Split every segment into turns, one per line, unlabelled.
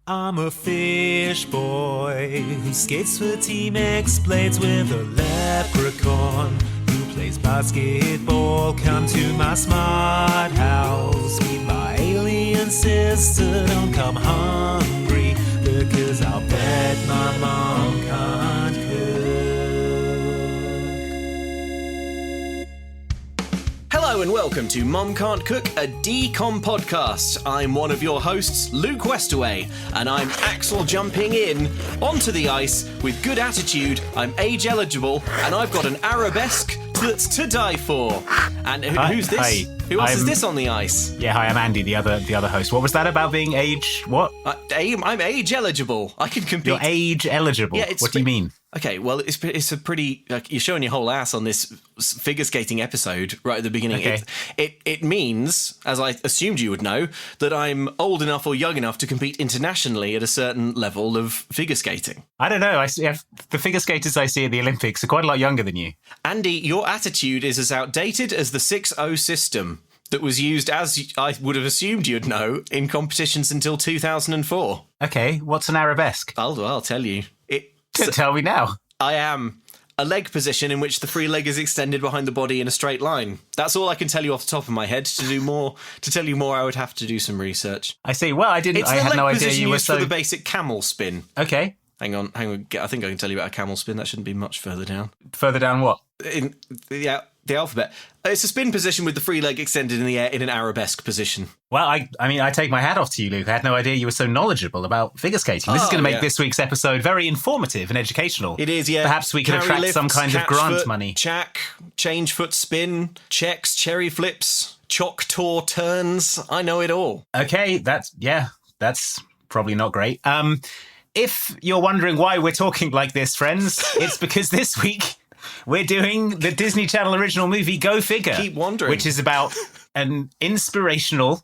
I'm a fish boy who skates for Team X Blades with a leprechaun who plays basketball. Come to my smart house, meet my alien sister. Don't come hungry because I'll bet my mom can't cook.
Hello and welcome to Mom Can't Cook, a DCOM podcast. I'm one of your hosts, Luke Westaway, and I'm Axel jumping in onto the ice with good attitude. I'm age eligible, and I've got an arabesque that's to die for. And who's this?
Hi.
Who else is this on the ice?
Yeah, hi, I'm Andy, the other host. What was that about being age? What?
I'm age eligible. I can compete.
You're age eligible.
Yeah,
what do you mean?
Okay, well, it's a pretty you're showing your whole ass on this figure skating episode right at the beginning.
Okay.
It means, as I assumed you would know, that I'm old enough or young enough to compete internationally at a certain level of figure skating.
I don't know. The figure skaters I see at the Olympics are quite a lot younger than you.
Andy, your attitude is as outdated as the 6-0 system that was used, as I would have assumed you'd know, in competitions until 2004.
Okay, what's an arabesque?
I'll tell you.
Tell me now.
I am a leg position in which the free leg is extended behind the body in a straight line. That's all I can tell you off the top of my head. To tell you more, I would have to do some research.
I see. Well, I had no idea you were so...
for the basic camel spin.
Okay.
Hang on. I think I can tell you about a camel spin. That shouldn't be much further down.
Further down what?
In the alphabet. It's a spin position with the free leg extended in the air in an arabesque position.
Well, I take my hat off to you, Luke. I had no idea you were so knowledgeable about figure skating. This is going to make this week's episode very informative and educational.
It is, yeah.
Perhaps we can attract
lifts,
some kind of grant money.
Chack, change foot spin, checks, cherry flips, Choctaw turns. I know it all.
Okay, that's probably not great. If you're wondering why we're talking like this, friends, it's because this week we're doing the Disney Channel original movie Go Figure.
Keep wondering.
Which is about an inspirational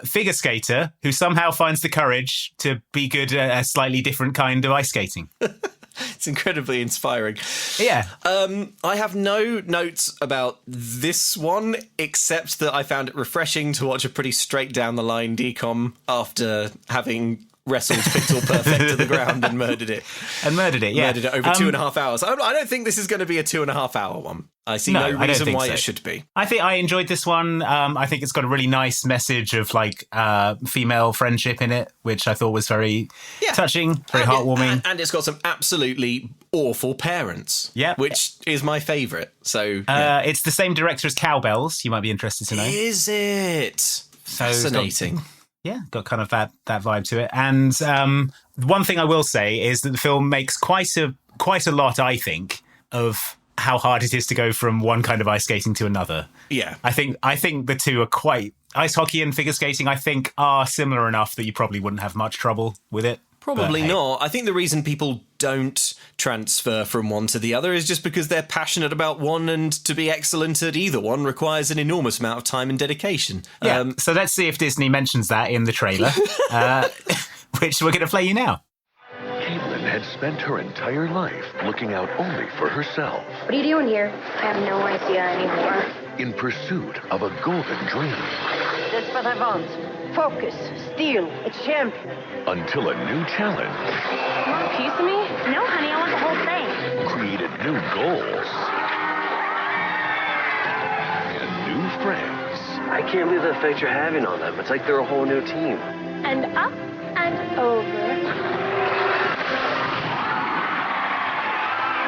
figure skater who somehow finds the courage to be good at a slightly different kind of ice skating.
It's incredibly inspiring.
Yeah.
I have no notes about this one, except that I found it refreshing to watch a pretty straight down the line DCOM after having wrestled Pixel Perfect to the ground and murdered it.
Yeah. Murdered it
over 2.5 hours. I don't think this is going to be a 2.5 hour one. I see no reason why it should be.
I think I enjoyed this one. I think it's got a really nice message of female friendship in it, which I thought was very touching, very heartwarming.
And it's got some absolutely awful parents, which is my favourite. So
it's the same director as Cowbells. You might be interested to know.
Is it? Fascinating.
Got kind of that vibe to it. And one thing I will say is that the film makes quite a lot, I think, of how hard it is to go from one kind of ice skating to another.
Yeah.
I think the two are quite... Ice hockey and figure skating, I think, are similar enough that you probably wouldn't have much trouble with it.
Probably not. I think the reason people don't transfer from one to the other is just because they're passionate about one, and to be excellent at either one requires an enormous amount of time and dedication.
Yeah, so let's see if Disney mentions that in the trailer, which we're going to play you now.
Caitlin had spent her entire life looking out only for herself.
What are you doing here? I have no idea anymore.
In pursuit of a golden dream.
That's what I want. Focus, steal, a champion.
Until a new challenge.
You want a piece of me? No, honey, I want the whole thing.
Created new goals. And new friends.
I can't believe the effect you're having on them. It's like they're a whole new team.
And up and over.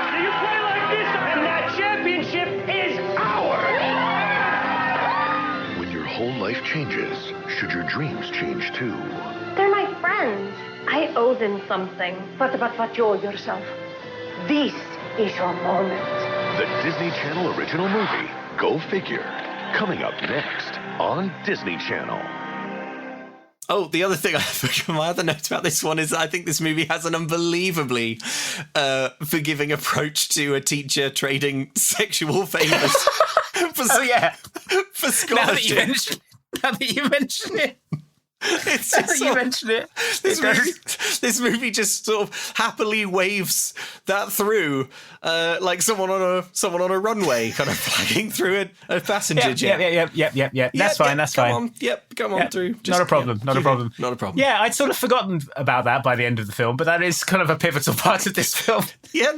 So you play like this, and that championship is ours!
When your whole life changes, should your dreams change too?
They're my friends. I owe them something.
What about what you owe yourself? This is your moment.
The Disney Channel original movie, Go Figure, coming up next on Disney Channel.
Oh, the other thing, my other note about this one is I think this movie has an unbelievably forgiving approach to a teacher trading sexual favours for scholarship.
Now that you mention it.
It's just
You mentioned it.
this movie just sort of happily waves that through, like someone on a runway, kind of flying through a passenger jet.
Yep. That's fine.
Come on through.
Not a problem. Not a problem.
Not a problem.
Yeah, I'd sort of forgotten about that by the end of the film, but that is kind of a pivotal part of this film.
Yeah.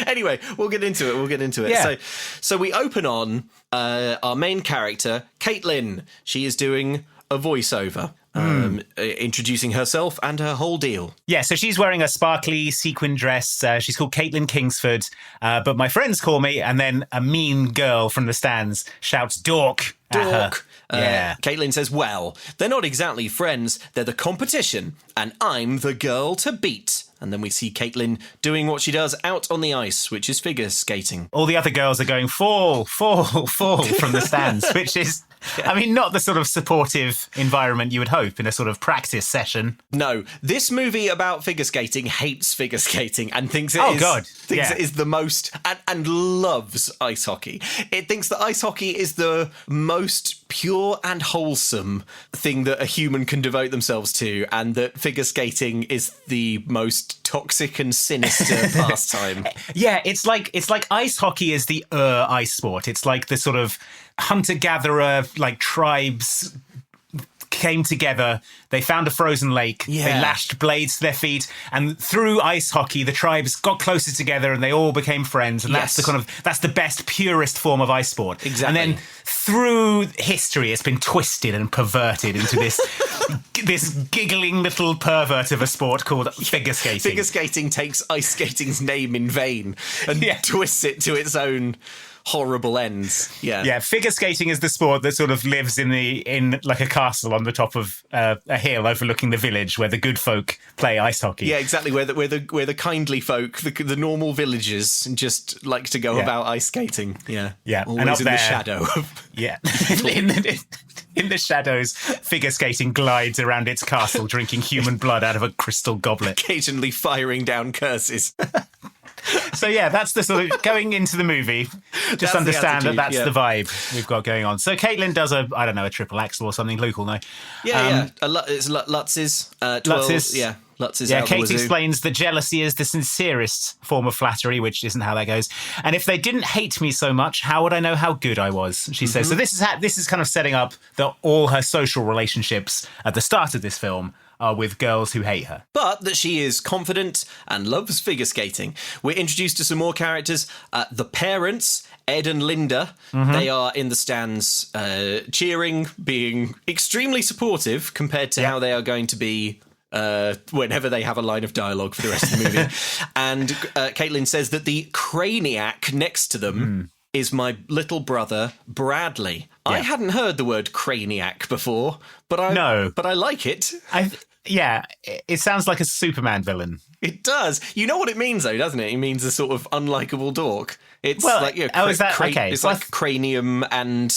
Anyway, we'll get into it.
Yeah.
So we open on our main character, Caitlin. She is doing a voiceover, introducing herself and her whole deal.
Yeah, so she's wearing a sparkly sequin dress. She's called Caitlin Kingsford, but my friends call me, and then a mean girl from the stands shouts "dork" at her.
Dork.
Yeah.
Caitlin says, well, they're not exactly friends, they're the competition, and I'm the girl to beat. And then we see Caitlin doing what she does out on the ice, which is figure skating.
All the other girls are going, fall from the stands, which is, I mean, not the sort of supportive environment you would hope in a sort of practice session.
No, this movie about figure skating hates figure skating and thinks it is the most, and loves ice hockey. It thinks that ice hockey is the most pure and wholesome thing that a human can devote themselves to, and that figure skating is the most toxic and sinister pastime.
Yeah, it's like ice hockey is the ice sport. It's like the sort of hunter-gatherer, like tribes came together, they found a frozen lake, they lashed blades to their feet, and through ice hockey the tribes got closer together and they all became friends, and that's the best, purest form of ice sport.
Exactly.
And then through history it's been twisted and perverted into this this giggling little pervert of a sport called figure skating.
Figure skating takes ice skating's name in vain and twists it to its own horrible ends. Yeah,
figure skating is the sport that sort of lives in like a castle on the top of a hill overlooking the village where the good folk play ice hockey.
Yeah, exactly. Where the kindly folk, the normal villagers, just like to go about ice skating. Yeah.
Always
and up in the shadow.
In the shadows, figure skating glides around its castle, drinking human blood out of a crystal goblet,
occasionally firing down curses.
So yeah, that's the sort of going into the movie. Just understand that's the vibe we've got going on. So Caitlin does a triple axel or something. Luke will know.
It's Lutz's.
Lutz's.
Yeah, Lutz's.
Yeah, Kate explains that jealousy is the sincerest form of flattery, which isn't how that goes. And if they didn't hate me so much, how would I know how good I was? She says. So this is kind of setting up that all her social relationships at the start of this film are with girls who hate her.
But that she is confident and loves figure skating. We're introduced to some more characters. The parents, Ed and Linda, they are in the stands cheering, being extremely supportive compared to how they are going to be whenever they have a line of dialogue for the rest of the movie. And Caitlin says that the craniac next to them is my little brother, Bradley. Yeah. I hadn't heard the word craniac before, but I like it.
It sounds like a Superman villain.
It does. You know what it means, though, doesn't it? It means a sort of unlikable dork. It's
it's
like cranium and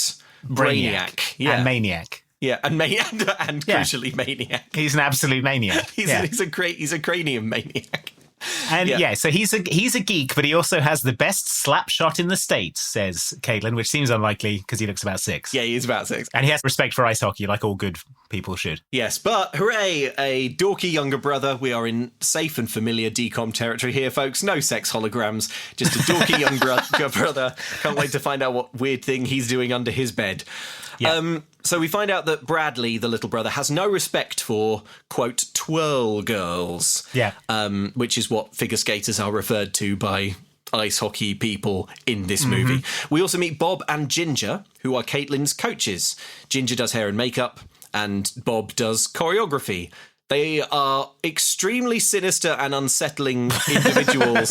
brainiac.
And maniac.
Yeah, and crucially maniac.
He's an absolute maniac.
He's a cranium maniac.
And so he's a geek, but he also has the best slap shot in the States, says Caitlin, which seems unlikely because he looks about 6.
Yeah, he is about 6.
And he has respect for ice hockey, like all good people should.
Yes, but hooray, a dorky younger brother. We are in safe and familiar DCOM territory here, folks. No sex holograms, just a dorky younger brother. Can't wait to find out what weird thing he's doing under his bed. Yeah. So we find out that Bradley, the little brother, has no respect for, quote, twirl girls.
Yeah.
Which is what figure skaters are referred to by ice hockey people in this movie. We also meet Bob and Ginger, who are Caitlin's coaches. Ginger does hair and makeup, and Bob does choreography. They are extremely sinister and unsettling individuals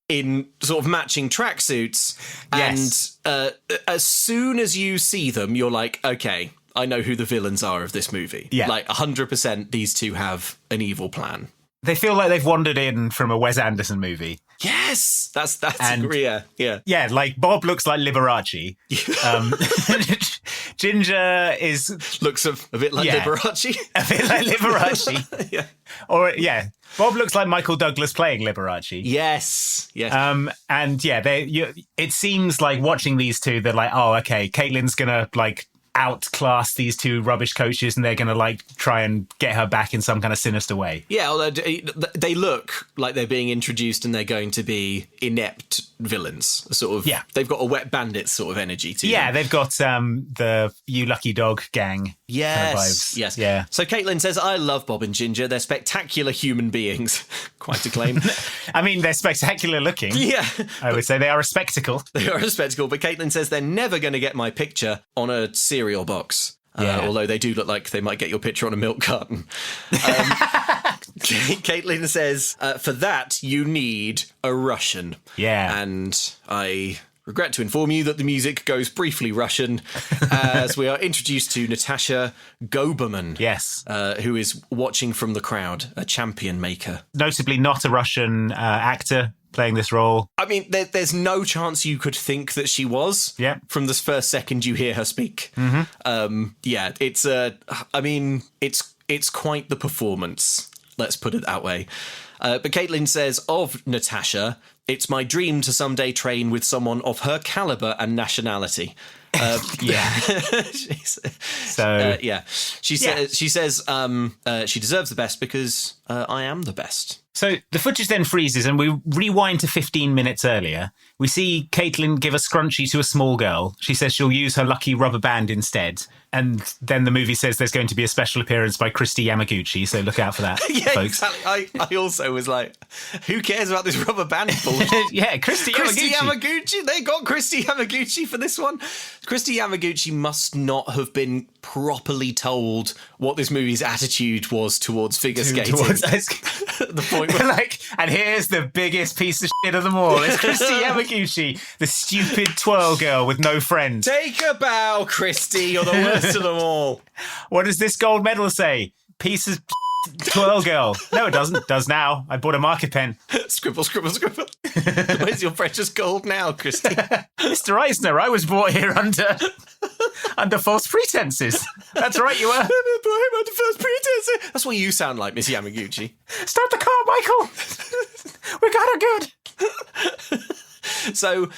in sort of matching tracksuits.
Yes.
And as soon as you see them, you're like, okay, I know who the villains are of this movie.
Yeah.
Like 100% these two have an evil plan.
They feel like they've wandered in from a Wes Anderson movie.
Yes, that's yeah.
Yeah, like Bob looks like Liberace. Ginger
looks a bit like Liberace.
A bit like Liberace.
Yeah.
Or Bob looks like Michael Douglas playing Liberace.
Yes.
And it seems like watching these two, they're like, oh, okay, Caitlin's gonna like outclass these two rubbish coaches, and they're going to like try and get her back in some kind of sinister way.
Yeah, although they look like they're being introduced and they're going to be inept villains. Sort of.
Yeah.
They've got a Wet Bandits sort of energy to them.
Yeah, they've got the You Lucky Dog gang.
Yes,
kind of vibes.
yes.
Yeah.
So Caitlin says, I love Bob and Ginger. They're spectacular human beings. Quite a claim.
I mean, they're spectacular looking.
Yeah.
I would say they are a spectacle.
They are a spectacle, but Caitlin says they're never going to get my picture on a cereal box.
Yeah.
Although they do look like they might get your picture on a milk carton. Caitlin says, for that, you need a Russian.
Yeah.
And I regret to inform you that the music goes briefly Russian as we are introduced to Natasha Goberman.
Yes.
Who is watching from the crowd, a champion maker.
Notably not a Russian actor playing this role.
I mean, there's no chance you could think that she was.
Yeah.
From the first second you hear her speak. Mm-hmm. Yeah, it's it's quite the performance. Let's put it that way. But Caitlin says of Natasha, it's my dream to someday train with someone of her caliber and nationality.
Yeah.
Yeah. She says she deserves the best because I am the best.
So the footage then freezes and we rewind to 15 minutes earlier. We see Caitlin give a scrunchie to a small girl. She says she'll use her lucky rubber band instead. And then the movie says there's going to be a special appearance by Christy Yamaguchi, so look out for that,
Yeah,
folks.
exactly. I also was like, who cares about this rubber band bullshit?
Yeah, Christy
Yamaguchi. They got Christy Yamaguchi for this one. Christy Yamaguchi must not have been properly told what this movie's attitude was towards figure skating. The point where,
and here's the biggest piece of shit of them all. It's Christy Yamaguchi, the stupid twirl girl with no friends.
take a bow, Christy. You're the worst of them all.
What does this gold medal say? Piece of twirl girl. No, it doesn't. It does now. I bought a marker pen.
Scribble, scribble, scribble. Where's your precious gold now, Christy?
Mr. Eisner, I was brought here under false pretenses. That's right, you were.
Under false pretenses. That's what you sound like, Miss Yamaguchi.
Start the car, Michael. We got her good.
So,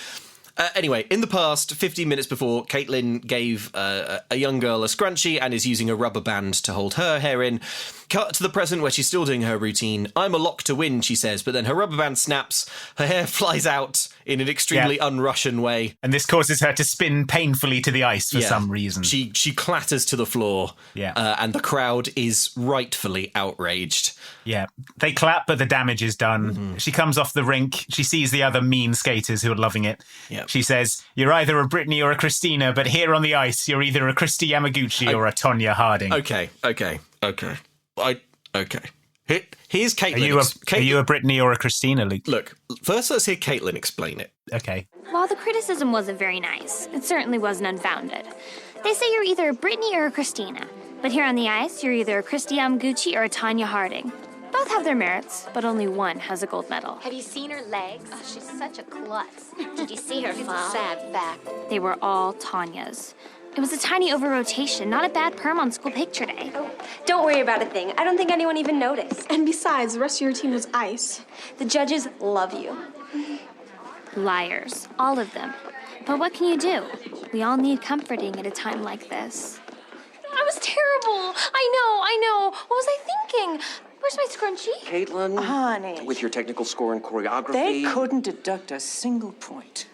anyway, in the past, 15 minutes before, Caitlin gave a young girl a scrunchie and is using a rubber band to hold her hair in. Cut to the present where she's still doing her routine. I'm a lock to win, she says, but then her rubber band snaps, her hair flies out in an extremely un-Russian way.
And this causes her to spin painfully to the ice for some reason.
She clatters to the floor, and the crowd is rightfully outraged.
Yeah, they clap, but the damage is done. Mm-hmm. She comes off the rink. She sees the other mean skaters who are loving it. Yep. She says, you're either a Britney or a Christina, but here on the ice, you're either a Christy Yamaguchi or a Tonya Harding.
Okay. Here's Caitlin.
Are you a Britney or a Christina, Luke?
Look, first let's hear Caitlin explain it.
Okay.
While the criticism wasn't very nice, it certainly wasn't unfounded. They say you're either a Britney or a Christina, but here on the ice, you're either a Christy Yamaguchi or a Tonya Harding. Both have their merits, but only one has a gold medal.
Have you seen her legs? Oh, she's such a klutz. Did you see her fall? It's a sad fact.
They were all Tonyas. It was a tiny over-rotation, not a bad perm on school picture day.
Oh, don't worry about a thing. I don't think anyone even noticed.
And besides, the rest of your team was ice.
The judges love you.
Liars. All of them. But what can you do? We all need comforting at a time like this.
I was terrible. I know. What was I thinking? Where's my scrunchie?
Caitlin,
honey,
with your technical score and choreography.
They couldn't deduct a single point.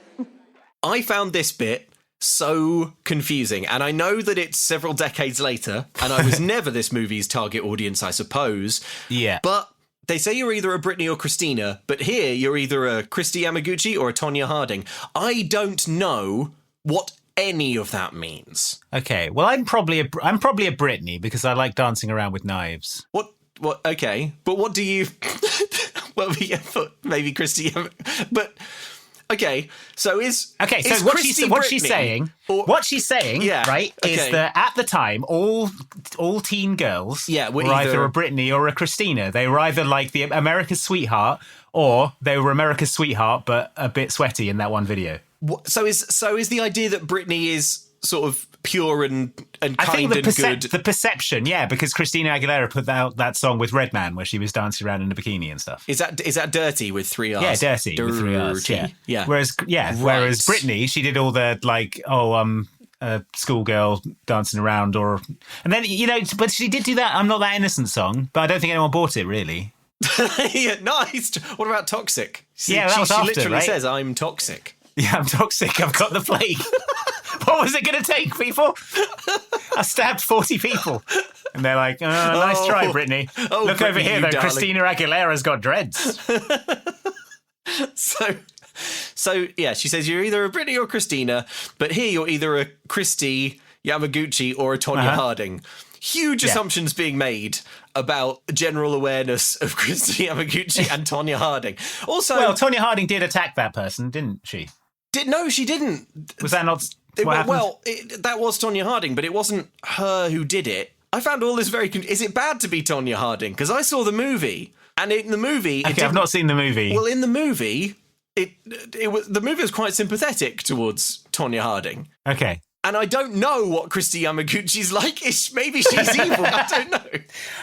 I found this bit so confusing, and I know that it's several decades later, and I was never this movie's target audience, I suppose.
Yeah.
But they say you're either a Britney or Christina, but here you're either a Christy Yamaguchi or a Tonya Harding. I don't know what any of that means.
Okay. Well, I'm probably a Britney because I like dancing around with knives.
What? Okay. But what do you? Well, yeah, maybe Christy, but. Okay, so
what she's saying, right, is that at the time, all teen girls were either a Britney or a Christina. They were either like the America's Sweetheart, or they were America's Sweetheart, but a bit sweaty in that one video.
So is the idea that Britney is sort of pure and kind and good?
The perception, yeah, because Christina Aguilera put out that song with Redman where she was dancing around in a bikini and stuff.
Is that Dirty with 3 R's?
Yeah, Dirty with 3 R's. Yeah.
Yeah.
Whereas Britney, she did all the a schoolgirl dancing around, and then but she did do that "I'm Not That Innocent" song, but I don't think anyone bought it really.
Yeah, nice. What about Toxic?
That was
she
after,
literally
right?
says, "I'm toxic."
Yeah, I'm toxic. I've got the plague. What was it going to take, people? I stabbed 40 people. And they're like, nice try, Brittany. Look over here, though.
Darling.
Christina Aguilera's got dreads.
So yeah, she says you're either a Brittany or Christina, but here you're either a Christy Yamaguchi or a Tonya Harding. Huge assumptions being made about general awareness of Christy Yamaguchi and Tonya Harding. Also,
well, Tonya Harding did attack that person, didn't she?
No, she didn't.
Was that not what happened?
Well, that was Tonya Harding, but it wasn't her who did it. I found all this very... Is it bad to be Tonya Harding? Because I saw the movie, and in the movie...
Okay, I've not seen the movie.
Well, in the movie, the movie was quite sympathetic towards Tonya Harding.
Okay.
And I don't know what Christy Yamaguchi's like. Maybe she's evil. I don't know.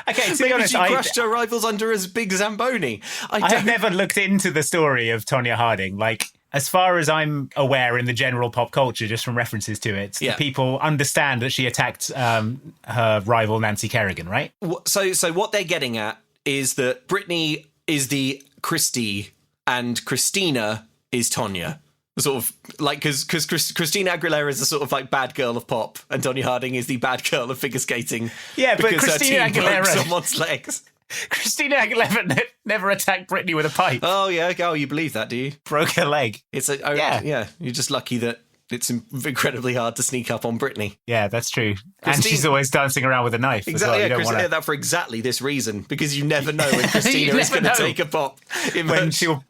Okay, to
maybe
be honest,
she crushed her rivals under as big Zamboni.
I have never looked into the story of Tonya Harding. Like, as far as I'm aware in the general pop culture, just from references to it, the people understand that she attacked her rival Nancy Kerrigan, right?
So what they're getting at is that Brittany is the Christy and Christina is Tonya. Sort of like because Christina Aguilera is the sort of like bad girl of pop, and Tonya Harding is the bad girl of figure skating.
Yeah, but Christina
her team
Aguilera
broke someone's legs.
Christina Aguilera never attacked Britney with a pipe.
Oh yeah, you believe that, do you?
Broke her leg.
Yeah. You're just lucky that it's incredibly hard to sneak up on Britney.
Yeah, that's true. And she's always dancing around with a knife.
Exactly.
As well.
Yeah, that for exactly this reason, because you never know when Christina is going to take a pop.
When she'll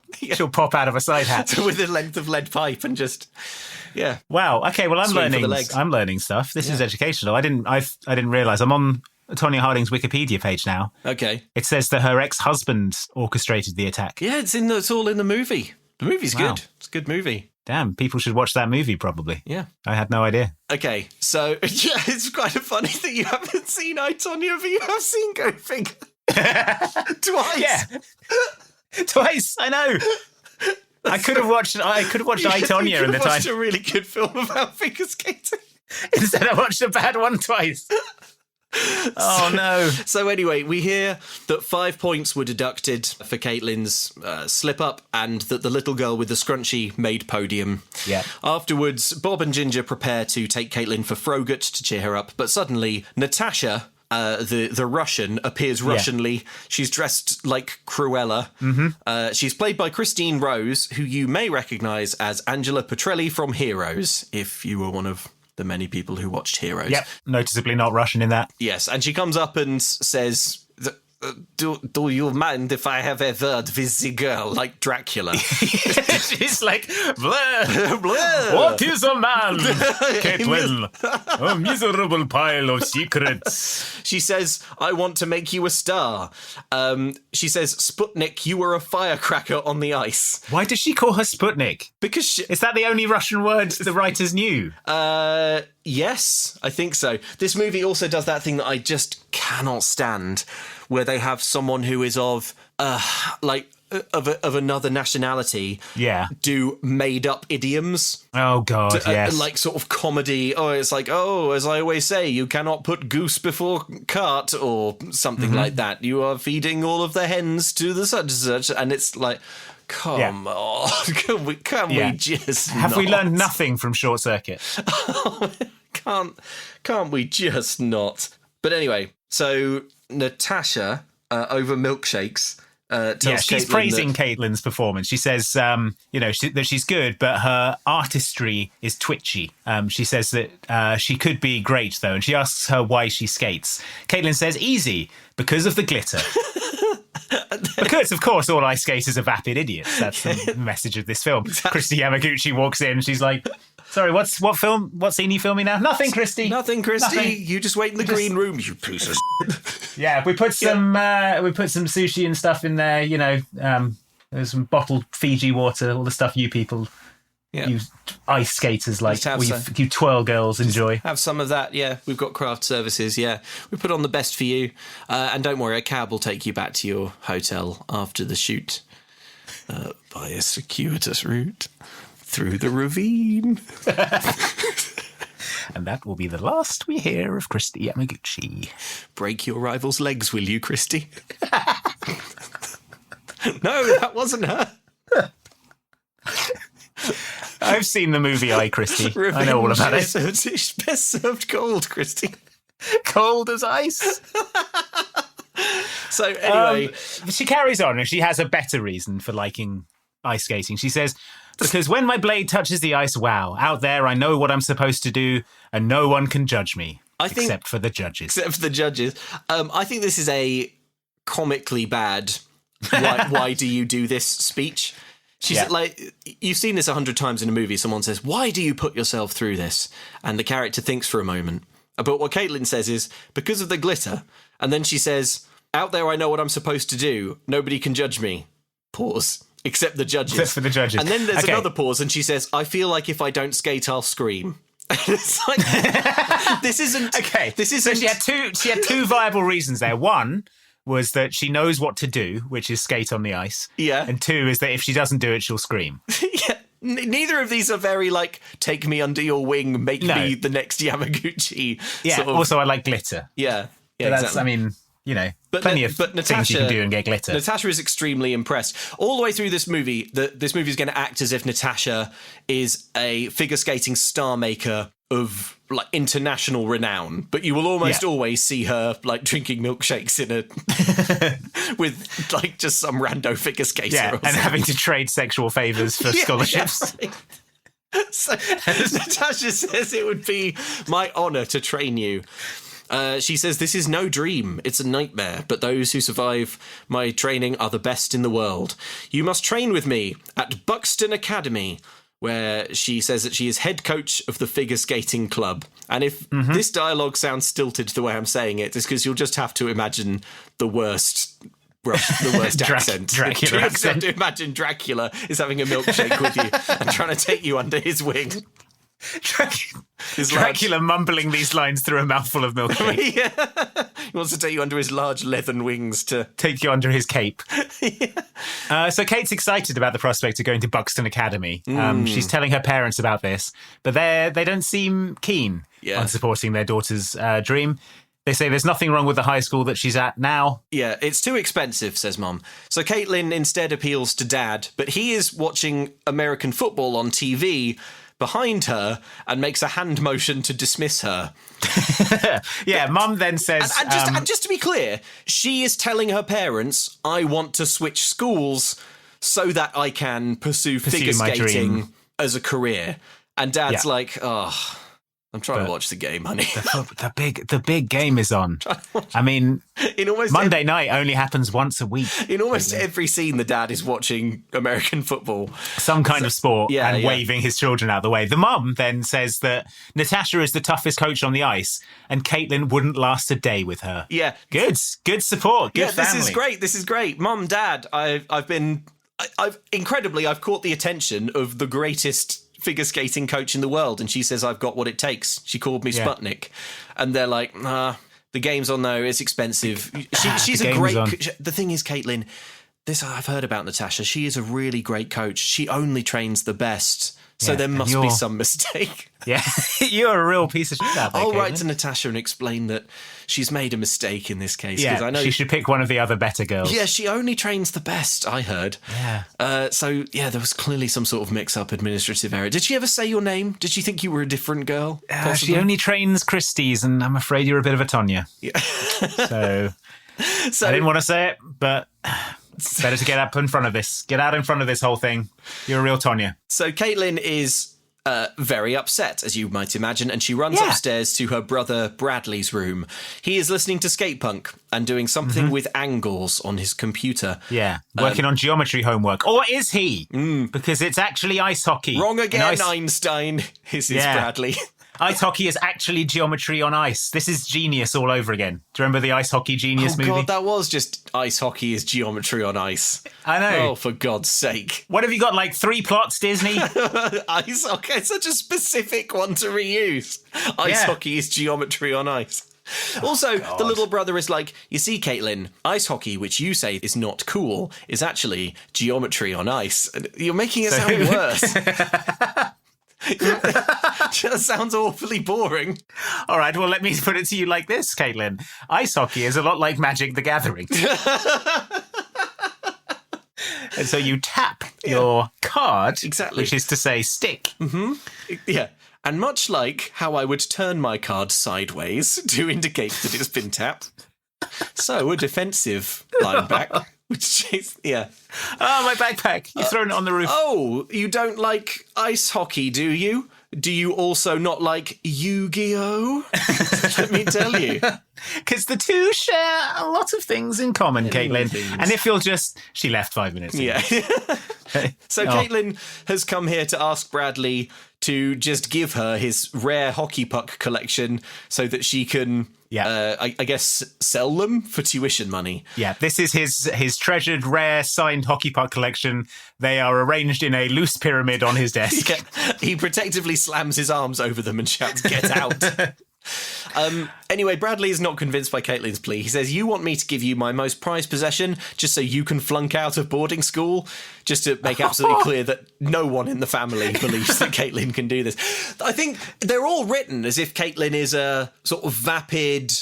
pop out of a side hat
with a length of lead pipe and just
Wow. Okay. Well, I'm learning stuff. This is educational. I didn't realize. I'm on Tonya Harding's Wikipedia page now.
Okay.
It says that her ex-husband orchestrated the attack.
Yeah, it's all in the movie. The movie's good. It's a good movie.
Damn, people should watch that movie, probably.
Yeah.
I had no idea.
Okay, so, it's quite a funny thing you haven't seen I, Tonya, but you have seen Go Figure. Twice.
Yeah. Twice, I know. I could have watched I, Tonya in the time.
Watched a really good film about figure skating.
Instead, I watched a bad one twice. Oh, no.
So anyway, we hear that 5 points were deducted for Caitlin's slip-up and that the little girl with the scrunchie made podium.
Yeah.
Afterwards, Bob and Ginger prepare to take Caitlin for Frogut to cheer her up, but suddenly Natasha, the Russian, appears Russianly. She's dressed like Cruella.
Mm-hmm.
She's played by Christine Rose, who you may recognise as Angela Petrelli from Heroes, if you were one of the many people who watched Heroes.
Yep, noticeably not Russian in that.
Yes, and she comes up and says, do you mind if I have a word with the girl, like Dracula?
She's like, blah, blah. What is a man, Caitlin? A miserable pile of secrets.
She says, I want to make you a star. She says, Sputnik, you were a firecracker on the ice.
Why does she call her Sputnik?
Because
is that the only Russian word the writers knew?
Yes, I think so. This movie also does that thing that I just cannot stand, where they have someone who is of another nationality do made up idioms.
Oh god, yes.
Like sort of comedy. Oh, it's like, as I always say, you cannot put goose before cart or something like that. You are feeding all of the hens to the such, and it's like, come on, can we just
have we learned nothing from Short Circuit?
Can't we just not? But anyway, so Natasha over milkshakes tells
she's
Caitlin
praising Caitlin's performance. She says, that she's good, but her artistry is twitchy. She says that she could be great, though, and she asks her why she skates. Caitlin says, easy, because of the glitter. Because, of course, all ice skaters are vapid idiots. That's the message of this film. Christy Yamaguchi walks in, she's like, sorry, what scene are you filming now? Nothing, Christy.
Nothing, Christy. Nothing. You just wait in the green room, you piece of shit.
Yeah, we put some sushi and stuff in there, there's some bottled Fiji water, all the stuff you people, you ice skaters you twirl girls enjoy.
Have some of that, yeah. We've got craft services, yeah. We put on the best for you. And don't worry, a cab will take you back to your hotel after the shoot by a circuitous route through the ravine.
And that will be the last we hear of Christy Yamaguchi.
Break your rival's legs, will you, Christy? No, that wasn't her.
I've seen the movie I, Christy. I know all about it.
It's best served cold, Christy.
Cold as ice.
So anyway,
she carries on, and she has a better reason for liking ice skating. She says, because when my blade touches the ice, wow, out there I know what I'm supposed to do, and no one can judge me, except for the judges.
Except for the judges. I think this is a comically bad why do you do this speech. She's like, you've seen this 100 times in a movie. Someone says, why do you put yourself through this? And the character thinks for a moment. But what Caitlin says is, because of the glitter. And then she says, out there I know what I'm supposed to do. Nobody can judge me. Pause. Except the judges.
Except for the judges.
And then there's another pause, and she says, I feel like if I don't skate, I'll scream. It's like, this isn't...
Okay.
This isn't...
So she had two viable reasons there. One was that she knows what to do, which is skate on the ice.
Yeah.
And two is that if she doesn't do it, she'll scream.
Yeah. Neither of these are very, like, take me under your wing, make me the next Yamaguchi.
Yeah,
sort of...
also I like glitter.
Yeah,
but that's,
exactly.
I mean, you know, plenty of things you can do and get glitter.
Natasha is extremely impressed. All the way through this movie, this movie is going to act as if Natasha is a figure skating star maker of like international renown, but you will almost always see her like drinking milkshakes in a with like just some rando figure skater,
and having to trade sexual favors for scholarships.
Yeah. So Natasha says it would be my honor to train you. She says, this is no dream, it's a nightmare, but those who survive my training are the best in the world. You must train with me at Buxton Academy, where she says that she is head coach of the figure skating club. And if this dialogue sounds stilted the way I'm saying it, it's because you'll just have to imagine the worst accent.
Dracula
You
accent.
have to imagine Dracula is having a milkshake with you and trying to take you under his wing.
Dracula mumbling these lines through a mouthful of milkshake.
He wants to take you under his large leathern wings to
take you under his cape. So Kate's excited about the prospect of going to Buxton Academy. She's telling her parents about this, but they don't seem keen on supporting their daughter's dream. They say there's nothing wrong with the high school that she's at now.
Yeah, it's too expensive, says Mom. So Caitlin instead appeals to Dad, but he is watching American football on TV behind her and makes a hand motion to dismiss her.
Mum then says...
And just to be clear, she is telling her parents, I want to switch schools so that I can pursue figure skating as a career. And Dad's like, oh... I'm trying to watch the game, honey.
The big game is on. I mean, Monday night only happens once a week.
In almost every scene, the dad is watching American football.
Some kind of sport and waving his children out of the way. The mum then says that Natasha is the toughest coach on the ice and Caitlin wouldn't last a day with her.
Yeah.
Good support. Good family.
This is great. Mum, Dad, I've caught the attention of the greatest figure skating coach in the world, and she says I've got what it takes. She called me Sputnik, and they're like, the game's on though, it's expensive. She's a great. The thing is, Caitlin, this I've heard about Natasha. She is a really great coach. She only trains the best. So there must be some mistake.
Yeah, you're a real piece of shit out there,
I'll
Caitlin.
write to Natasha and explain that she's made a mistake in this case.
Yeah,
I know
she should pick one of the other better girls.
Yeah, she only trains the best, I heard.
Yeah.
There was clearly some sort of mix-up administrative error. Did she ever say your name? Did she think you were a different girl?
She only trains Christie's, and I'm afraid you're a bit of a Tonya.
Yeah.
so I didn't want to say it, but... It's better to get up in front of this. Get out in front of this whole thing. You're a real Tonya.
So Caitlin is very upset, as you might imagine, and she runs upstairs to her brother Bradley's room. He is listening to skate punk and doing something with angles on his computer.
Yeah, working on geometry homework. Or is he? Because it's actually ice hockey.
Wrong again, Einstein, is Bradley.
Ice hockey is actually geometry on ice. This is Genius all over again. Do you remember the Ice Hockey Genius movie?
Oh, God, that was just ice hockey is geometry on ice.
I know.
Oh, for God's sake.
What have you got, like 3 plots, Disney?
Ice hockey, it's such a specific one to reuse. Ice hockey is geometry on ice. Also, the little brother is like, you see, Caitlin, ice hockey, which you say is not cool, is actually geometry on ice. You're making it sound worse. Just sounds awfully boring.
All right, well, let me put it to you like this, Caitlin. Ice hockey is a lot like Magic the Gathering. And so you tap your card,
Exactly.
which is to say stick.
Yeah. And much like how I would turn my card sideways to indicate that it's been tapped, so a defensive line back, which is, yeah.
Oh, my backpack. You've thrown it on the roof.
Oh, you don't like ice hockey, do you? Do you also not like Yu-Gi-Oh? Let me tell you.
Because the two share a lot of things in common, Caitlin. And if you'll just... She left 5 minutes ago.
Yeah. So Caitlin has come here to ask Bradley to just give her his rare hockey puck collection so that she can, I guess, sell them for tuition money.
Yeah, this is his treasured, rare, signed hockey puck collection. They are arranged in a loose pyramid on his desk.
Yeah. He protectively slams his arms over them and shouts, "Get out!" Anyway, Bradley is not convinced by Caitlin's plea. He says, "You want me to give you my most prized possession just so you can flunk out of boarding school?" Just to make absolutely clear that no one in the family believes that Caitlin can do this. I think they're all written as if Caitlin is a sort of vapid,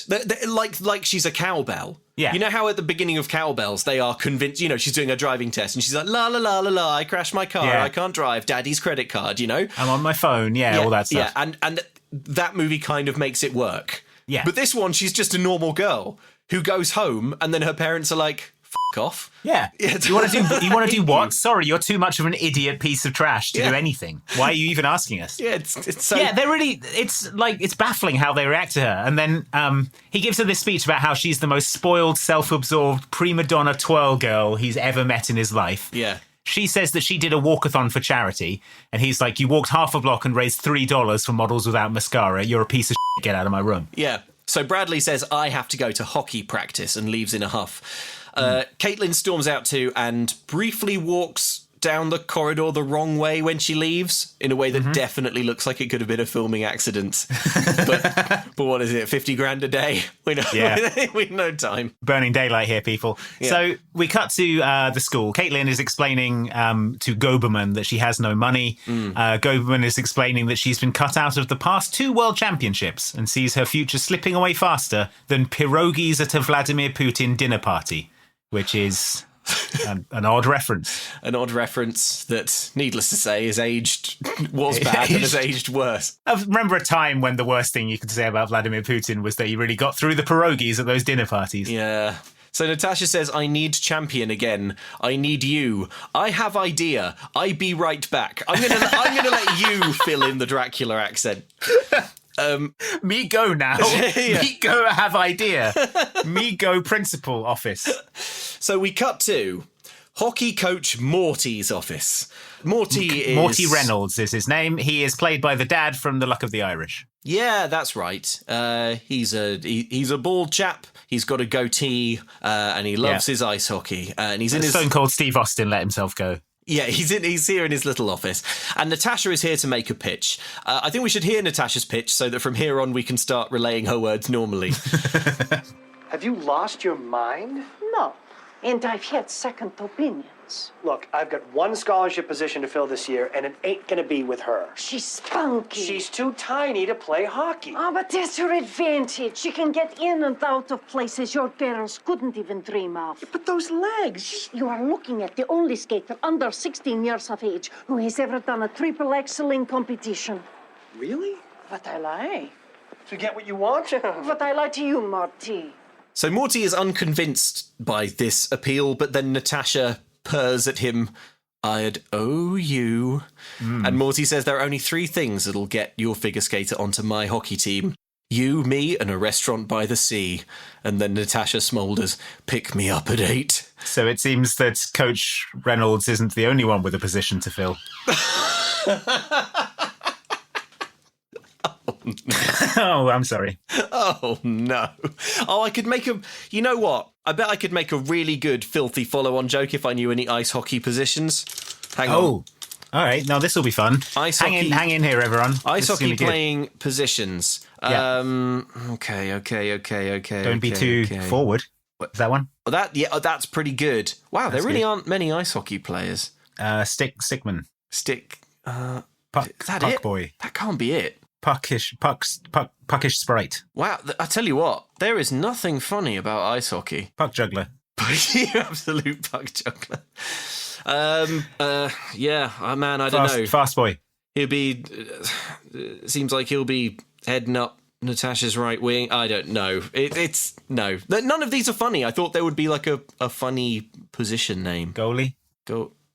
like she's a cowbell.
Yeah.
You know how at the beginning of Cowbells they are convinced, she's doing a driving test and she's like, la la la la la, I crashed my car, I can't drive, daddy's credit card,
I'm on my phone, all that stuff.
Yeah, and that movie kind of makes it work.
Yeah.
But this one, she's just a normal girl who goes home and then her parents are like, "F off."
Yeah. You want to do what? Sorry, you're too much of an idiot piece of trash to do anything. Why are you even asking us?
Yeah, it's so...
Yeah, they're really... It's baffling how they react to her. And then he gives her this speech about how she's the most spoiled, self-absorbed, prima donna twirl girl he's ever met in his life.
Yeah.
She says that she did a walkathon for charity, and he's like, "You walked half a block and raised $3 for Models Without Mascara. You're a piece of shit. Get out of my room."
Yeah. So Bradley says, "I have to go to hockey practice," and leaves in a huff. Caitlin storms out too and briefly walks down the corridor the wrong way when she leaves, in a way that definitely looks like it could have been a filming accident. but what is it, 50 grand a day? We know time.
Burning daylight here, people.
Yeah.
So we cut to the school. Caitlin is explaining to Goberman that she has no money. Goberman is explaining that she's been cut out of the past 2 world championships and sees her future slipping away faster than pierogies at a Vladimir Putin dinner party, which is... an odd reference.
An odd reference that, needless to say, was bad and has aged worse.
I remember a time when the worst thing you could say about Vladimir Putin was that he really got through the pierogies at those dinner parties.
Yeah. So Natasha says, "I need champion again. I need you. I have idea. I be right back." I'm gonna let you fill in the Dracula accent.
Me go now. Me go have idea. Me go principal office.
So we cut to hockey coach Morty's office. Morty
Reynolds is his name. He is played by the dad from The Luck of the Irish.
Yeah, that's right. He's a bald chap. He's got a goatee, and he loves his ice hockey. And he's in his
Stone Cold Steve Austin let himself go.
Yeah, he's here in his little office. And Natasha is here to make a pitch. I think we should hear Natasha's pitch so that from here on we can start relaying her words normally.
Have you lost your mind?
No, and I've had second opinions.
Look, I've got one scholarship position to fill this year, and it ain't gonna be with her.
She's spunky.
She's too tiny to play hockey.
Oh, but that's her advantage. She can get in and out of places your parents couldn't even dream of.
But those legs!
You are looking at the only skater under 16 years of age who has ever done a triple axel in competition.
Really?
But I lie.
To get what you want?
But I lie to you, Marty.
So Morty is unconvinced by this appeal, but then Natasha purrs at him, "I'd owe you." And Morty says there are only 3 things that'll get your figure skater onto my hockey team. You, me, and a restaurant by the sea. And then Natasha smoulders, "Pick me up at 8.
So it seems that Coach Reynolds isn't the only one with a position to fill. Oh, I'm sorry.
Oh, no. Oh, I could make a... You know what? I bet I could make a really good filthy follow-on joke if I knew any ice hockey positions. Hang on.
Oh, all right. Now this will be fun. Hang in here, everyone.
Ice hockey playing positions.
Yeah.
Okay.
Don't be too forward. Is that one?
That's pretty good. Wow, there really aren't many ice hockey players.
Stickman. Puck,
Is that
Puck
it?
boy.
That can't be it.
Puckish sprite.
Wow, I tell you what, there is nothing funny about ice hockey.
Puck juggler.
You absolute puck juggler. Yeah, man, I don't know.
Fast boy.
He'll be. Seems like he'll be heading up Natasha's right wing. I don't know. It's no. None of these are funny. I thought there would be like a funny position name.
Goalie.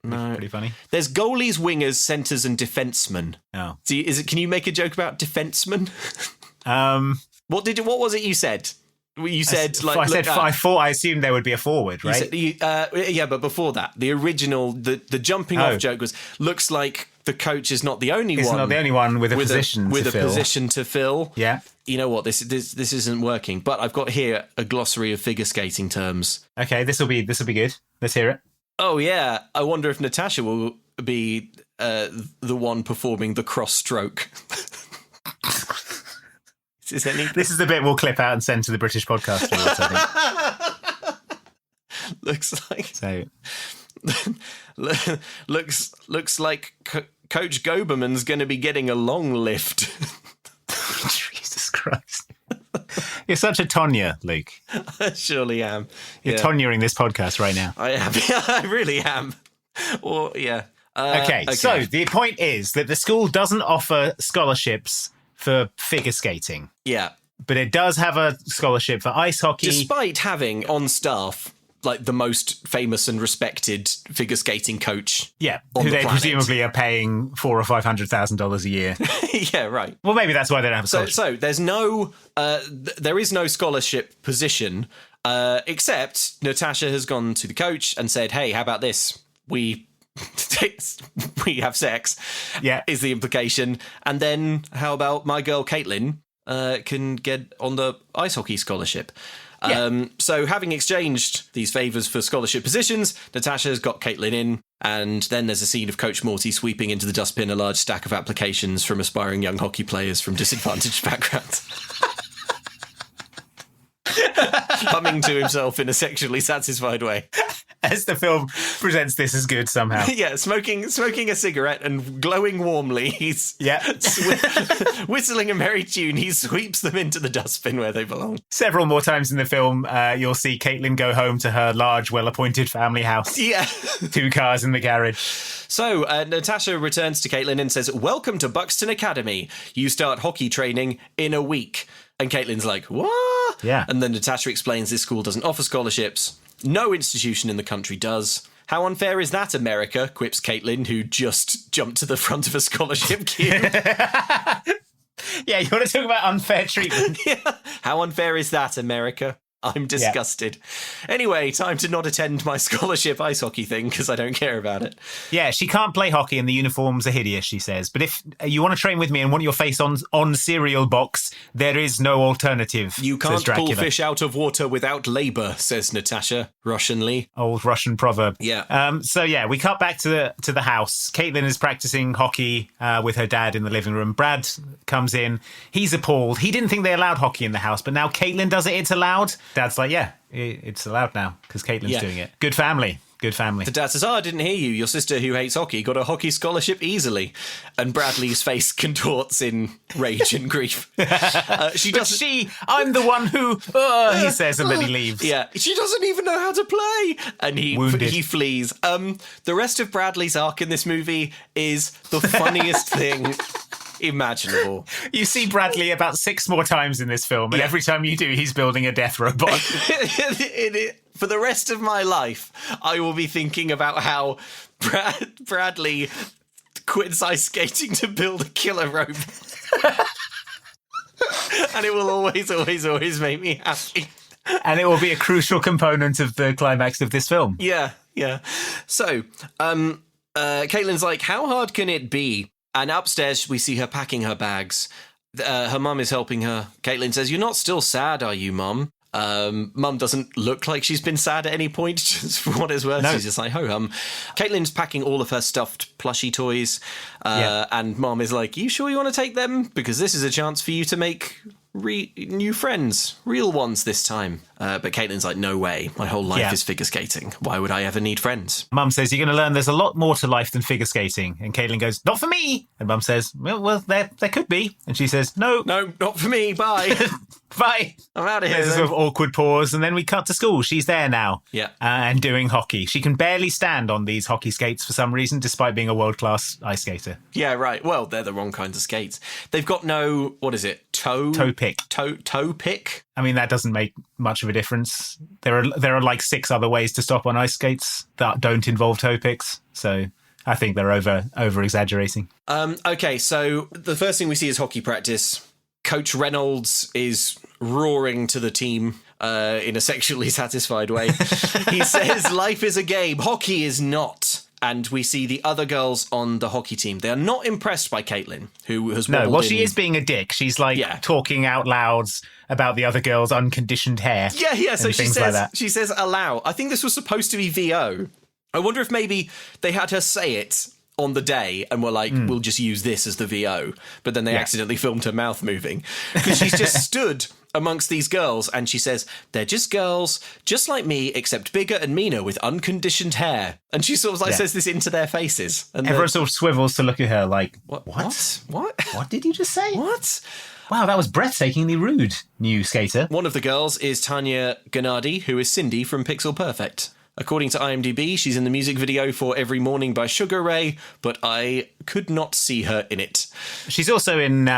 No,
Pretty funny.
There's goalies, wingers, centres, and defensemen.
Oh.
See, can you make a joke about defensemen? What was it you said? You said
I assumed there would be a forward, right?
Yeah, but before that, the original, the jumping off joke was, looks like the coach is not the only one.
It's not the only one with a position
to fill.
Yeah.
You know what? This isn't working. But I've got here a glossary of figure skating terms.
Okay, this will be good. Let's hear it.
Oh yeah, I wonder if Natasha will be the one performing the cross stroke.
This is the bit we'll clip out and send to the British Podcast Awards, I think.
Looks like
so.
looks like Coach Goberman's going to be getting a long lift.
Jesus Christ. You're such a Tonya, Luke.
I surely am.
You're Tonyaing this podcast right now.
I am. I really am. Or, yeah.
Okay, so the point is that the school doesn't offer scholarships for figure skating.
Yeah.
But it does have a scholarship for ice hockey.
Despite having on staff like the most famous and respected figure skating coach.
Yeah, who they presumably are paying $400,000 or $500,000 a year.
Yeah, right.
Well, maybe that's why they don't have a scholarship.
So there's no, there is no scholarship position, except Natasha has gone to the coach and said, "Hey, how about this? We have sex."
Yeah,
is the implication. And then how about my girl Caitlin can get on the ice hockey scholarship? Yeah. So having exchanged these favours for scholarship positions, Natasha's got Caitlin in, and then there's a scene of Coach Morty sweeping into the dustbin a large stack of applications from aspiring young hockey players from disadvantaged backgrounds. Humming to himself in a sexually satisfied way.
As the film presents this as good somehow.
Yeah, smoking a cigarette and glowing warmly, he's whistling a merry tune. He sweeps them into the dustbin where they belong.
Several more times in the film, you'll see Caitlin go home to her large, well-appointed family house.
Yeah.
2 cars in the garage.
So, Natasha returns to Caitlin and says, "Welcome to Buxton Academy. You start hockey training in a week." And Caitlin's like, "What?"
Yeah.
And then Natasha explains this school doesn't offer scholarships. No institution in the country does. "How unfair is that, America?" quips Caitlin, who just jumped to the front of a scholarship queue.
Yeah, you want to talk about unfair treatment?
Yeah. "How unfair is that, America?" I'm disgusted. Yeah. Anyway, time to not attend my scholarship ice hockey thing because I don't care about it.
Yeah, she can't play hockey and the uniforms are hideous, she says. But if you want to train with me and want your face on cereal box, there is no alternative.
"You can't pull fish out of water without labour," says Natasha, Russianly.
Old Russian proverb.
Yeah.
So yeah, we cut back to the house. Caitlin is practicing hockey with her dad in the living room. Brad comes in. He's appalled. He didn't think they allowed hockey in the house, but now Caitlin does it. It's allowed. Dad's like, yeah, it's allowed now because Caitlin's doing it. Good family. Good family.
The dad says, "Oh, I didn't hear you. Your sister who hates hockey got a hockey scholarship easily." And Bradley's face contorts in rage and grief.
I'm the one who, he says, and then he leaves.
Yeah, "She doesn't even know how to play." And he flees. The rest of Bradley's arc in this movie is the funniest thing imaginable.
You see Bradley about 6 more times in this film, and every time you do, he's building a death robot.
For the rest of my life, I will be thinking about how Bradley quits ice skating to build a killer robot. And it will always, always, always make me happy.
And it will be a crucial component of the climax of this film.
Yeah, yeah. So, Caitlin's like, "How hard can it be?" And upstairs, we see her packing her bags. Her mum is helping her. Caitlin says, "You're not still sad, are you, Mum?" Mum doesn't look like she's been sad at any point, just for what it's worth. No. She's just like, ho-hum. Caitlin's packing all of her stuffed plushie toys. And Mum is like, "You sure you want to take them? Because this is a chance for you to make new friends, real ones this time. But Caitlin's like, no way. My whole life is figure skating. Why would I ever need friends?
Mum says, you're going to learn there's a lot more to life than figure skating. And Caitlin goes, not for me. And Mum says, well, there could be. And she says, no,
not for me. Bye.
Bye.
I'm out of here.
There's a sort of awkward pause, and then we cut to school. She's there now.
Yeah.
And doing hockey. She can barely stand on these hockey skates for some reason, despite being a world-class ice skater.
Yeah, right. Well, they're the wrong kinds of skates. They've got no, what is it? Toe pick. Toe pick?
I mean, that doesn't make much of a difference. There are like 6 other ways to stop on ice skates that don't involve toe picks. So I think they're over exaggerating.
Okay, so the first thing we see is hockey practice. Coach Reynolds is roaring to the team in a sexually satisfied way. He says, life is a game, hockey is not. And we see the other girls on the hockey team. They are not impressed by Caitlin, who has wobbled in.
She is being a dick. She's talking out loud about the other girls' unconditioned hair.
Yeah. So
she
says allow. I think this was supposed to be VO. I wonder if maybe they had her say it on the day and were like, we'll just use this as the VO. But then they accidentally filmed her mouth moving. Because she's just stood amongst these girls and she says, they're just girls, just like me, except bigger and meaner with unconditioned hair. And she sort of says this into their faces. And
everyone sort of swivels to look at her like,
What?
What did you just say?
What?
Wow, that was breathtakingly rude, new skater.
One of the girls is Tanya Gennady, who is Cindy from Pixel Perfect. According to IMDb, she's in the music video for Every Morning by Sugar Ray, but I could not see her in it.
She's also in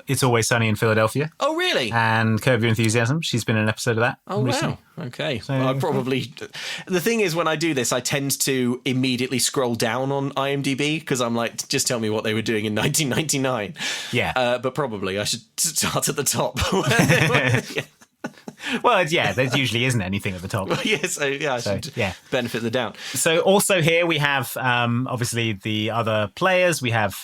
It's Always Sunny in Philadelphia.
Oh, really?
And Curb Your Enthusiasm. She's been in an episode of that.
Oh, recently. Wow. Okay. So, I probably... The thing is, when I do this, I tend to immediately scroll down on IMDb because I'm like, just tell me what they were doing in 1999.
Yeah.
But probably I should start at the top. Yeah.
Well, yeah, there usually isn't anything at the top.
I should benefit the doubt.
So also here we have, obviously, the other players. We have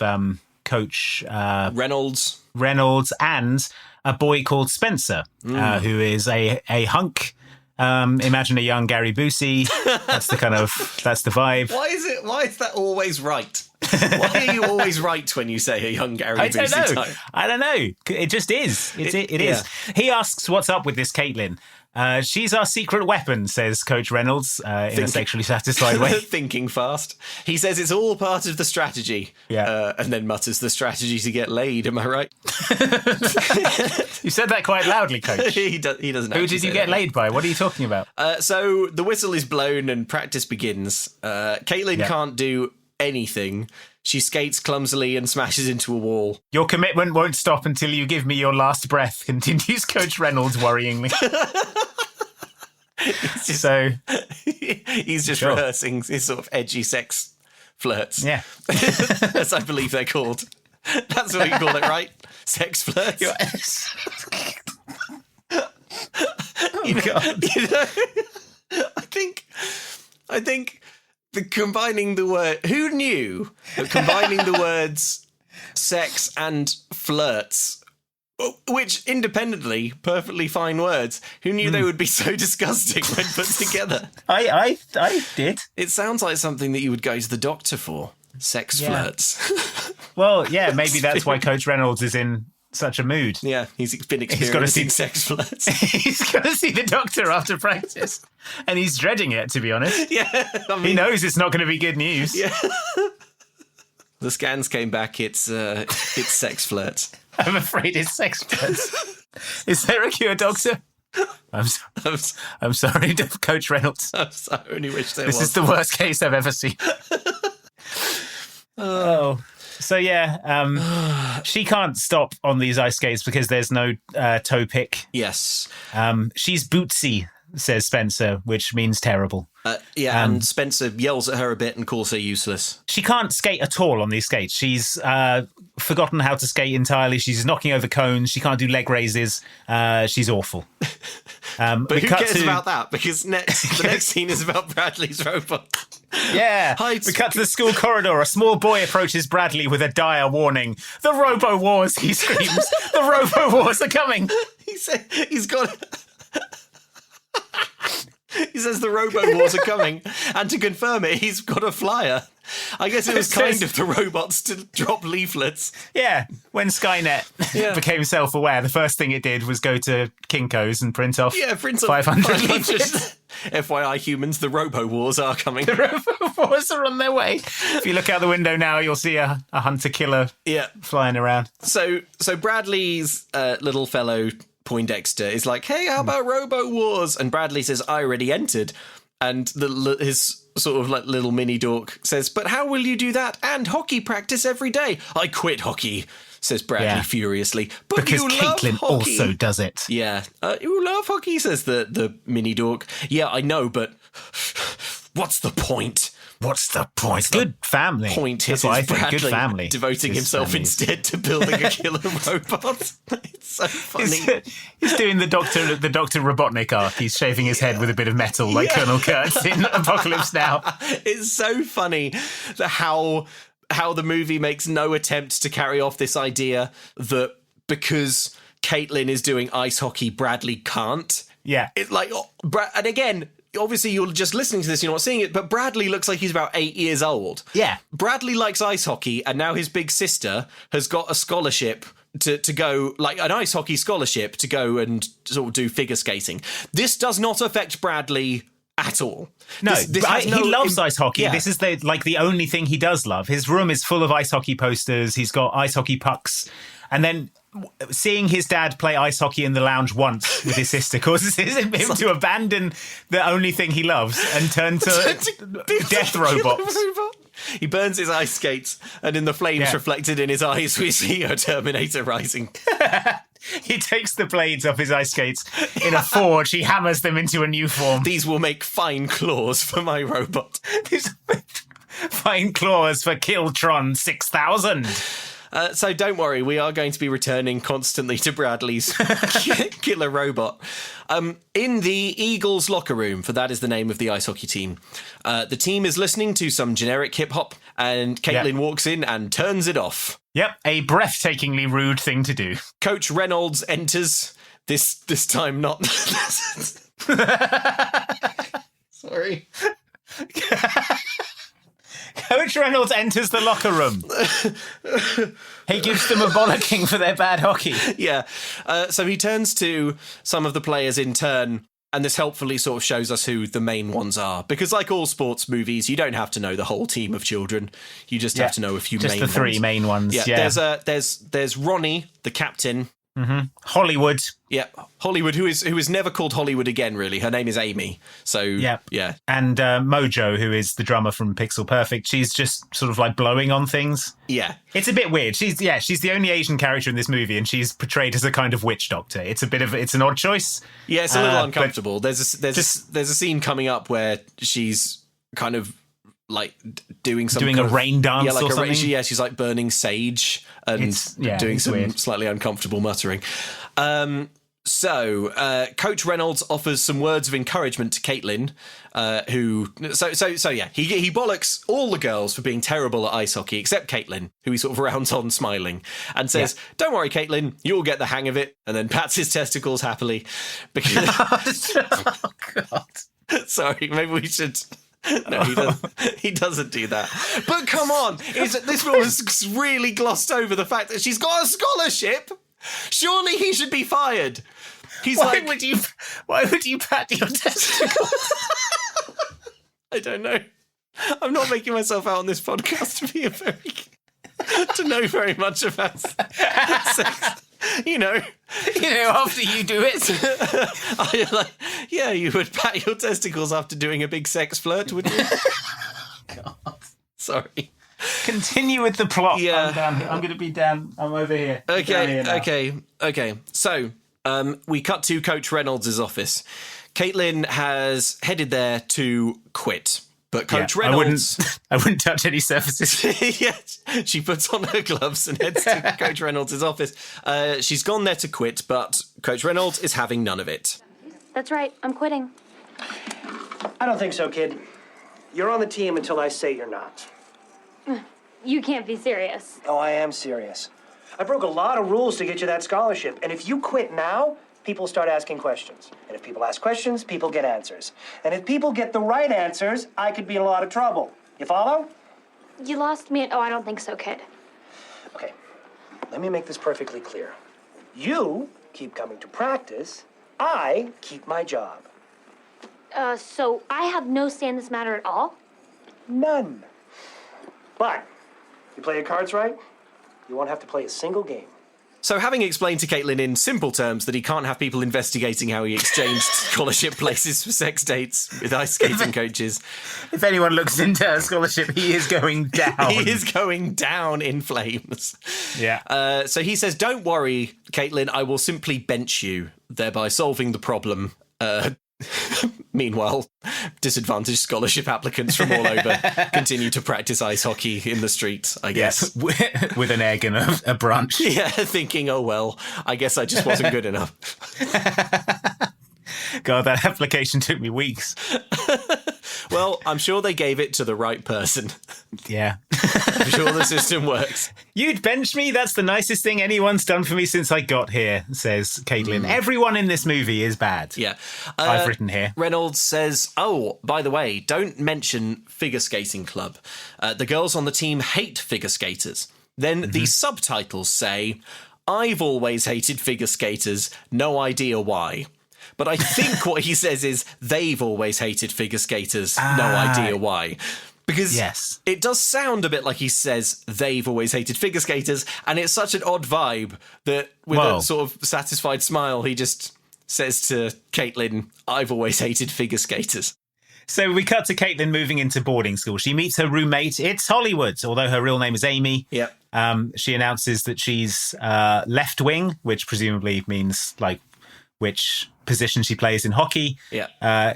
Coach
Reynolds
and a boy called Spencer, who is a hunk. Imagine a young Gary Busey. That's the vibe.
Why is that always right? Why are you always right when you say a young Gary Busey type?
I don't know. It just is. It is. He asks, what's up with this Caitlin? She's our secret weapon, says Coach Reynolds in a sexually satisfied way.
Thinking fast. He says it's all part of the strategy.
Yeah.
And then mutters the strategy to get laid. Am I right?
You said that quite loudly, Coach.
He doesn't.
Who did you get laid by? What are you talking about?
So the whistle is blown and practice begins. Caitlin can't do anything. She skates clumsily and smashes into a wall.
Your commitment won't stop until you give me your last breath, continues Coach Reynolds worryingly.
He's just rehearsing his sort of edgy sex flirts.
Yeah.
As I believe they're called. That's what you call it, right? Sex flirts.
God.
I think combining the word... Who knew that combining the words sex and flirts, which independently, perfectly fine words, who knew they would be so disgusting when put together?
I did.
It sounds like something that you would go to the doctor for. Sex flirts.
Well, yeah, maybe that's why Coach Reynolds is in such a mood.
Yeah, he's been experiencing sex flirts.
He's got to see the doctor after practice. And he's dreading it, to be honest.
Yeah. I mean,
he knows it's not going to be good news.
Yeah. The scans came back, it's sex flirts.
I'm afraid it's sex flirts. Is there a cure, doctor? I'm sorry, Coach Reynolds.
I only wish there was.
This is the worst case I've ever seen. Oh. So, yeah, she can't stop on these ice skates because there's no toe pick.
Yes.
She's bootsy, says Spencer, which means terrible.
And Spencer yells at her a bit and calls her useless.
She can't skate at all on these skates. She's forgotten how to skate entirely. She's knocking over cones. She can't do leg raises. She's awful.
But who cares about that? Because the next scene is about Bradley's robot.
Yeah. We cut to the school corridor. A small boy approaches Bradley with a dire warning. The Robo Wars, he screams. The Robo Wars are coming.
He's got... He says the Robo Wars are coming, and to confirm it, he's got a flyer. I guess it was kind of the robots to drop leaflets.
Yeah, when Skynet became self-aware, the first thing it did was go to Kinko's and print off 500 leaflets.
FYI, humans, the Robo Wars are coming.
The Robo Wars are on their way. If you look out the window now, you'll see a hunter-killer flying around.
So Bradley's little fellow Poindexter is like, hey, how about Robo Wars? And Bradley says, I already entered. And his sort of like little mini dork says, but how will you do that? And hockey practice every day. I quit hockey, says Bradley furiously. But
because
you
Caitlin
love hockey.
Also does it.
Yeah. You love hockey, says the mini dork. Yeah, I know, but what's the point?
What's the point? Good family.
Point
That's
is
what I think.
Bradley
Good family.
devoting himself instead to building a killer robot. It's so funny.
He's doing the Dr. Robotnik arc. He's shaving his head with a bit of metal like Colonel Kurtz in Apocalypse Now.
It's so funny how the movie makes no attempt to carry off this idea that because Caitlin is doing ice hockey, Bradley can't.
Yeah.
It's like, and again, obviously you're just listening to this, you're not seeing it, but Bradley looks like he's about 8 years old.
Yeah.
Bradley likes ice hockey, and now his big sister has got a scholarship to go, like an ice hockey scholarship to go and sort of do figure skating. This does not affect Bradley at all.
No,
he
loves ice hockey.
Yeah.
This is the only thing he does love. His room is full of ice hockey posters. He's got ice hockey pucks. And then seeing his dad play ice hockey in the lounge once with his sister causes him to abandon the only thing he loves and turn to death robots.
He burns his ice skates, and in the flames reflected in his eyes, we see a Terminator rising.
He takes the blades off his ice skates. In a forge, he hammers them into a new form.
These will make fine claws for my robot.
These fine claws for Killtron 6000.
So don't worry, we are going to be returning constantly to Bradley's killer robot. In the Eagles locker room, for that is the name of the ice hockey team, the team is listening to some generic hip-hop, and Caitlin walks in and turns it off.
Yep, a breathtakingly rude thing to do.
Coach Reynolds enters, this time not... Sorry.
Coach Reynolds enters the locker room. He gives them a bollocking for their bad hockey.
Yeah. So he turns to some of the players in turn, and this helpfully sort of shows us who the main ones are. Because like all sports movies, you don't have to know the whole team of children. You just have to know a few main ones.
Just the three main ones, yeah.
There's Ronnie, the captain.
Mm-hmm. Hollywood.
Yeah, Hollywood, who is never called Hollywood again, really. Her name is Amy. So, yeah.
And Mojo, who is the drummer from Pixel Perfect, she's just sort of like blowing on things.
Yeah.
It's a bit weird. She's the only Asian character in this movie, and she's portrayed as a kind of witch doctor. It's an odd choice.
Yeah, it's a little uncomfortable. There's a scene coming up where she's kind of like doing a
rain dance or something.
She's like burning sage and doing some weird, slightly uncomfortable muttering. So Coach Reynolds offers some words of encouragement to Caitlin, he bollocks all the girls for being terrible at ice hockey except Caitlin, who he sort of rounds on smiling, and says, "Don't worry, Caitlin, you'll get the hang of it," and then pats his testicles happily. Because
oh God,
sorry, maybe we should. No, he doesn't do that. But come on, this one was really glossed over the fact that she's got a scholarship. Surely he should be fired. Why would you pat your testicles? I don't know. I'm not making myself out on this podcast to know very much about sex. You know,
after you do it.
You would pat your testicles after doing a big sex flirt, wouldn't you?
God.
Sorry.
Continue with the plot.
Yeah.
I'm down here. I'm going to be down. I'm over here.
Okay. So, we cut to Coach Reynolds' office. Caitlin has headed there to quit. But Coach Reynolds...
I wouldn't touch any surfaces.
Yes, she puts on her gloves and heads to Coach Reynolds' office. She's gone there to quit, but Coach Reynolds is having none of it.
That's right, I'm quitting.
I don't think so, kid. You're on the team until I say you're not.
You can't be serious.
Oh, I am serious. I broke a lot of rules to get you that scholarship, and if you quit now, people start asking questions. And if people ask questions, people get answers. And if people get the right answers, I could be in a lot of trouble. You follow?
You lost me at, oh, I don't think so, kid.
Okay, let me make this perfectly clear. You keep coming to practice, I keep my job.
So I have no say in this matter at all?
None. But, you play your cards right, you won't have to play a single game.
So having explained to Caitlin in simple terms that he can't have people investigating how he exchanged scholarship places for sex dates with ice skating coaches.
If anyone looks into a scholarship, he is going down.
He is going down in flames.
Yeah.
So he says, don't worry, Caitlin, I will simply bench you, thereby solving the problem. Meanwhile, disadvantaged scholarship applicants from all over continue to practice ice hockey in the street, I guess.
Yes, with an egg and a brunch.
Yeah, thinking, oh, well, I guess I just wasn't good enough.
God, that application took me weeks.
Well, I'm sure they gave it to the right person.
Yeah.
I'm sure the system works.
You'd bench me? That's the nicest thing anyone's done for me since I got here, says Caitlin. Everyone in this movie is bad.
Yeah.
I've written here.
Reynolds says, oh, by the way, don't mention figure skating club. The girls on the team hate figure skaters. Then the subtitles say, I've always hated figure skaters, no idea why. But I think what he says is they've always hated figure skaters, no idea why. Because it does sound a bit like he says they've always hated figure skaters, and it's such an odd vibe that with a sort of satisfied smile, he just says to Caitlin, I've always hated figure skaters.
So we cut to Caitlin moving into boarding school. She meets her roommate. It's Hollywood, although her real name is Amy.
Yeah.
She announces that she's left wing, which presumably means like which position she plays in hockey.
Yeah.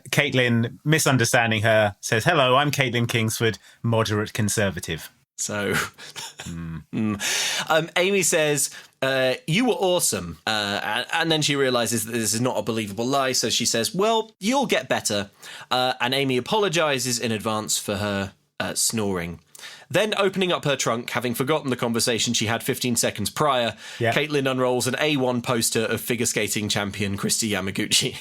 Caitlin, misunderstanding her, says, hello, I'm Caitlin Kingsford, moderate conservative.
So, Amy says, you were awesome. And then she realizes that this is not a believable lie. So she says, well, you'll get better. And Amy apologizes in advance for her snoring. Then, opening up her trunk, having forgotten the conversation she had 15 seconds prior, Caitlin unrolls an A1 poster of figure skating champion Christy Yamaguchi.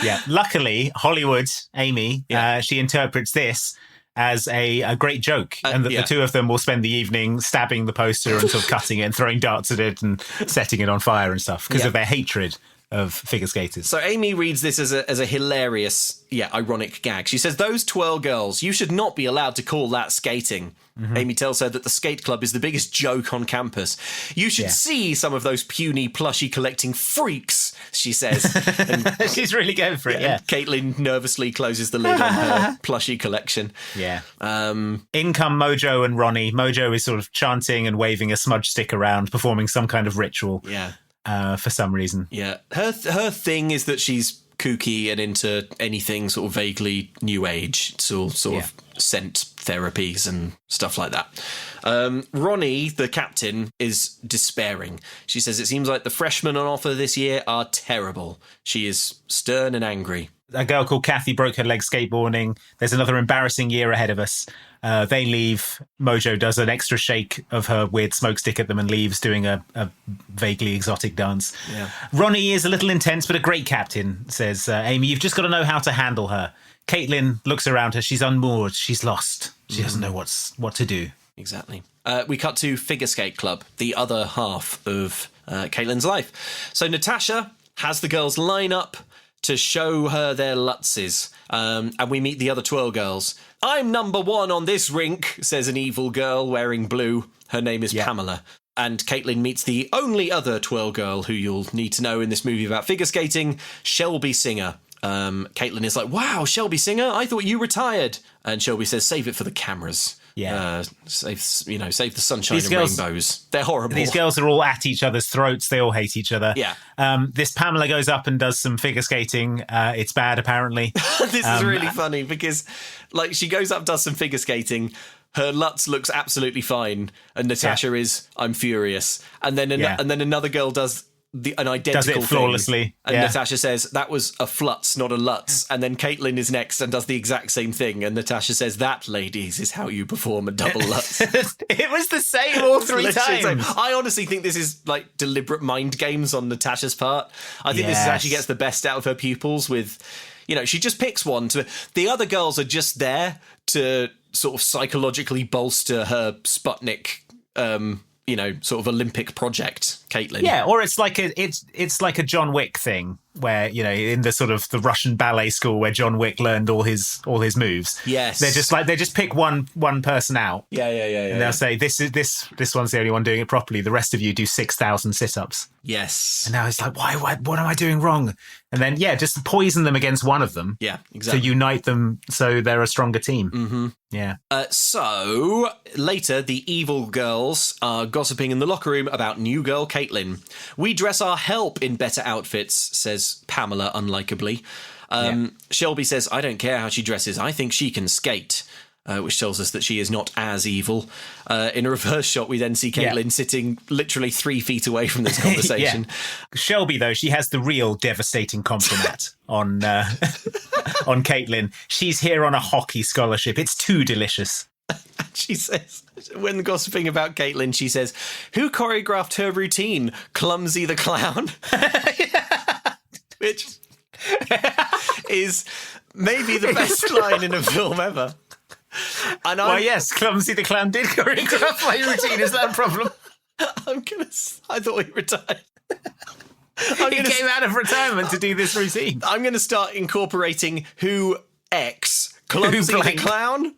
Yeah. Luckily, Hollywood, Amy, she interprets this as a great joke, and that the two of them will spend the evening stabbing the poster and sort of cutting it and throwing darts at it and setting it on fire and stuff because of their hatred of figure skaters.
So Amy reads this as a hilarious, ironic gag. She says, those twirl girls, you should not be allowed to call that skating. Amy tells her that the skate club is the biggest joke on campus. You should see some of those puny plushie collecting freaks, she says. And
she's really going for it,
And Caitlin nervously closes the lid on her plushie collection.
Yeah. In come Mojo and Ronnie. Mojo is sort of chanting and waving a smudge stick around, performing some kind of ritual.
Yeah.
For some reason.
Yeah. Her thing is that she's kooky and into anything sort of vaguely new age, sort of scent therapies and stuff like that. Ronnie, the captain, is despairing. She says it seems like the freshmen on offer this year are terrible. She is stern and angry.
A girl called Kathy broke her leg skateboarding. There's another embarrassing year ahead of us. They leave. Mojo does an extra shake of her weird smoke stick at them and leaves, doing a vaguely exotic dance.
Yeah.
Ronnie is a little intense, but a great captain, says Amy. You've just got to know how to handle her. Caitlin looks around her. She's unmoored. She's lost. She doesn't know what to do.
Exactly. We cut to Figure Skate Club, the other half of Caitlin's life. So Natasha has the girls line up to show her their lutzes. And we meet the other twirl girls. I'm number one on this rink, says an evil girl wearing blue. Her name is Pamela. And Caitlin meets the only other twirl girl who you'll need to know in this movie about figure skating, Shelby Singer. Caitlin is like, wow, Shelby Singer? I thought you retired. And Shelby says, save it for the cameras.
Yeah.
Save the sunshine and rainbows. They're horrible.
These girls are all at each other's throats. They all hate each other.
Yeah.
This Pamela goes up and does some figure skating. It's bad, apparently.
This is really funny because, like, she goes up, does some figure skating. Her Lutz looks absolutely fine. And Natasha is, I'm furious. And then another girl does an identical
does it
thing.
flawlessly.
And
Yeah.
Natasha says, that was a flutz, not a lutz. And then Caitlin is next and does the exact same thing. And Natasha says, that, ladies, is how you perform a double lutz.
It was the same all three
Literally
times.
same. I honestly think this is like deliberate mind games on Natasha's part. I think this is actually gets the best out of her pupils with, she just picks one. The other girls are just there to sort of psychologically bolster her Sputnik, sort of Olympic project, Caitlin.
Yeah, or it's like a John Wick thing where, in the sort of the Russian ballet school where John Wick learned all his moves.
Yes.
They just pick one person out.
Yeah.
And they'll say, this one's the only one doing it properly. The rest of you do 6,000 sit-ups.
Yes.
And now it's like, why what am I doing wrong? And then, just poison them against one of them.
Yeah, exactly.
To unite them so they're a stronger team.
Mm-hmm.
Yeah.
So, later, the evil girls are gossiping in the locker room about new girl Caitlin. We dress our help in better outfits, says Pamela unlikably. Shelby says, I don't care how she dresses. I think she can skate. Which tells us that she is not as evil. In a reverse shot, we then see Caitlin sitting literally 3 feet away from this conversation.
Shelby, though, she has the real devastating compliment on Caitlin. She's here on a hockey scholarship. It's too delicious.
She says, when gossiping about Caitlin, she says, who choreographed her routine? Clumsy the Clown? Which is maybe the best line in a film ever. And
yes, Clumsy the Clown did choreograph my routine. Is that a problem?
I thought he retired.
He came out of retirement to do this routine.
I'm going to start incorporating Who X Clumsy the Clown.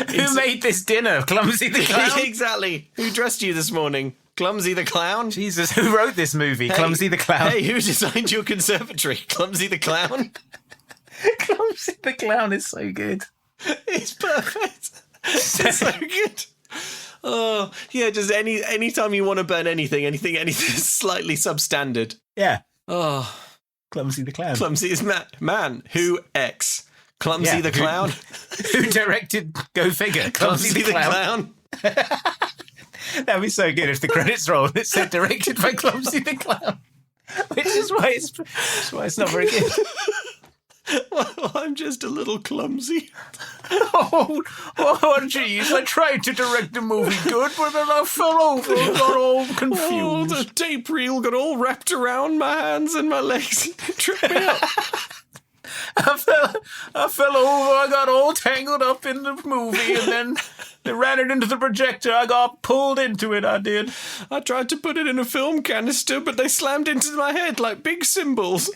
Who made this dinner? Clumsy the Clown?
Exactly. Who dressed you this morning? Clumsy the Clown?
Jesus, who wrote this movie? Clumsy the Clown.
Hey, who designed your conservatory? Clumsy the Clown?
Clumsy the Clown is so good.
It's perfect. It's so good. Oh, yeah, just any time you want to burn anything slightly substandard.
Yeah.
Oh.
Clumsy the Clown.
Clumsy is man. Who X? Clumsy the Clown?
Who directed Go Figure?
Clumsy the Clown?
That'd be so good if the credits roll and it said directed by Clumsy the Clown. Which is why it's not very good.
Well, I'm just a little clumsy.
Oh, jeez. I tried to direct a movie good, but then I fell over and got all confused.
Oh, the tape reel got all wrapped around my hands and my legs. It tripped me up.
I fell over, I got all tangled up in the movie, and then they ran it into the projector. I got pulled into it, I did.
I tried to put it in a film canister, but they slammed into my head like big cymbals.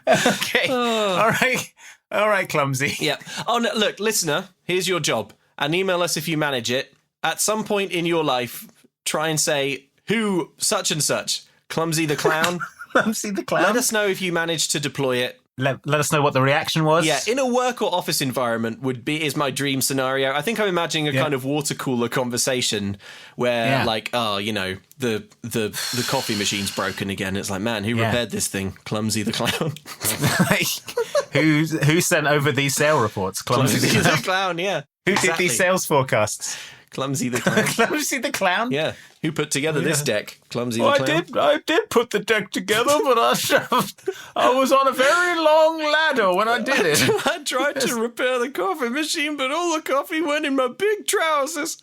Okay. All right, Clumsy.
Yeah. Oh, no, look, listener, here's your job. And email us if you manage it. At some point in your life, try and say, who such and such? Clumsy the Clown?
Clumsy the Clown?
Let us know if you managed to deploy it.
Let us know what the reaction was.
Yeah, in a work or office environment is my dream scenario. I think I'm imagining a kind of water cooler conversation where, the coffee machine's broken again. It's like, man, who repaired this thing? Clumsy the Clown.
Who sent over these sale reports? Clumsy
the Clown, yeah.
Who did these sales forecasts?
Clumsy the Clown.
Clumsy the Clown?
Yeah. Who put together this deck? Clumsy the Clown?
I did put the deck together, but I was on a very long ladder when I did it.
I tried to repair the coffee machine, but all the coffee went in my big trousers.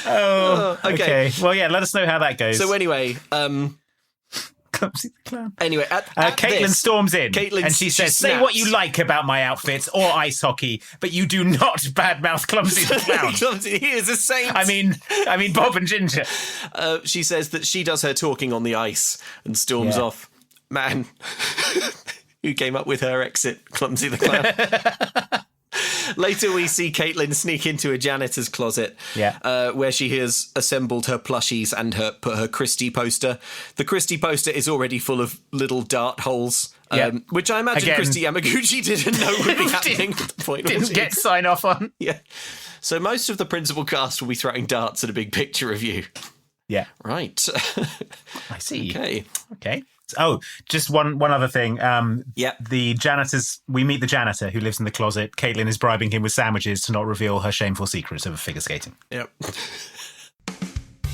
Okay. Well, yeah, let us know how that goes.
So anyway,
Clumsy the Clown.
Anyway,
Caitlin storms in and she says, say what you like about my outfits or ice hockey, but you do not badmouth Clumsy the Clown.
Clumsy, he is a saint.
I mean Bob and Ginger.
She says that she does her talking on the ice and storms off. Man, who came up with her exit? Clumsy the Clown. Later, we see Caitlin sneak into a janitor's closet, where she has assembled her plushies and put her Christie poster. The Christie poster is already full of little dart holes, which I imagine Christy Yamaguchi didn't know would be happening at the point.
Didn't get sign off on.
Yeah. So most of the principal cast will be throwing darts at a big picture of you.
Yeah.
Right.
I see.
Okay.
Oh, just one other thing. The janitors, we meet the janitor who lives in the closet. Caitlin is bribing him with sandwiches to not reveal her shameful secrets of figure skating.
Yep.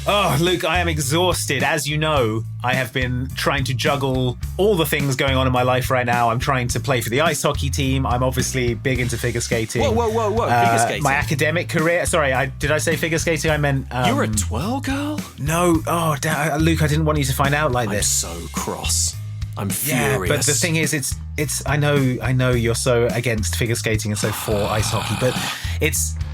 Oh, Luke, I am exhausted. As you know, I have been trying to juggle all the things going on in my life right now. I'm trying to play for the ice hockey team. I'm obviously big into figure skating.
Whoa. Figure skating.
My academic career. Sorry, did I say figure skating? I meant...
You're a twirl girl?
No. Oh, Luke, I didn't want you to find out like this.
I'm so cross. I'm
Yeah,
furious.
but the thing is, it's. I know you're so against figure skating and so for ice hockey, but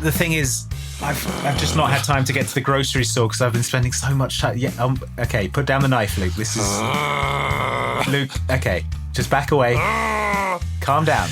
the thing is, I've just not had time to get to the grocery store because I've been spending so much time. Yeah. Okay, put down the knife, Luke. This is Luke. Okay, just back away. Calm down.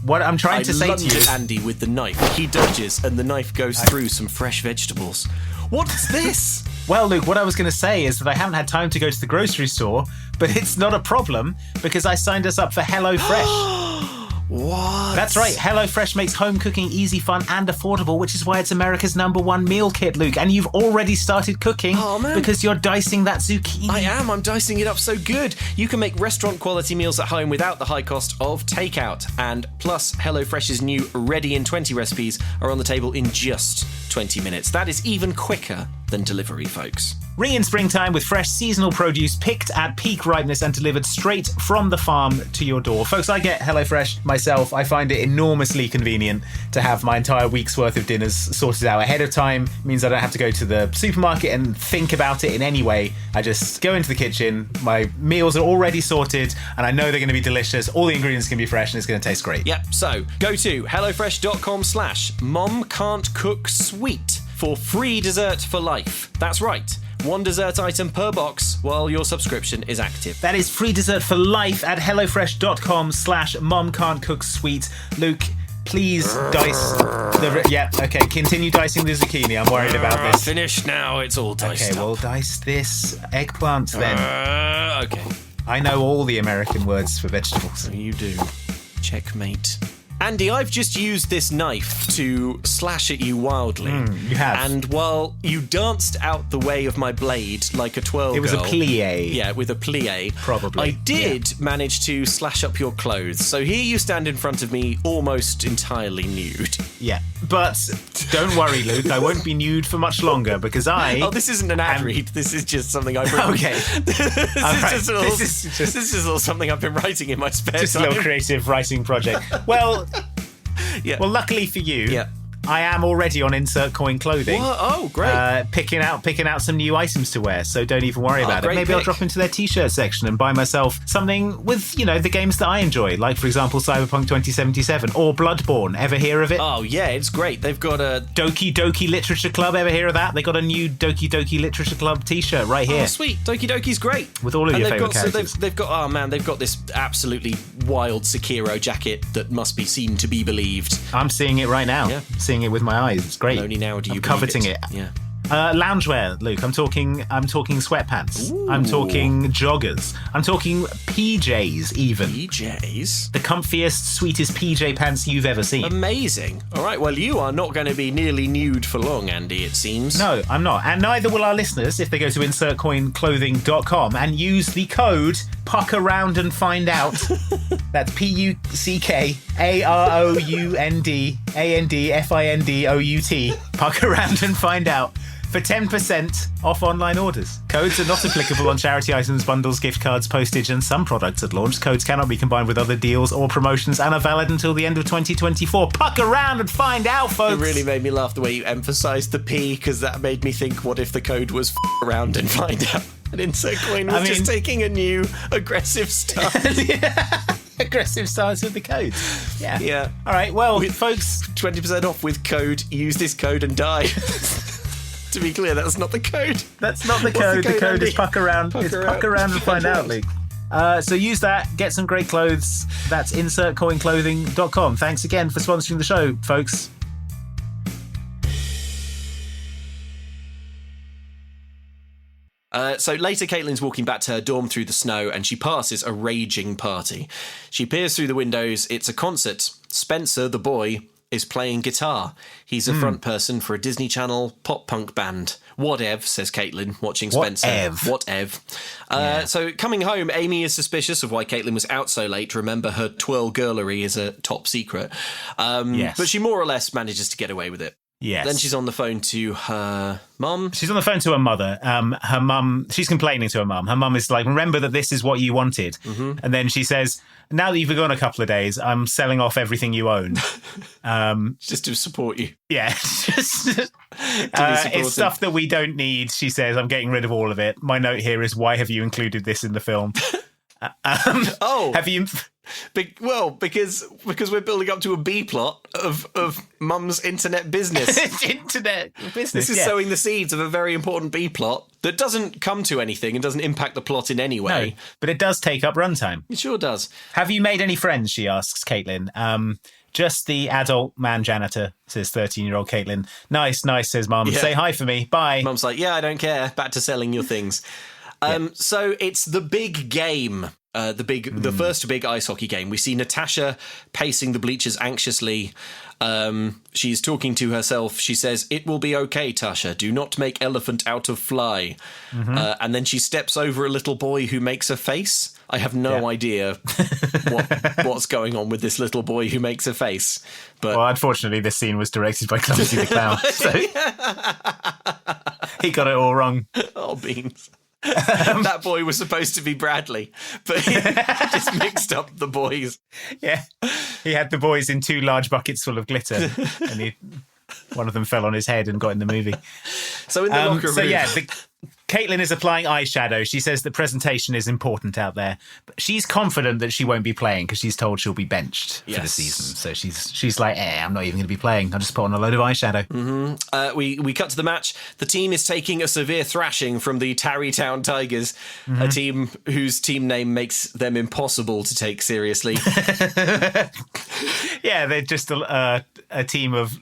What I'm trying to say to you,
Andy, with the knife. He dodges, and the knife goes through some fresh vegetables. What's this?
Well, Luke, what I was going to say is that I haven't had time to go to the grocery store, but it's not a problem because I signed us up for HelloFresh.
What?
That's right. HelloFresh makes home cooking easy, fun, and affordable, which is why it's America's #1 meal kit, Luke. And you've already started cooking because you're dicing that zucchini.
I am. I'm dicing it up so good. You can make restaurant-quality meals at home without the high cost of takeout. And plus, HelloFresh's new Ready in 20 recipes are on the table in just 20 minutes. That is even quicker than delivery, folks.
Ring in springtime with fresh seasonal produce picked at peak ripeness and delivered straight from the farm to your door. Folks, I get HelloFresh myself. I find it enormously convenient to have my entire week's worth of dinners sorted out ahead of time. It means I don't have to go to the supermarket and think about it in any way. I just go into the kitchen, my meals are already sorted, and I know they're going to be delicious. All the ingredients can be fresh and it's going to taste great.
Yep, so go to hellofresh.com/momcan'tcooksweet for free dessert for life. That's right. One dessert item per box while your subscription is active.
That is free dessert for life at hellofresh.com/momcan'tcooksweet. Luke, please dice the... Yeah, okay, continue dicing the zucchini. I'm worried about this.
Finished now, it's all diced
Okay, well, dice this eggplant then.
Okay.
I know all the American words for vegetables.
You do. Checkmate. Andy, I've just used this knife to slash at you wildly.
You have.
And while you danced out the way of my blade like a twirl girl...
It was a plie.
Yeah, with a plie.
Probably.
I did manage to slash up your clothes. So here you stand in front of me almost entirely nude.
Yeah, but don't worry, Luke. I won't be nude for much longer because
Oh, this isn't an ad read. This is just something I bring.
Okay.
This is just a little something I've been writing in my spare time.
Just a little creative writing project. Well...
Yeah.
Well, luckily for you, I am already on Insert Coin Clothing.
What? Oh, great.
Picking out some new items to wear, so don't even worry about it. Maybe I'll drop into their t-shirt section and buy myself something with, the games that I enjoy, like, for example, Cyberpunk 2077 or Bloodborne. Ever hear of it?
Oh, yeah, it's great. They've got a...
Doki Doki Literature Club. Ever hear of that? They got a new Doki Doki Literature Club t-shirt right here.
Oh, sweet. Doki Doki's great.
With all of your favourite characters.
They've got this absolutely wild Sekiro jacket that must be seen to be believed.
I'm seeing it right now.
Yeah.
Seeing it with my eyes. It's great.
Only now do you
I'm coveting it.
Yeah.
Loungewear, Luke. I'm talking sweatpants.
Ooh.
I'm talking joggers. I'm talking PJs even.
PJs?
The comfiest, sweetest PJ pants you've ever seen.
Amazing. All right, well, you are not going to be nearly nude for long, Andy, it seems.
No, I'm not. And neither will our listeners if they go to insertcoinclothing.com and use the code Puck Around and Find Out. That's PUCKAROUNDANDFINDOUT. Puck Around and Find Out. For 10% off online orders. Codes are not applicable on charity items, bundles, gift cards, postage, and some products at launch. Codes cannot be combined with other deals or promotions and are valid until the end of 2024. Puck around and find out, folks!
It really made me laugh the way you emphasised the P, because that made me think, what if the code was around and find out? And Insert Coin was just taking a new aggressive stance.
Aggressive stance with the codes. Yeah.
Yeah.
All right, well, folks...
20% off with code. Use this code and die. To be clear, that's not the code.
That's not the code. The code is Puck Around.
Puck
It's
around.
Puck Around and Find Out, Luke. So use that, get some great clothes. That's insertcoinclothing.com. Thanks again for sponsoring the show, folks.
So later, Caitlin's walking back to her dorm through the snow and she passes a raging party. She peers through the windows. It's a concert. Spencer, the boy, is playing guitar. He's a front person for a Disney Channel pop-punk band. Whatev, says Caitlin, watching Spencer. Whatev. So coming home, Amy is suspicious of why Caitlin was out so late. Remember, her twirl girlery is a top secret.
Yes.
But she more or less manages to get away with it.
Yes.
Then she's on the phone to her mum.
She's on the phone to her mother. Her mum, she's complaining to her mum. Her mum is like, remember that this is what you wanted.
Mm-hmm.
And then she says, now that you've been gone a couple of days, I'm selling off everything you own.
Just to support you.
Yeah. It's stuff that we don't need, she says. I'm getting rid of all of it. My note here is, why have you included this in the film? Have you...
because we're building up to a B plot of Mum's internet business.
Internet business.
This is sowing the seeds of a very important B plot that doesn't come to anything and doesn't impact the plot in any way.
No, but it does take up runtime.
It sure does.
Have you made any friends? She asks Caitlin. Just the adult man janitor, says 13-year-old Caitlin. Nice, says Mum.
Yeah.
Say hi for me. Bye.
Mum's like, yeah, I don't care. Back to selling your things. So it's the big game. The first big ice hockey game. We see Natasha pacing the bleachers anxiously. She's talking to herself. She says, "It will be okay, Tasha. Do not make elephant out of fly." And then she steps over a little boy who makes a face. I have no idea what's going on with this little boy who makes a face. But
well, unfortunately, this scene was directed by Clumsy the Clown. So he got it all wrong.
Oh, beans. That boy was supposed to be Bradley, but he just mixed up the boys.
Yeah, he had the boys in 2 large buckets full of glitter, and one of them fell on his head and got in the movie.
So in the locker room...
So yeah, Caitlin is applying eyeshadow. She says that presentation is important out there. But she's confident that she won't be playing because she's told she'll be benched for the season. So she's like, I'm not even going to be playing. I'll just put on a load of eyeshadow.
Mm-hmm. We cut to the match. The team is taking a severe thrashing from the Tarrytown Tigers, a team whose team name makes them impossible to take seriously.
Yeah, they're just a team of...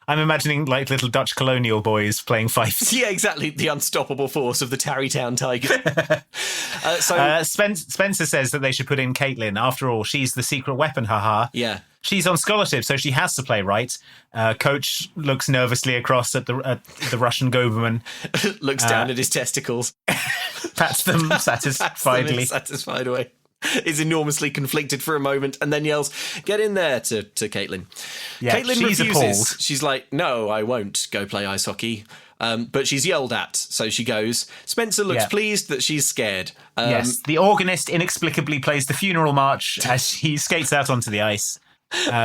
I'm imagining like little Dutch colonial boys playing fifes.
Yeah, exactly. The unstoppable force of the Tarrytown Tigers.
Spencer says that they should put in Caitlin. After all, she's the secret weapon, haha.
Yeah.
She's on scholarship, so she has to play, right? Coach looks nervously across at the Russian Goberman.
Looks down at his testicles.
Pats them satisfiedly.
Satisfied away. Is enormously conflicted for a moment and then yells, "Get in there," to Caitlin.
Yeah,
Caitlin
she's
refuses.
appalled.
She's like, "No, I won't go play ice hockey." But she's yelled at, so she goes. Spencer looks pleased that she's scared.
Yes, the organist inexplicably plays the funeral march as he skates out onto the ice.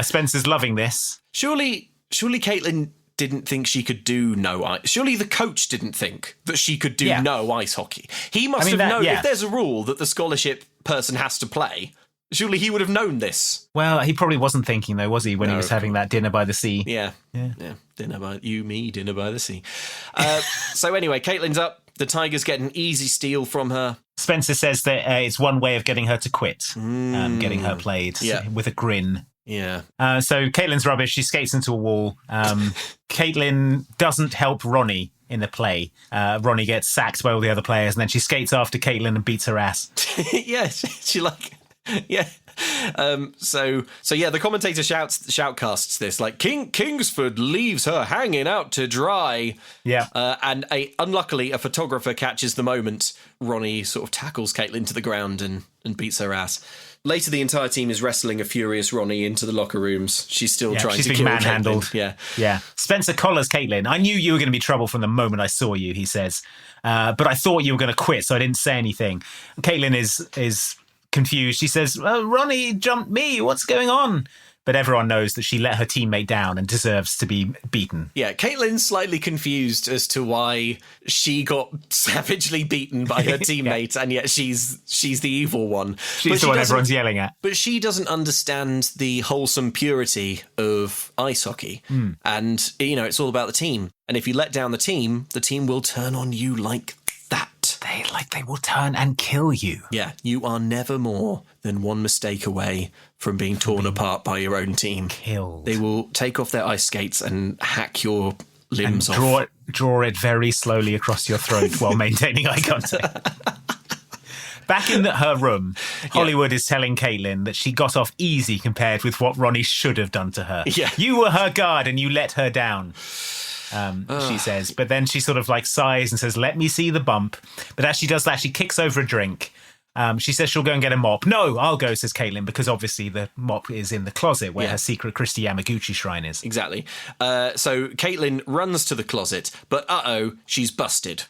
Spencer's loving this.
Surely Caitlin didn't think she could do no ice. Surely the coach didn't think that she could do no ice hockey. He must have known if there's a rule that the scholarship person has to play. Surely he would have known this.
Well, he probably wasn't thinking though, was he, when he was having that dinner by the sea?
Yeah. Dinner by the sea. So anyway, Caitlin's up. The Tigers get an easy steal from her.
Spencer says that it's one way of getting her to quit, getting her played with a grin.
Yeah.
So Caitlin's rubbish. She skates into a wall. Caitlin doesn't help Ronnie in the play. Ronnie gets sacked by all the other players, and then she skates after Caitlin and beats her ass.
Yeah, she like... Yeah. So the commentator shoutcasts this like Kingsford leaves her hanging out to dry.
Yeah.
And unluckily a photographer catches the moment. Ronnie sort of tackles Caitlin to the ground and beats her ass. Later, the entire team is wrestling a furious Ronnie into the locker rooms. She's still trying to kill
manhandled.
Caitlin.
Yeah. Spencer collars Caitlin. I knew you were going to be trouble from the moment I saw you, he says. But I thought you were going to quit, so I didn't say anything. Caitlin is confused. She says, Ronnie jumped me. What's going on? But everyone knows that she let her teammate down and deserves to be beaten.
Yeah, Caitlin's slightly confused as to why she got savagely beaten by her teammate, and yet she's the evil one.
She's the one everyone's yelling at.
But she doesn't understand the wholesome purity of ice hockey. And, it's all about the team. And if you let down the team will turn on you like that.
They will turn and kill you.
Yeah, you are never more than one mistake away from being torn apart by your own team.
Killed.
They will take off their ice skates and hack your limbs off.
Draw it very slowly across your throat while maintaining eye contact. Back in her room, Hollywood is telling Caitlin that she got off easy compared with what Ronnie should have done to her.
Yeah.
You were her guard and you let her down. She says, but then she sort of like sighs and says, "Let me see the bump." But as she does that, she kicks over a drink. She says she'll go and get a mop. No, I'll go, says Caitlin, because obviously the mop is in the closet where her secret Christy Yamaguchi shrine is.
Exactly. So Caitlin runs to the closet, but she's busted.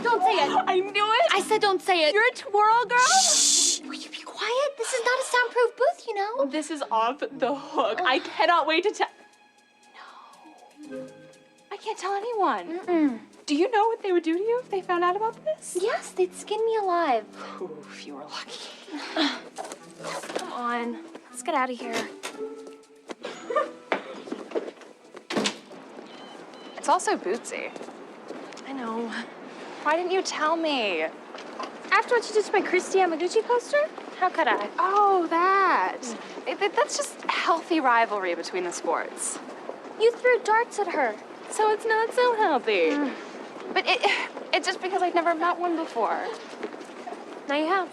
Don't say it.
I knew it.
I said don't say it.
You're a twirl girl.
Shh. Will you be quiet? This is not a soundproof booth, you know.
This is off the hook. I cannot wait to tell. No. I can't tell anyone.
Mm-mm.
Do you know what they would do to you if they found out about this?
Yes, they'd skin me alive.
Oof, you were lucky.
Come on. Let's get out of here.
It's also bootsy.
I know.
Why didn't you tell me?
After what you did to my Christy Yamaguchi poster? How could I?
Oh, that. That's just healthy rivalry between the sports.
You threw darts at her.
So it's not so healthy. But it's just because I've never met one before.
Now you have.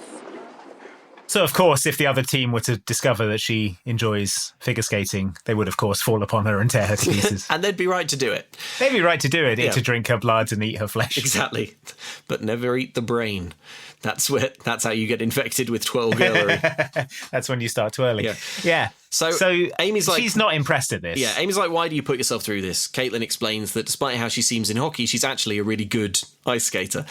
So, of course, if the other team were to discover that she enjoys figure skating, they would, of course, fall upon her and tear her to pieces.
And they'd be right to do it.
They'd be right to do it, to drink her blood and eat her flesh.
Exactly. But never eat the brain. That's how you get infected with twirl girlery.
That's when you start twirling. Yeah.
So
Amy's like, she's not impressed at this.
Yeah, Amy's like, why do you put yourself through this? Caitlin explains that despite how she seems in hockey, she's actually a really good ice skater.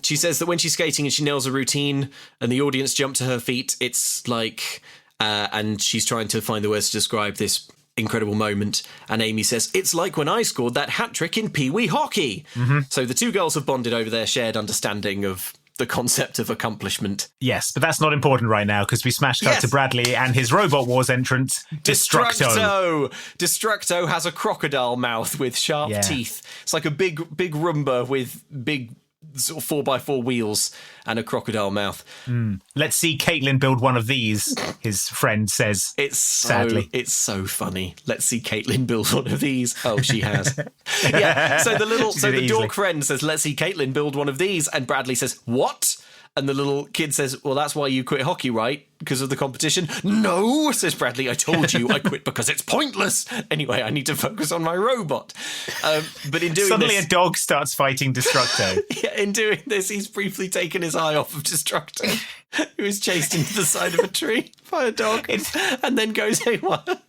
She says that when she's skating and she nails a routine and the audience jump to her feet, it's like... and she's trying to find the words to describe this incredible moment. And Amy says, it's like when I scored that hat-trick in Pee Wee hockey. Mm-hmm. So the two girls have bonded over their shared understanding of the concept of accomplishment.
Yes, but that's not important right now because we smashed cut to Bradley and his Robot Wars entrant, Destructo.
Destructo has a crocodile mouth with sharp teeth. It's like a big Roomba with big sort of 4x4 wheels and a crocodile mouth.
Let's see Caitlin build one of these, his friend says. Sadly.
It's so funny. Let's see Caitlin build one of these. Oh, she has. So the dork friend says, let's see Caitlin build one of these. And Bradley says, what? And the little kid says, well, that's why you quit hockey, right? Because of the competition? No, says Bradley. I told you I quit because it's pointless. Anyway, I need to focus on my robot. But in doing
Suddenly
this...
a dog starts fighting Destructo.
In doing this, he's briefly taken his eye off of Destructo, who is chased into the side of a tree by a dog and then goes haywire.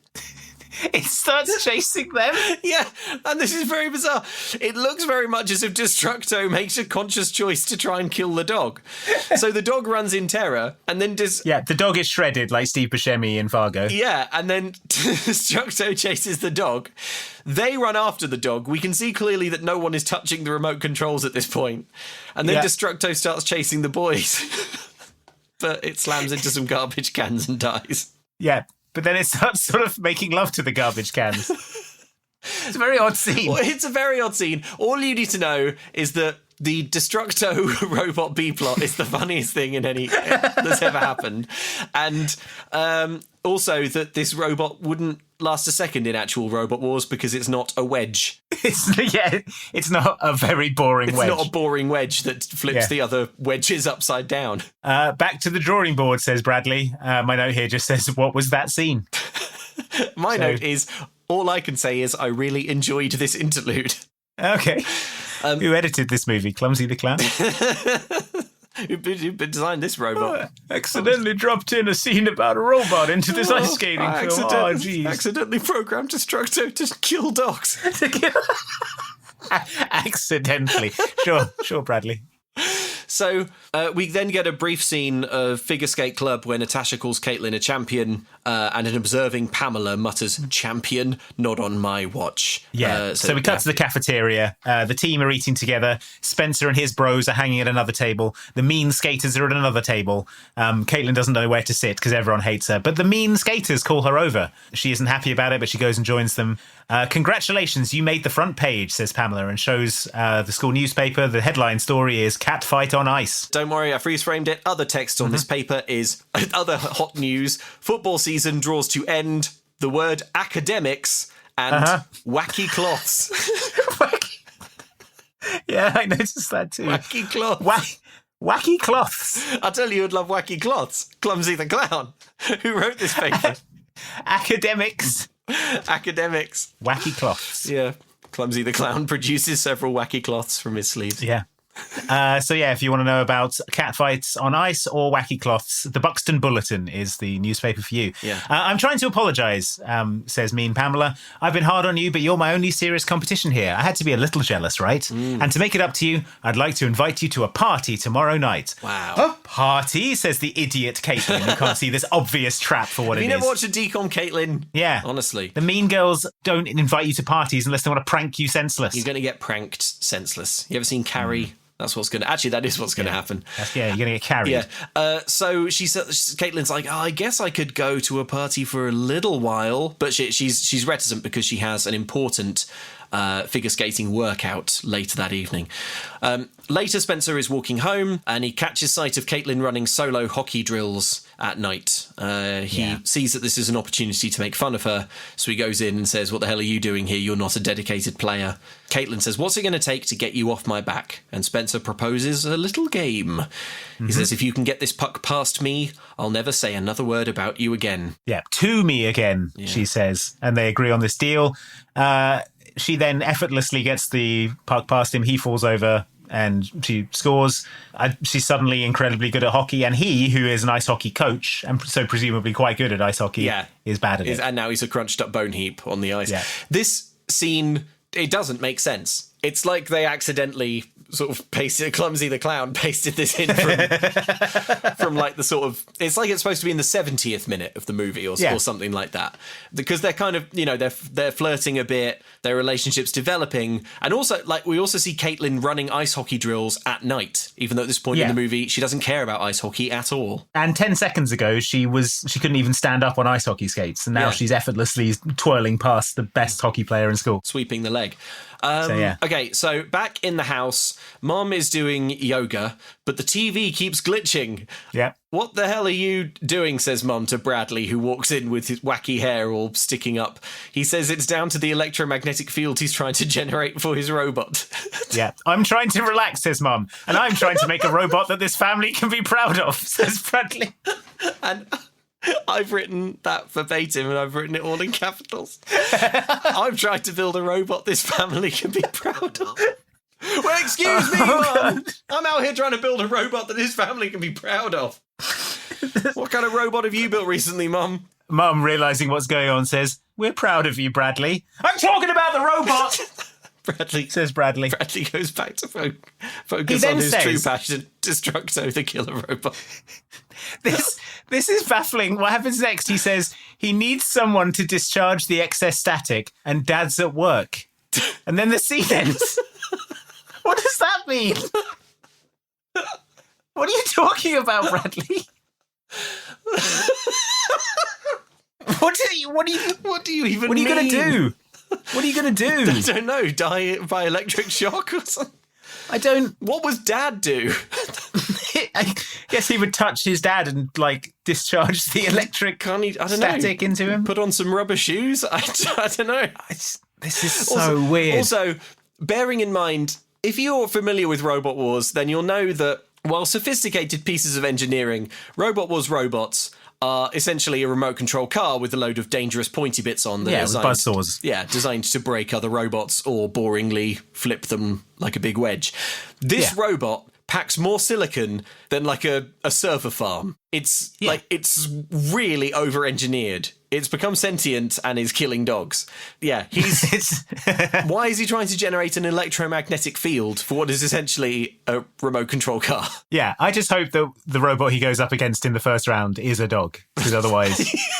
It starts chasing them?
Yeah, and this is very bizarre. It looks very much as if Destructo makes a conscious choice to try and kill the dog. So the dog runs in terror, and then...
the dog is shredded like Steve Buscemi in Fargo.
Yeah, and then Destructo chases the dog. They run after the dog. We can see clearly that no one is touching the remote controls at this point. And then Destructo starts chasing the boys. But it slams into some garbage cans and dies.
Yeah. But then it starts sort of making love to the garbage cans. It's a very odd scene.
Well, it's a very odd scene. All you need to know is that the Destructo robot B-plot is the funniest thing in that's ever happened. And also that this robot wouldn't last a second in actual Robot Wars because it's not a wedge.
It's not a very boring wedge.
It's not a boring wedge that flips the other wedges upside down.
Back to the drawing board, says Bradley. My note here just says, what was that scene?
My note is, all I can say is I really enjoyed this interlude.
Okay. Who edited this movie? Clumsy the Clown?
Who designed this robot?
Accidentally dropped in a scene about a robot into this ice skating film.
Accidentally programmed Destructo to kill dogs.
Accidentally. Sure, Bradley.
So we then get a brief scene of Figure Skate Club where Natasha calls Caitlin a champion and an observing Pamela mutters, champion, not on my watch.
Yeah, so we cut to the cafeteria. The team are eating together. Spencer and his bros are hanging at another table. The mean skaters are at another table. Caitlin doesn't know where to sit because everyone hates her. But the mean skaters call her over. She isn't happy about it, but she goes and joins them. Congratulations, you made the front page, says Pamela, and shows the school newspaper. The headline story is Cat Fight on Ice.
Don't worry, I freeze-framed it. Other text on this paper is other hot news. Football season draws to end. The word academics and wacky cloths.
Yeah, I noticed that too.
Wacky cloths.
Wacky cloths.
I'll tell you who'd love wacky cloths. Clumsy the Clown, who wrote this paper.
Academics.
Academics.
Wacky cloths.
Yeah. Clumsy the Clown produces several wacky cloths from his sleeves.
Yeah. So yeah, if you want to know about catfights on ice or wacky cloths, the Buxton Bulletin is the newspaper for you.
Yeah.
I'm trying to apologise, says Mean Pamela. I've been hard on you, but you're my only serious competition here. I had to be a little jealous, right? And to make it up to you, I'd like to invite you to a party tomorrow night.
Wow.
A party, says the idiot Caitlin, who can't see this obvious trap for what
Have
it
you
is.
never watched a DCOM, Caitlin?
Yeah.
Honestly.
The mean girls don't invite you to parties unless they want to prank you senseless.
You're going to get pranked senseless. You ever seen Carrie? That's what's going to... Actually, that is what's going to happen.
Yeah, you're going to get carried.
Yeah. So Caitlin's like, I guess I could go to a party for a little while. But she's reticent because she has an important figure skating workout later that evening. Later, Spencer is walking home and he catches sight of Caitlin running solo hockey drills at night. He sees that this is an opportunity to make fun of her, so he goes in and says, what the hell are you doing here? You're not a dedicated player. Caitlin says, what's it going to take to get you off my back? And Spencer proposes a little game. He says, if you can get this puck past me, I'll never say another word about you again.
Yeah, to me again, she says. And they agree on this deal. She then effortlessly gets the puck past him. He falls over and she scores. She's suddenly incredibly good at hockey. And he, who is an ice hockey coach, and so presumably quite good at ice hockey, is bad at it.
And now he's a crunched up bone heap on the ice.
Yeah.
This scene, it doesn't make sense. It's like they accidentally sort of Clumsy the Clown pasted this in from like the sort of... It's like it's supposed to be in the 70th minute of the movie or something like that. Because they're kind of, they're flirting a bit, their relationship's developing. And also, like, we also see Caitlin running ice hockey drills at night, even though at this point in the movie, she doesn't care about ice hockey at all.
And 10 seconds ago, she couldn't even stand up on ice hockey skates. And now she's effortlessly twirling past the best hockey player in school.
Sweeping the leg. Okay, so back in the house, Mom is doing yoga, but the TV keeps glitching.
Yeah.
What the hell are you doing, says Mom to Bradley, who walks in with his wacky hair all sticking up. He says it's down to the electromagnetic field he's trying to generate for his robot.
Yeah. I'm trying to relax, says Mom. And I'm trying to make a robot that this family can be proud of, says Bradley.
And... I've written that verbatim and I've written it all in capitals. I'm trying to build a robot this family can be proud of. Well, excuse me, Mum. I'm out here trying to build a robot that his family can be proud of. What kind of robot have you built recently, Mum?
Mum, realising what's going on, says, we're proud of you, Bradley. I'm talking about the robot! Says Bradley.
Bradley goes back to focus on his true passion, Destructo, the killer robot.
This is baffling. What happens next? He says he needs someone to discharge the excess static, and Dad's at work. And then the scene ends. What does that mean? What are you talking about, Bradley? What are you going to do? What are you going to do?
I don't know. Die by electric shock or something? What was Dad do?
I guess he would touch his dad and, like, discharge the electric static into him.
Put on some rubber shoes? I don't know.
This is so weird.
Also, bearing in mind, if you're familiar with Robot Wars, then you'll know that while sophisticated pieces of engineering, Robot Wars robots are essentially a remote control car with a load of dangerous pointy bits on that
with buzzsaws.
Yeah, designed to break other robots or boringly flip them like a big wedge. This robot packs more silicon than like a server farm. It's it's really over-engineered. It's become sentient and is killing dogs. Yeah, why is he trying to generate an electromagnetic field for what is essentially a remote control car?
Yeah, I just hope that the robot he goes up against in the first round is a dog, because otherwise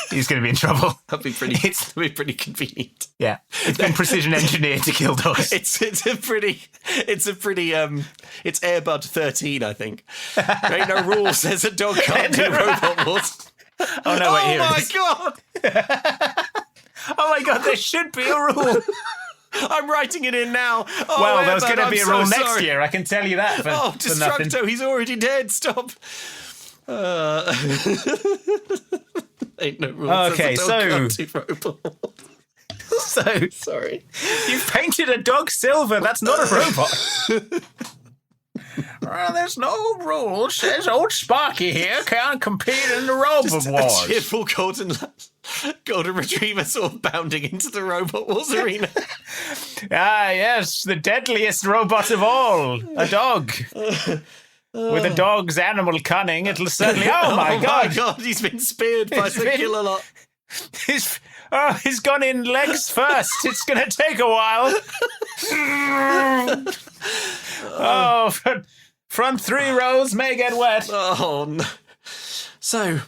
he's going to be in trouble.
That'd be pretty convenient.
Yeah, it's been precision engineered to kill dogs.
It's Airbud 13, I think. There ain't no rule says a dog can't do Robot Wars.
Oh no! Wait, here
it
is.
God!
Oh my God! There should be a rule.
I'm writing it in now. Oh,
well, there's going to be a rule next
sorry.
year. I can tell you that.
Destructo! He's already dead. Stop. Ain't no rule.
Okay, so
sorry.
You've painted a dog silver. That's not a robot. Well, there's no rule. Says old Sparky here can't compete in the Robot Wars.
A cheerful golden Golden Retriever sort of bounding into the Robot Wars arena.
Ah, yes, the deadliest robot of all, a dog. With a dog's animal cunning, it'll certainly... Oh, my God.
He's been speared by the killer lot.
He's gone in legs first. It's going to take a while. Front 3 rows may get wet.
Oh, no. So,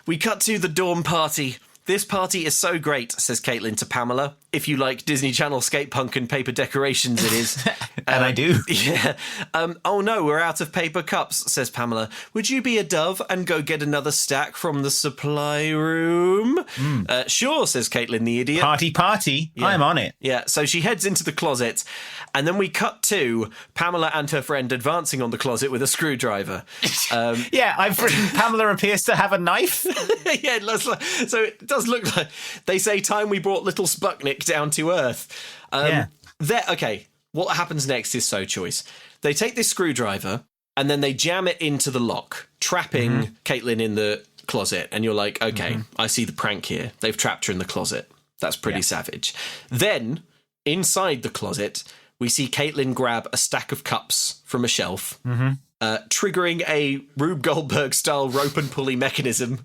we cut to the Dawn party. This party is so great, says Caitlin to Pamela. If you like Disney Channel skate punk and paper decorations, it is.
And I do.
Yeah. Oh no, we're out of paper cups, says Pamela. Would you be a dove and go get another stack from the supply room? Sure, says Caitlin the idiot.
Party.
Yeah.
I'm on it.
Yeah, so she heads into the closet, and then we cut to Pamela and her friend advancing on the closet with a screwdriver.
Yeah, I've written Pamela appears to have a knife.
Yeah, so it does look like... They say, time we brought little Sputnik down to Earth. Okay, what happens next is so choice. They take this screwdriver, and then they jam it into the lock, trapping Caitlin in the closet. And you're like, okay, I see the prank here. They've trapped her in the closet. That's pretty savage. Then, inside the closet, we see Caitlin grab a stack of cups from a shelf, triggering a Rube Goldberg-style rope and pulley mechanism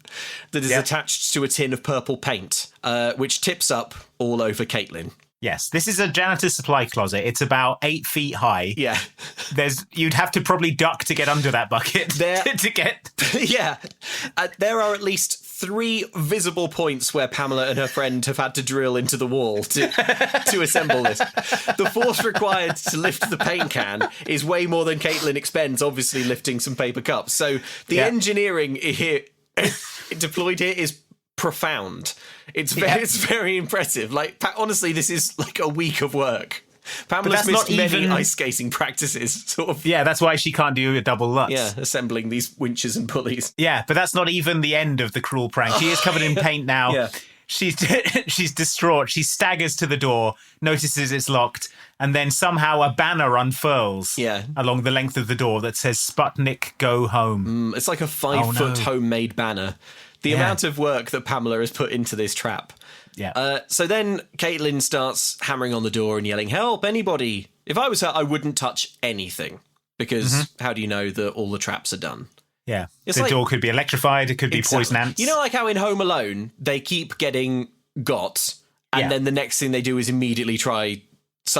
that is attached to a tin of purple paint, which tips up all over Caitlin.
Yes, this is a janitor's supply closet. It's about 8 feet high.
Yeah.
You'd have to probably duck to get under that bucket to get...
Yeah. There are at least 3 visible points where Pamela and her friend have had to drill into the wall to assemble this. The force required to lift the paint can is way more than Caitlin expends, obviously lifting some paper cups. So the engineering here deployed here is profound. It's very impressive. Like, honestly, this is like a week of work. Pamela's missed many ice skating practices, sort of.
Yeah, that's why she can't do a double Lutz.
Yeah, assembling these winches and pulleys.
Yeah, but that's not even the end of the cruel prank. She is covered in paint now.
Yeah.
She's distraught. She staggers to the door, notices it's locked, and then somehow a banner unfurls along the length of the door that says Sputnik Go Home.
It's like a 5-foot homemade banner. The amount of work that Pamela has put into this trap.
Yeah.
So then Caitlin starts hammering on the door and yelling, help, anybody. If I was her, I wouldn't touch anything, because how do you know that all the traps are done?
Yeah.
It's
the
like,
door could be electrified. It could be poison ants.
You know, like how in Home Alone, they keep getting got, and then the next thing they do is immediately try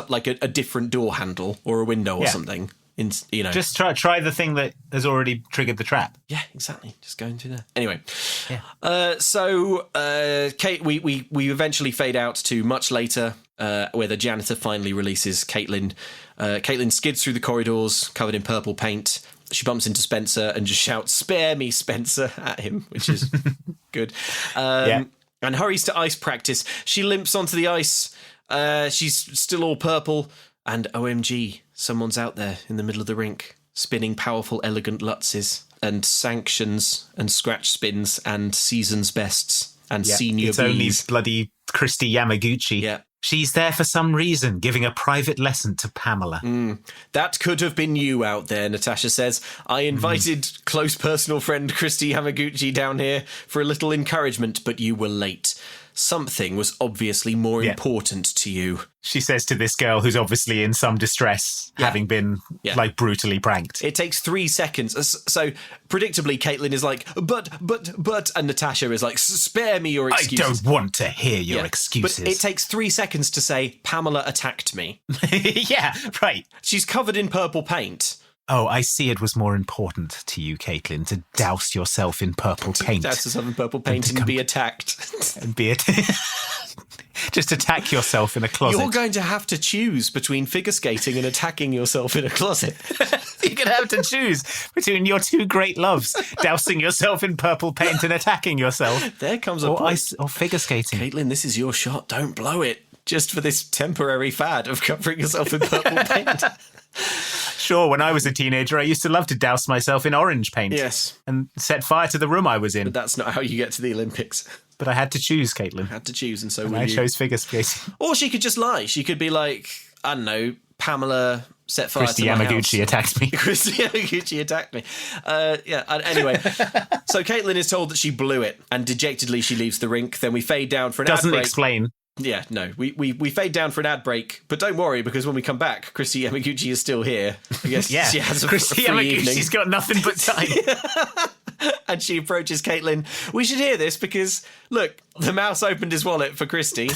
like a different door handle or a window or something.
Just try the thing that has already triggered the trap.
Yeah, exactly. Just going through there. Anyway, Kate, we eventually fade out to much later, where the janitor finally releases Caitlin. Caitlin skids through the corridors, covered in purple paint. She bumps into Spencer and just shouts, "Spare me, Spencer," at him, which is good. And hurries to ice practice. She limps onto the ice. She's still all purple. And OMG, someone's out there in the middle of the rink, spinning powerful, elegant Lutzes and sanctions and scratch spins and season's bests and senior
It's
bees.
only bloody Christy Yamaguchi.
Yeah.
She's there for some reason, giving a private lesson to Pamela.
That could have been you out there, Natasha says. I invited close personal friend Christy Yamaguchi down here for a little encouragement, but you were late. Something was obviously more important to you.
She says to this girl who's obviously in some distress, having been, like, brutally pranked.
It takes 3 seconds. So, predictably, Caitlin is like, but, and Natasha is like, spare me your excuses.
I don't want to hear your excuses.
But it takes 3 seconds to say, Pamela attacked me.
Yeah, right.
She's covered in purple paint.
Oh, I see it was more important to you, Caitlin, to douse yourself in purple paint.
Douse yourself in purple paint and be attacked.
And be it. Just attack yourself in a closet.
You're going to have to choose between figure skating and attacking yourself in a closet.
You're going to have to choose between your 2 great loves, dousing yourself in purple paint and attacking yourself.
There comes a point.
Or figure skating.
Caitlin, this is your shot. Don't blow it. Just for this temporary fad of covering yourself in purple paint.
Sure, when I was a teenager, I used to love to douse myself in orange paint.
Yes.
And set fire to the room I was in.
But that's not how you get to the Olympics.
But I had to choose, Caitlin.
Had to choose, and so
I
you.
chose figure skating.
Or she could just lie. She could be like, I don't know, Pamela set fire
Christy
to my
Yamaguchi
house.
attacked me.
Christy Yamaguchi attacked me. Anyway, so Caitlin is told that she blew it, and dejectedly she leaves the rink. Then we fade down for an ad
Doesn't
break.
explain.
Yeah, no. We fade down for an ad break, but don't worry, because when we come back, Christy Yamaguchi is still here. I guess
Yeah,
she has a
Christy
free evening.
Yamaguchi's got nothing but time.
And she approaches Caitlin. We should hear this because, look, the mouse opened his wallet for Christy.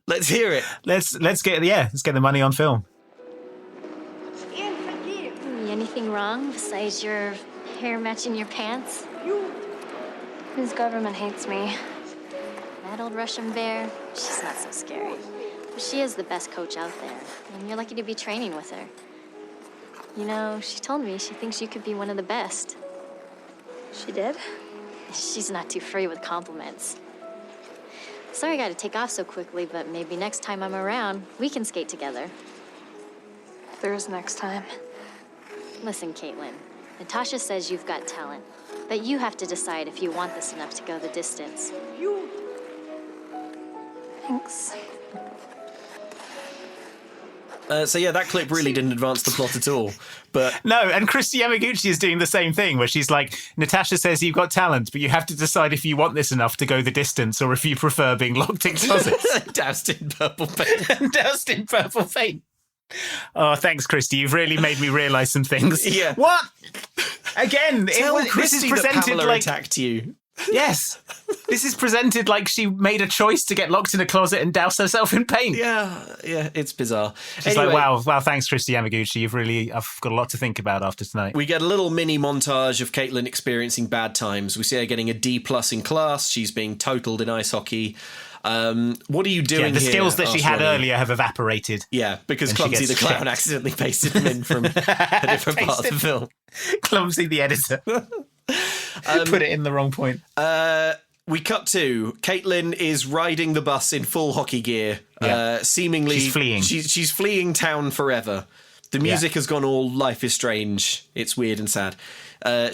Let's hear it.
Let's get the money on film.
Anything wrong besides your hair matching your pants? His government hates me. That old Russian bear, she's not so scary. But she is the best coach out there, and you're lucky to be training with her. You know, she told me she thinks you could be one of the best.
She did?
She's not too free with compliments. Sorry I got to take off so quickly, but maybe next time I'm around, we can skate together.
There's next time.
Listen, Caitlin, Natasha says you've got talent, but you have to decide if you want this enough to go the distance.
Thanks.
So yeah, that clip really didn't advance the plot at all. But
No, and Christy Yamaguchi is doing the same thing, where she's like, Natasha says you've got talent, but you have to decide if you want this enough to go the distance, or if you prefer being locked in closets.
doused in purple paint.
Doused in purple paint. Oh, thanks, Christy. You've really made me realise some things.
Yeah.
What? Again,
Tell
this
Christy
is presented
that Pamela
like
attacked you.
Yes. This is presented like she made a choice to get locked in a closet and douse herself in paint.
Yeah, it's bizarre.
She's like, wow, thanks, Christy Yamaguchi. I've got a lot to think about after tonight.
We get a little mini montage of Caitlin experiencing bad times. We see her getting a D+ in class. She's being totaled in ice hockey. What are you doing
the
here?
skills that she
asked
had
Ronnie.
earlier have evaporated.
Yeah, because
And she
Clumsy
gets
the Clown
checked.
accidentally pasted them in from a different part of the film.
Clumsy the editor. Put it in the wrong point.
We cut to Caitlin is riding the bus in full hockey gear.
Yeah.
Seemingly,
She's fleeing.
She's fleeing town forever. The music has gone all Life is Strange. It's weird and sad.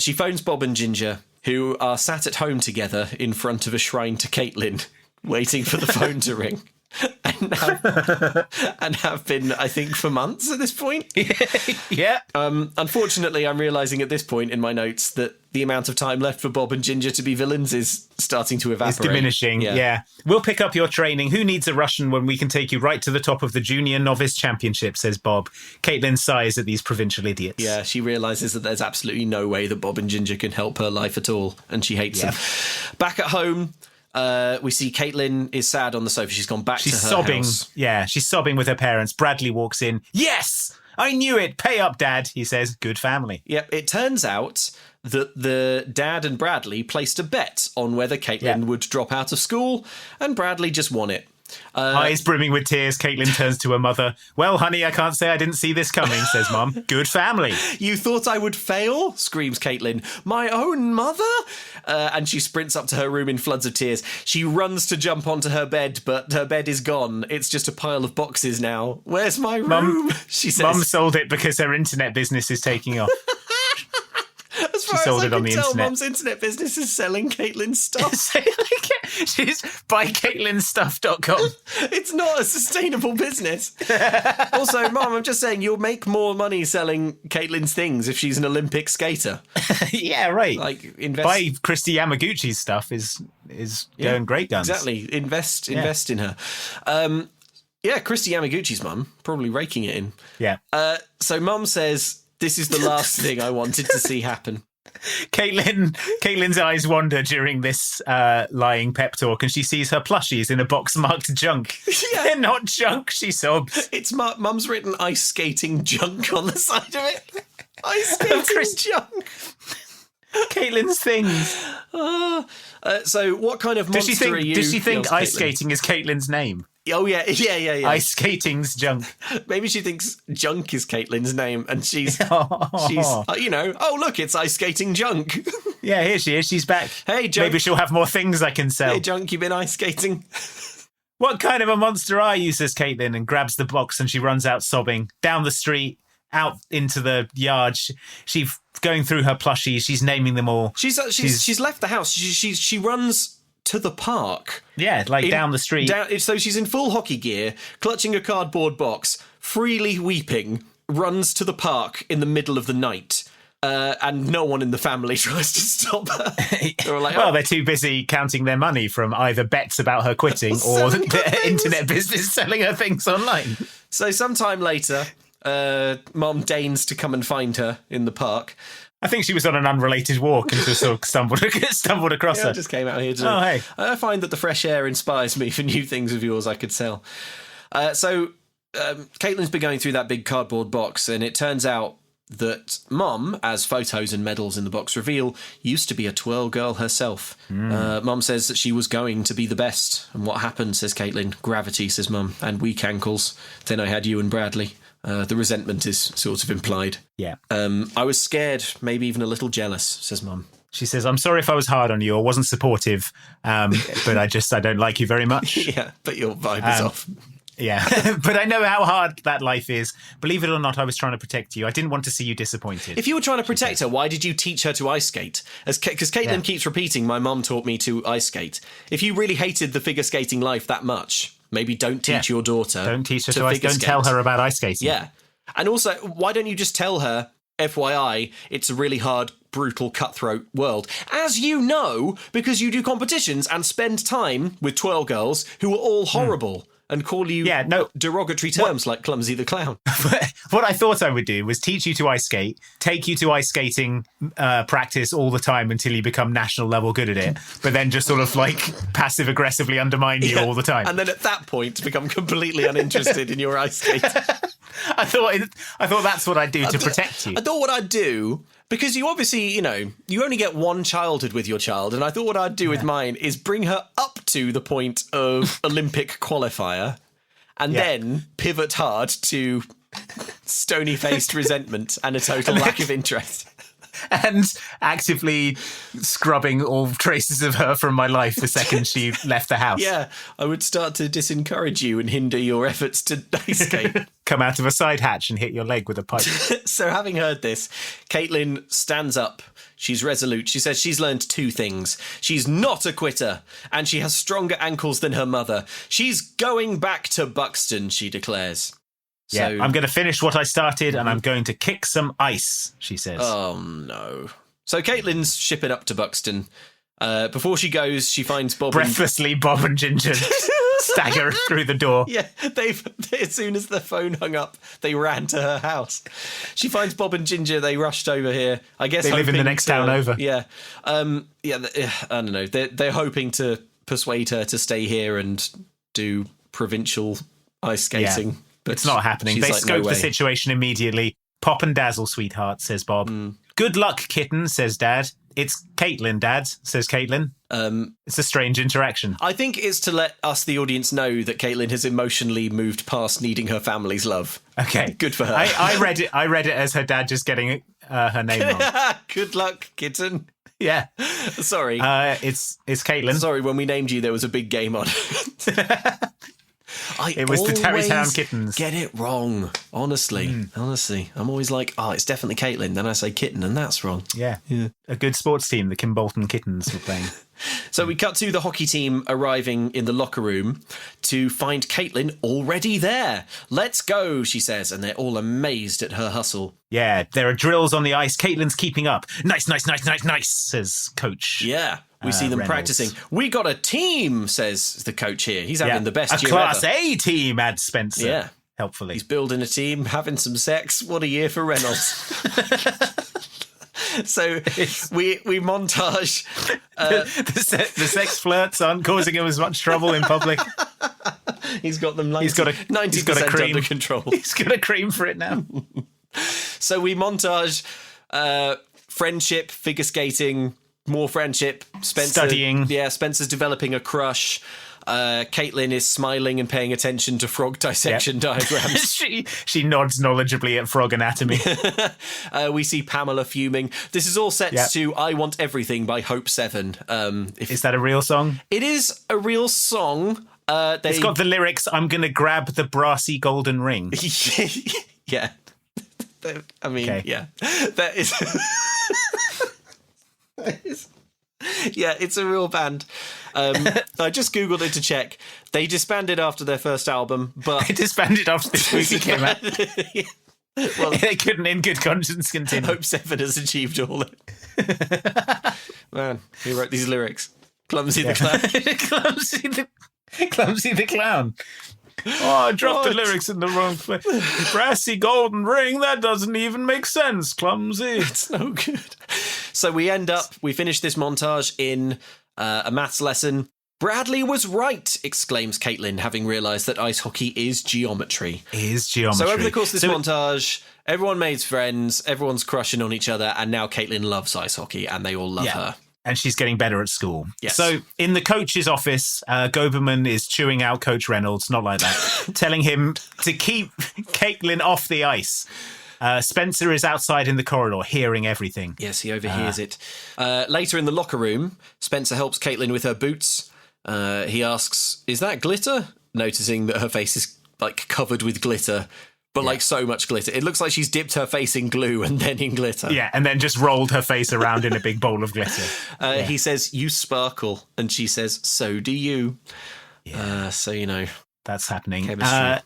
She phones Bob and Ginger, who are sat at home together in front of a shrine to Caitlin, waiting for the phone to ring. And have been, I think, for months at this point.
Yeah.
Unfortunately, I'm realising at this point in my notes that the amount of time left for Bob and Ginger to be villains is starting to evaporate.
It's diminishing, yeah. We'll pick up your training. Who needs a Russian when we can take you right to the top of the Junior Novice Championship, says Bob. Caitlin sighs at these provincial idiots.
Yeah, she realises that there's absolutely no way that Bob and Ginger can help her life at all, and she hates them. Back at home, we see Caitlin is sad on the sofa. She's gone back to her
sobbing.
house.
Yeah, she's sobbing with her parents. Bradley walks in. Yes! I knew it! Pay up, Dad, he says. Good family.
Yep, it turns out that the dad and Bradley placed a bet on whether Caitlin would drop out of school, and Bradley just won it.
Eyes brimming with tears, Caitlin turns to her mother. Well, honey, I can't say I didn't see this coming, says Mum. Good family.
You thought I would fail? Screams Caitlin. My own mother? And she sprints up to her room in floods of tears. She runs to jump onto her bed, but her bed is gone. It's just a pile of boxes now. Where's my room? She says.
Mum sold it because her internet business is taking off.
As far
sold
as I
it on
can
the
tell,
internet.
Mum's internet business is selling Caitlin's stuff.
She's buycaitlinstuff.com.
It's not a sustainable business. Also, Mum, I'm just saying you'll make more money selling Caitlin's things if she's an Olympic skater.
Yeah, right.
Like invest.
Buy Christy Yamaguchi's stuff is going great guns.
Exactly. Invest in her. Christy Yamaguchi's mum, probably raking it in.
Yeah.
So Mum says, this is the last thing I wanted to see happen.
Caitlin's eyes wander during this lying pep talk, and she sees her plushies in a box marked junk.
Yeah.
They're not junk, she sobs.
It's Mum's written ice skating junk on the side of it. Ice skating junk.
Caitlin's things.
So what kind of monster are you?
Does she think
yells
ice
Caitlin.
skating is Caitlin's name?
Oh, yeah.
Ice skating's junk.
Maybe she thinks junk is Caitlin's name, and she's oh, look, it's ice skating junk.
Yeah, here she is. She's back.
Hey, junk.
Maybe she'll have more things I can sell.
Hey, junk, you been ice skating?
What kind of a monster are you, says Caitlin, and grabs the box, and she runs out sobbing. Down the street, out into the yard. She's going through her plushies. She's naming them all.
She's left the house. She runs to the park.
Yeah, down the street.
So she's in full hockey gear, clutching a cardboard box, freely weeping, runs to the park in the middle of the night. And no one in the family tries to stop her. They're like,
well, they're too busy counting their money from either bets about her quitting or their internet business selling her things online.
So sometime later, Mom deigns to come and find her in the park.
I think she was on an unrelated walk and just sort of stumbled across her.
I just came out here to...
Oh, hey.
I find that the fresh air inspires me for new things of yours I could sell. So Caitlin's been going through that big cardboard box, and it turns out that Mum, as photos and medals in the box reveal, used to be a twirl girl herself. Mum says that she was going to be the best. And what happened, says Caitlin? Gravity, says Mum, and weak ankles. Then I had you and Bradley. The resentment is sort of implied.
Yeah.
I was scared, maybe even a little jealous, says Mum.
She says, I'm sorry if I was hard on you or wasn't supportive, but I don't like you very much.
Yeah, but your vibe is off.
Yeah, but I know how hard that life is. Believe it or not, I was trying to protect you. I didn't want to see you disappointed.
If you were trying to protect her, why did you teach her to ice skate? Because Caitlin keeps repeating, my mum taught me to ice skate. If you really hated the figure skating life that much, maybe don't teach your daughter.
Don't teach her
to
ice. Don't tell her about ice skating.
Yeah. And also, why don't you just tell her, FYI, it's a really hard, brutal, cutthroat world. As you know, because you do competitions and spend time with twirl girls who are all horrible. And call you derogatory terms like Clumsy the Clown.
What I thought I would do was teach you to ice skate, take you to ice skating practice all the time until you become national level good at it, but then just sort of like passive aggressively undermine you all the time.
And then at that point become completely uninterested in your ice skate.
I thought that's what I'd do to protect you.
I thought what I'd do, because you obviously, you only get one childhood with your child, and I thought what I'd do with mine is bring her up to the point of Olympic qualifier and then pivot hard to stony-faced resentment and a total lack of interest.
And actively scrubbing all traces of her from my life the second she left the house.
Yeah, I would start to disencourage you and hinder your efforts to ice skate.
Come out of a side hatch and hit your leg with a pipe.
So having heard this, Caitlin stands up. She's resolute. She says she's learned two things. She's not a quitter, and she has stronger ankles than her mother. She's going back to Buxton, she declares.
Yeah, I'm going to finish what I started, and I'm going to kick some ice, she says.
Oh, no. So Caitlin's shipping up to Buxton. Before she goes, she finds Bob
Breathlessly, Bob and Ginger stagger through the door.
Yeah, as soon as the phone hung up, they ran to her house. She finds Bob and Ginger. They rushed over here. I guess
they live in the next town over.
Yeah. I don't know. They're hoping to persuade her to stay here and do provincial ice skating.
Yeah. But it's not happening. They scope the situation immediately. Pop and dazzle, sweetheart, says Bob. Good luck, kitten, says Dad. It's Caitlin, Dad, says Caitlin. It's a strange interaction.
I think it's to let us, the audience, know that Caitlin has emotionally moved past needing her family's love.
Okay.
Good for her.
I read it as her dad just getting her name wrong.
Good luck, kitten.
Yeah.
Sorry.
It's Caitlin.
Sorry, when we named you, there was a big game on.
It was the Terrytown Kittens.
Get it wrong, honestly. Honestly, I'm always like, it's definitely Caitlin. Then I say kitten, and that's wrong.
Yeah. A good sports team, the Kimbolton Kittens, were playing.
So we cut to the hockey team arriving in the locker room to find Caitlin already there. Let's go, she says, and they're all amazed at her hustle.
Yeah, there are drills on the ice. Caitlin's keeping up. Nice, says Coach.
Yeah. We see them
Reynolds.
Practicing. We got a team, says the coach here. He's having the best year
Class
ever.
A team, adds Spencer.
Yeah.
Helpfully.
He's building a team, having some sex. What a year for Reynolds. So we montage.
The sex flirts aren't causing him as much trouble in public.
He's got them 90% under control.
He's got a cream for it now.
So we montage friendship, figure skating, more friendship. Spencer,
studying.
Yeah, Spencer's developing a crush. Caitlin is smiling and paying attention to frog dissection diagrams.
She nods knowledgeably at frog anatomy.
We see Pamela fuming. This is all set to I Want Everything by Hope 7.
Is that a real song?
It is a real song.
It's got the lyrics, I'm going to grab the brassy golden ring.
Yeah. I mean, yeah. That is... Yeah, it's a real band. I just Googled it to check. They disbanded after their first album, but...
They disbanded after this movie came out.
Well,
they couldn't in good conscience
I
continue.
hope Seven has achieved all of it. Man, who wrote these lyrics? Clumsy the Clown.
Clumsy the Clown. Oh, I dropped the lyrics in the wrong place. Brassy golden ring, that doesn't even make sense. Clumsy.
It's no good. So we finish this montage in a maths lesson. Bradley was right, exclaims Caitlin, having realised that ice hockey is geometry. So over the course of this montage, everyone made friends, everyone's crushing on each other, and now Caitlin loves ice hockey, and they all love her.
And she's getting better at school.
Yes.
So in the coach's office, Goberman is chewing out Coach Reynolds, not like that, telling him to keep Caitlin off the ice. Spencer is outside in the corridor, hearing everything.
Yes, he overhears it. Later in the locker room, Spencer helps Caitlin with her boots. He asks, "Is that glitter?" Noticing that her face is like covered with glitter, but like so much glitter. It looks like she's dipped her face in glue and then in glitter.
Yeah, and then just rolled her face around in a big bowl of glitter.
He says, "You sparkle," and she says, "So do you." So you know
that's happening.
Chemistry.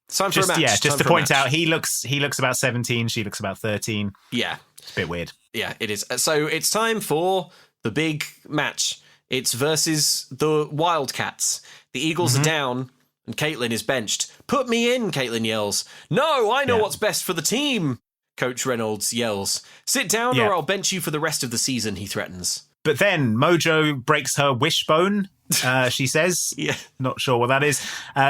Time for a match.
Yeah, just to point out, he looks about 17, she looks about 13.
Yeah.
It's a bit weird.
Yeah, it is. So it's time for the big match. It's versus the Wildcats. The Eagles are down, and Caitlin is benched. "Put me in," Caitlin yells. "No, I know what's best for the team," Coach Reynolds yells. "Sit down or I'll bench you for the rest of the season," he threatens.
But then Mojo breaks her wishbone, she says.
Yeah.
Not sure what that is.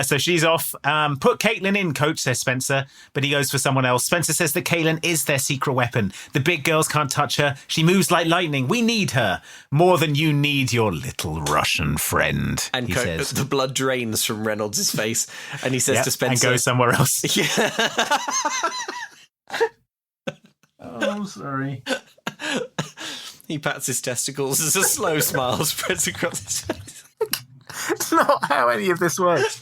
So she's off. "Put Caitlin in, Coach," says Spencer, but he goes for someone else. Spencer says that Caitlin is their secret weapon. The big girls can't touch her. She moves like lightning. We need her. More than you need your little Russian friend,
and
he says.
The blood drains from Reynolds' face, and he says to Spencer...
And goes somewhere else.
Yeah.
Oh, sorry.
He pats his testicles as a slow smile spreads across his face.
It's not how any of this works.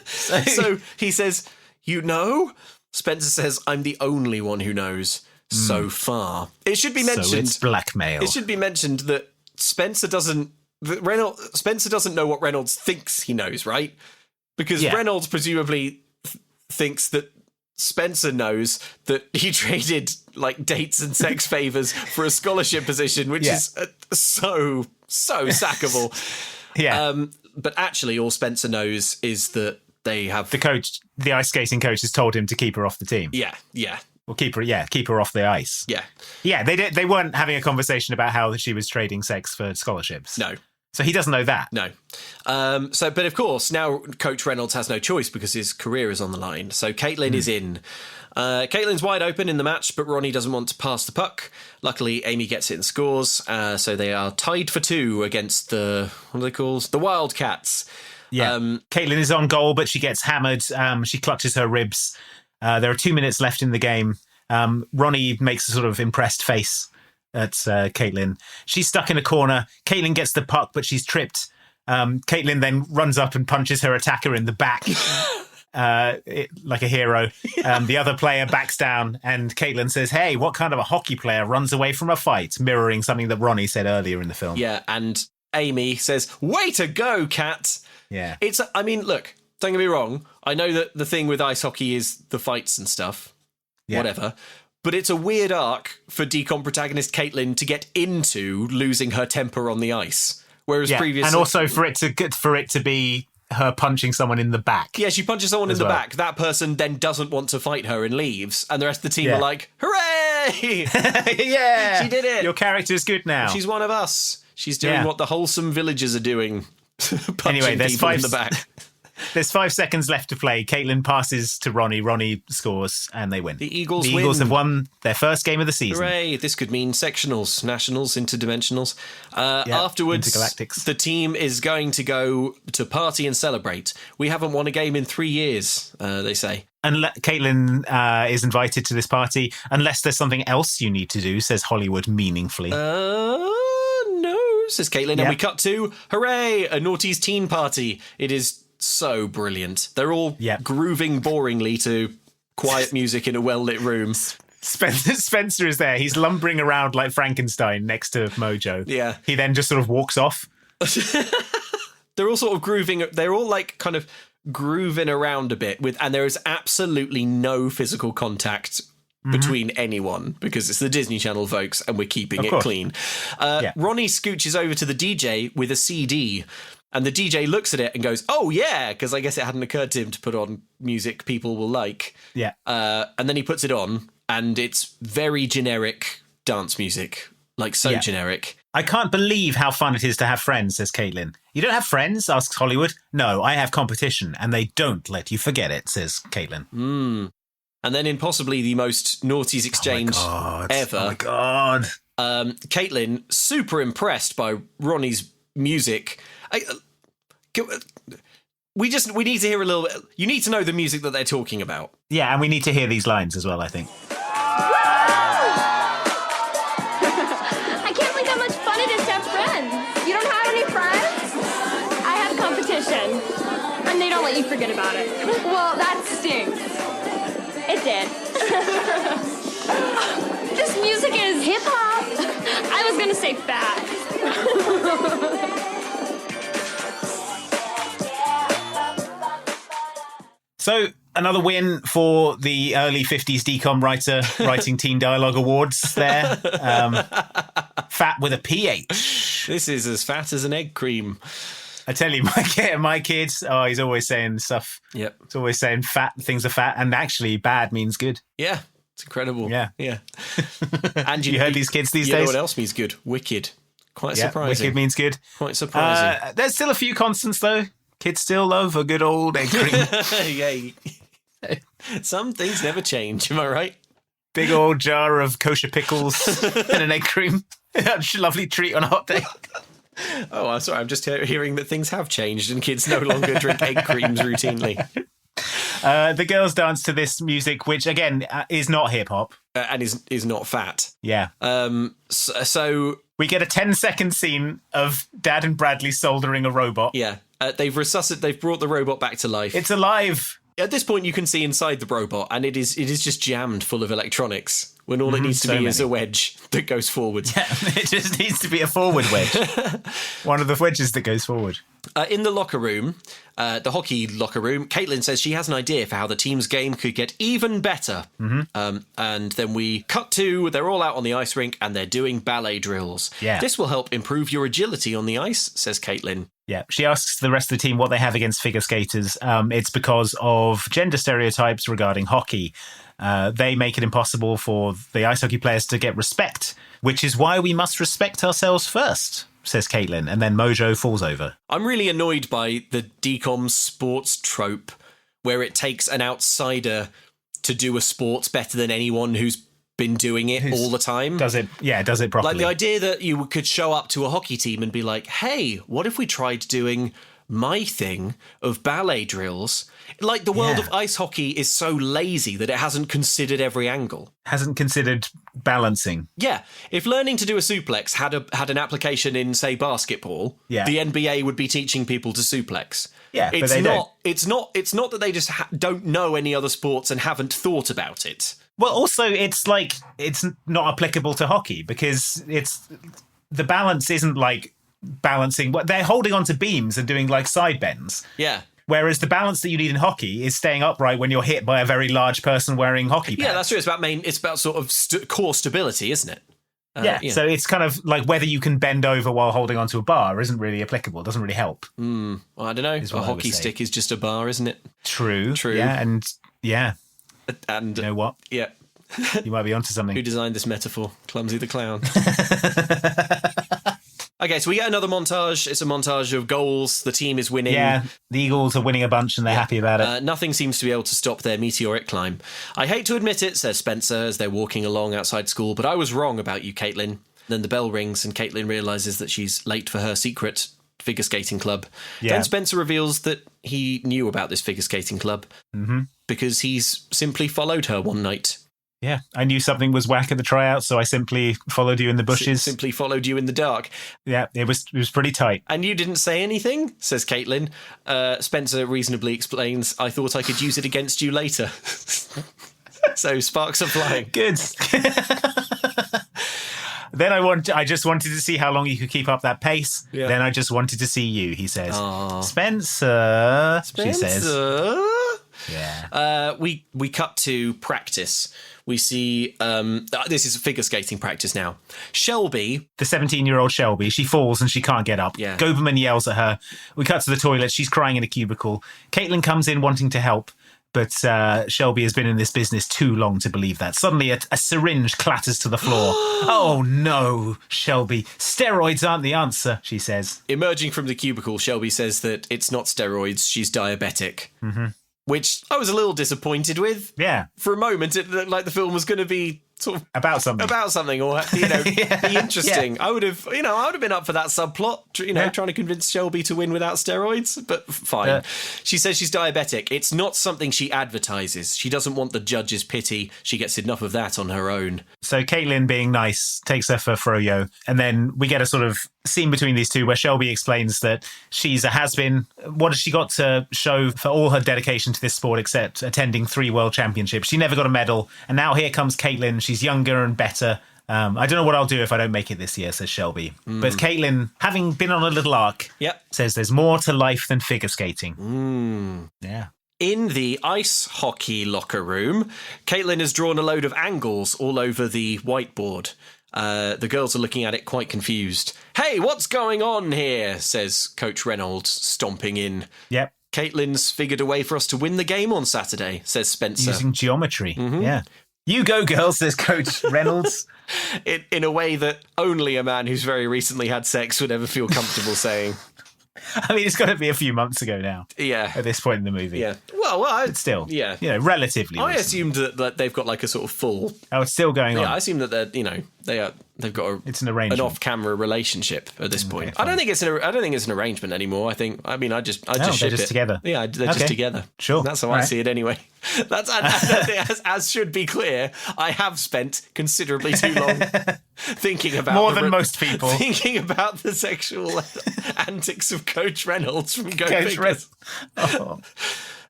So he says, "You know?" Spencer says, "I'm the only one who knows so far." It should be mentioned.
So it's blackmail.
It should be mentioned that Spencer doesn't know what Reynolds thinks he knows, right? Because Reynolds presumably thinks that Spencer knows that he traded like dates and sex favors for a scholarship position, which is so sackable. But actually, all Spencer knows is that they have
the ice skating coach has told him to keep her off the team.
Yeah.
Well, keep her off the ice. Yeah. They weren't having a conversation about how she was trading sex for scholarships.
No.
So he doesn't know that.
No. But of course, now Coach Reynolds has no choice because his career is on the line. So Caitlin is in. Caitlin's wide open in the match, but Ronnie doesn't want to pass the puck. Luckily, Amy gets it and scores. So they are tied for 2 against the Wildcats.
Yeah. Caitlin is on goal, but she gets hammered. She clutches her ribs. There are 2 minutes left in the game. Ronnie makes a sort of impressed face at Caitlin. She's stuck in a corner. Caitlin gets the puck, but she's tripped. Caitlin then runs up and punches her attacker in the back like a hero. The other player backs down, and Caitlin says, "Hey, what kind of a hockey player runs away from a fight?" Mirroring something that Ronnie said earlier in the film.
Yeah, and Amy says, "Way to go, Cat."
Yeah.
Look, don't get me wrong. I know that the thing with ice hockey is the fights and stuff. Yeah. Whatever. But it's a weird arc for DCOM protagonist Caitlin to get into losing her temper on the ice. Whereas previously...
And also for it to be her punching someone in the back.
Yeah, she punches someone in the back. That person then doesn't want to fight her and leaves. And the rest of the team are like, "Hooray!
Yeah!
She did it!
Your character's good now.
She's one of us. She's doing what the wholesome villagers are doing." Punching people in the back.
There's 5 seconds left to play. Caitlin passes to Ronnie. Ronnie scores, and they win.
The Eagles
have won their first game of the season.
Hooray! This could mean sectionals, nationals, interdimensionals. Afterwards,
intergalactics.
The team is going to go to party and celebrate. We haven't won a game in 3 years, they say.
And Caitlin is invited to this party, unless there's something else you need to do, says Hollywood meaningfully.
No, says Caitlin. And we cut to, hooray, a Naughty's teen party. It is so brilliant. They're all grooving boringly to quiet music in a well-lit room.
Spencer is there. He's lumbering around like Frankenstein next to Mojo.
Yeah.
He then just sort of walks off.
They're all sort of grooving. They're all like kind of grooving around a bit and there is absolutely no physical contact between anyone because it's the Disney Channel, folks, and we're keeping it clean. Ronnie scooches over to the DJ with a CD, and the DJ looks at it and goes, "Oh yeah," because I guess it hadn't occurred to him to put on music people will like.
Yeah.
And then he puts it on, and it's very generic dance music, like generic.
I can't believe how fun it is to have friends, says Caitlin. You don't have friends, asks Hollywood. No, I have competition, and they don't let you forget it, says Caitlin.
And then in possibly the most naughties exchange ever.
Oh my God.
Caitlin, super impressed by Ronnie's music. We need to hear a little bit. You need to know the music that they're talking about.
Yeah, and we need to hear these lines as well, I think.
I can't believe how much fun it is to have friends. You don't have any friends? I have competition. And they don't let you forget about it. Well, that stinks. It did. This music is hip-hop. I was going to say fat.
So, another win for the early 50s DCOM writer writing teen dialogue awards there. Fat with a PH.
This is as fat as an egg cream.
I tell you, my kid, he's always saying stuff.
Yep.
He's always saying things are fat, and actually bad means good.
Yeah, it's incredible.
Yeah.
And
you heard these kids these
days?
You
know what else means good? Wicked. Quite surprising.
Wicked means good.
Quite surprising.
There's still a few constants, though. Kids still love a good old egg cream.
Yeah. Some things never change, am I right?
Big old jar of kosher pickles and an egg cream. Lovely treat on a hot day.
Oh, I'm sorry. I'm just hearing that things have changed and kids no longer drink egg creams routinely.
The girls dance to this music, which, again, is not hip-hop.
And is not fat.
Yeah.
So
we get a 10-second scene of Dad and Bradley soldering a robot.
Yeah. They've brought the robot back to life.
It's alive.
At this point, you can see inside the robot, and it is just jammed full of electronics. When all it needs to be is a wedge that goes forward.
Yeah, it just needs to be a forward wedge. One of the wedges that goes forward.
In the locker room, the hockey locker room, Caitlin says she has an idea for how the team's game could get even better. And then we cut to, they're all out on the ice rink and they're doing ballet drills.
Yeah.
This will help improve your agility on the ice, says Caitlin.
Yeah, she asks the rest of the team what they have against figure skaters. It's because of gender stereotypes regarding hockey. They make it impossible for the ice hockey players to get respect, which is why we must respect ourselves first, says Caitlin, and then Mojo falls over.
I'm really annoyed by the DCOM sports trope where it takes an outsider to do a sport better than anyone who's been doing it all the time.
Does it properly.
Like the idea that you could show up to a hockey team and be like, hey, what if we tried doing my thing of ballet drills? Like the world of ice hockey is so lazy that it hasn't considered every angle.
Hasn't considered balancing.
Yeah. If learning to do a suplex had an application in, say, basketball, the NBA would be teaching people to suplex.
Yeah,
it's
but they don't.
It's not that they just don't know any other sports and haven't thought about it.
Well, also, it's not applicable to hockey because the balance isn't like balancing. They're holding onto beams and doing like side bends.
Yeah.
Whereas the balance that you need in hockey is staying upright when you're hit by a very large person wearing hockey pads.
Yeah, that's true. It's about sort of core stability, isn't it?
So it's kind of like whether you can bend over while holding onto a bar isn't really applicable. It doesn't really help.
Well, I don't know. A hockey stick is just a bar, isn't it?
True. Yeah, and
And
you know what?
Yeah.
You might be onto something.
Who designed this metaphor? Clumsy the Clown. Okay, so we get another montage. It's a montage of goals. The team is winning.
Yeah, the Eagles are winning a bunch and they're happy about it.
Nothing seems to be able to stop their meteoric climb. I hate to admit it, says Spencer as they're walking along outside school, but I was wrong about you, Caitlin. Then the bell rings and Caitlin realises that she's late for her secret figure skating club.
Yeah.
Then Spencer reveals that he knew about this figure skating club because he's simply followed her one night.
Yeah, I knew something was whack at the tryout, so I simply followed you in the bushes.
Simply followed you in the dark.
Yeah, it was pretty tight.
And you didn't say anything, says Caitlin. Spencer reasonably explains, I thought I could use it against you later. So sparks are flying.
Good. Then I just wanted to see how long you could keep up that pace.
Yeah.
Then I just wanted to see you, he says.
Aw.
Spencer, she says. Yeah.
We cut to practice. We see this is figure skating practice now. Shelby,
The 17-year-old Shelby, she falls and she can't get up.
Yeah.
Goberman yells at her. We cut to the toilet. She's crying in a cubicle. Caitlin comes in wanting to help, but Shelby has been in this business too long to believe that. Suddenly, a syringe clatters to the floor. Oh, no, Shelby. Steroids aren't the answer, she says.
emerging from the cubicle, Shelby says that it's not steroids, she's diabetic. Mm-hmm. Which I was a little disappointed with.
Yeah.
For a moment, it looked like the film was going to be sort of
About something.
or be interesting. Yeah. I would have been up for that subplot, trying to convince Shelby to win without steroids, but fine. She says she's diabetic. It's not something she advertises. She doesn't want the judge's pity. She gets enough of that on her own.
So Caitlin, being nice, takes her for froyo, and then we get a sort of scene between these two where Shelby explains that she's a has-been. What has she got to show for all her dedication to this sport except attending 3 world championships? She never got a medal, and now here comes Caitlin. She's younger and better. I don't know what I'll do if I don't make it this year, says Shelby. But Caitlin, having been on a little arc, says there's more to life than figure skating. Yeah.
In the ice hockey locker room, Caitlin has drawn a load of angles all over the whiteboard. The girls are looking at it quite confused. Hey, what's going on here? Says Coach Reynolds, stomping in.
Yep.
Caitlin's figured a way for us to win the game on Saturday, says Spencer.
Using geometry. Yeah. You go, girls, says Coach Reynolds.
In a way that only a man who's very recently had sex would ever feel comfortable saying.
I mean, it's got to be a few months ago now.
Yeah.
At this point in the movie.
Yeah. Well,
but still.
Yeah.
Relatively.
I
recent.
assumed that they've got like a sort of full.
Oh, it's still going on.
Yeah, I assume that they've got
it's an arrangement,
an off-camera relationship at this point.
Okay,
I don't think it's an arrangement anymore. I just ship
they're just
it.
together.
Yeah, they're just together.
Sure,
that's how I see it anyway. That's as should be clear. I have spent considerably too long thinking about
more than most people
thinking about the sexual antics of Coach Reynolds from Go Figures.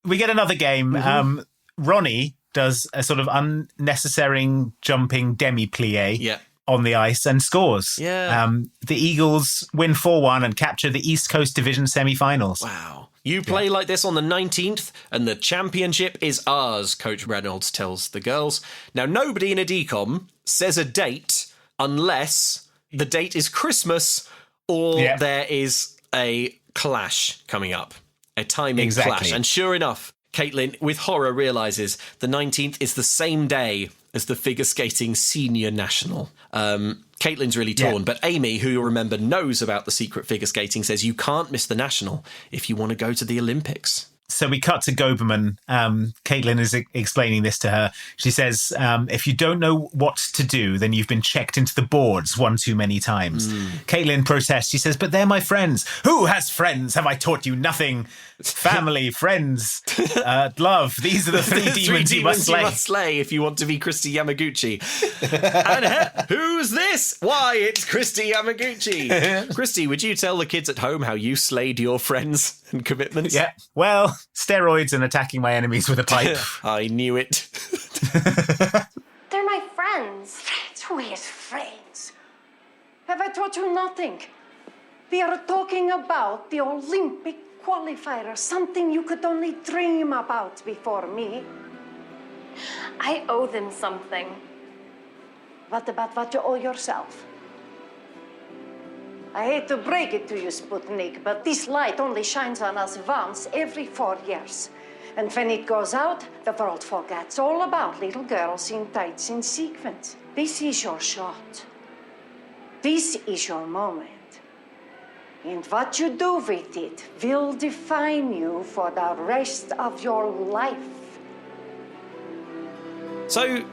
We get another game. Ronnie does a sort of unnecessary jumping demi-plie on the ice and scores.
Yeah.
The Eagles win 4-1 and capture the East Coast Division semi-finals.
Wow. You play like this on the 19th and the championship is ours, Coach Reynolds tells the girls. Now, nobody in a DCOM says a date unless the date is Christmas or there is a clash coming up, a timing clash. And sure enough, Caitlin, with horror, realises the 19th is the same day as the figure skating senior national. Caitlin's really torn, but Amy, who you'll remember knows about the secret figure skating, says you can't miss the national if you want to go to the Olympics.
So we cut to Goberman. Caitlin is explaining this to her. She says, if you don't know what to do, then you've been checked into the boards one too many times. Caitlin protests. She says, but they're my friends. Who has friends? Have I taught you nothing? Family, friends, love. These are the three demons you must
slay if you want to be Christy Yamaguchi. And who's this? Why, it's Christy Yamaguchi. Christy, would you tell the kids at home how you slayed your friends and commitments?
Yeah. Well, steroids and attacking my enemies with a pipe.
I knew it.
They're my friends.
Friends? Who is friends? Have I taught you nothing? We are talking about the Olympic qualifier, something you could only dream about before me.
I owe them something.
What about what you owe yourself? I hate to break it to you, Sputnik, but this light only shines on us once every 4 years. And when it goes out, the world forgets all about little girls in tights in sequins. This is your shot. This is your moment. And what you do with it will define you for the rest of your life.
So,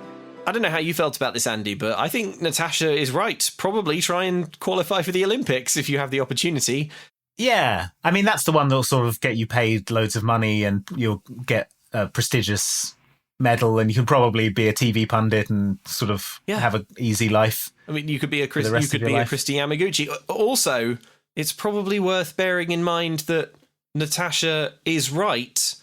I don't know how you felt about this, Andy, but I think Natasha is right. Probably try and qualify for the Olympics if you have the opportunity.
Yeah. I mean, that's the one that'll sort of get you paid loads of money and you'll get a prestigious medal and you can probably be a TV pundit and sort of have an easy life.
I mean, you could be a Christy Yamaguchi. Also, it's probably worth bearing in mind that Natasha is right.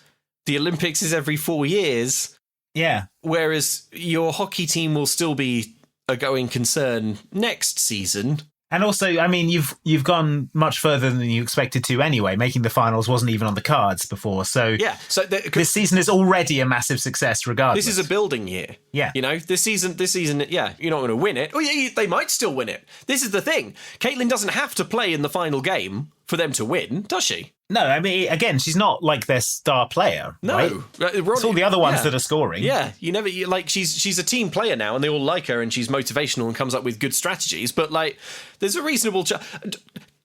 The Olympics is every 4 years.
Yeah.
Whereas your hockey team will still be a going concern next season.
And also, I mean, you've gone much further than you expected to anyway. Making the finals wasn't even on the cards before. So
yeah, so
this season is already a massive success regardless.
This is a building year.
Yeah.
You know, this season, yeah, you're not going to win it. Oh, yeah, they might still win it. This is the thing. Caitlyn doesn't have to play in the final game for them to win, does she?
No, I mean, again, she's not like their star player.
No,
right? It's all the other ones that are scoring.
Yeah, she's a team player now, and they all like her, and she's motivational and comes up with good strategies. But like, there's a reasonable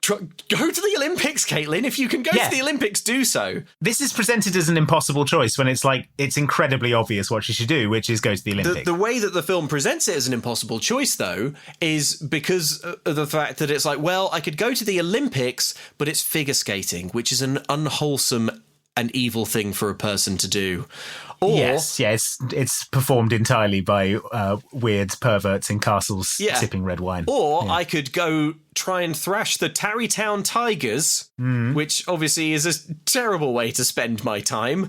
go to the Olympics, Caitlyn. If you can go to the Olympics, do so.
This is presented as an impossible choice when it's like it's incredibly obvious what she should do, which is go to the Olympics.
The way that the film presents it as an impossible choice, though, is because of the fact that it's like, well, I could go to the Olympics, but it's figure skating, which is an unwholesome and evil thing for a person to do. Or,
yes, it's performed entirely by weird perverts in castles sipping red wine.
Or I could go try and thrash the Tarrytown Tigers, which obviously is a terrible way to spend my time,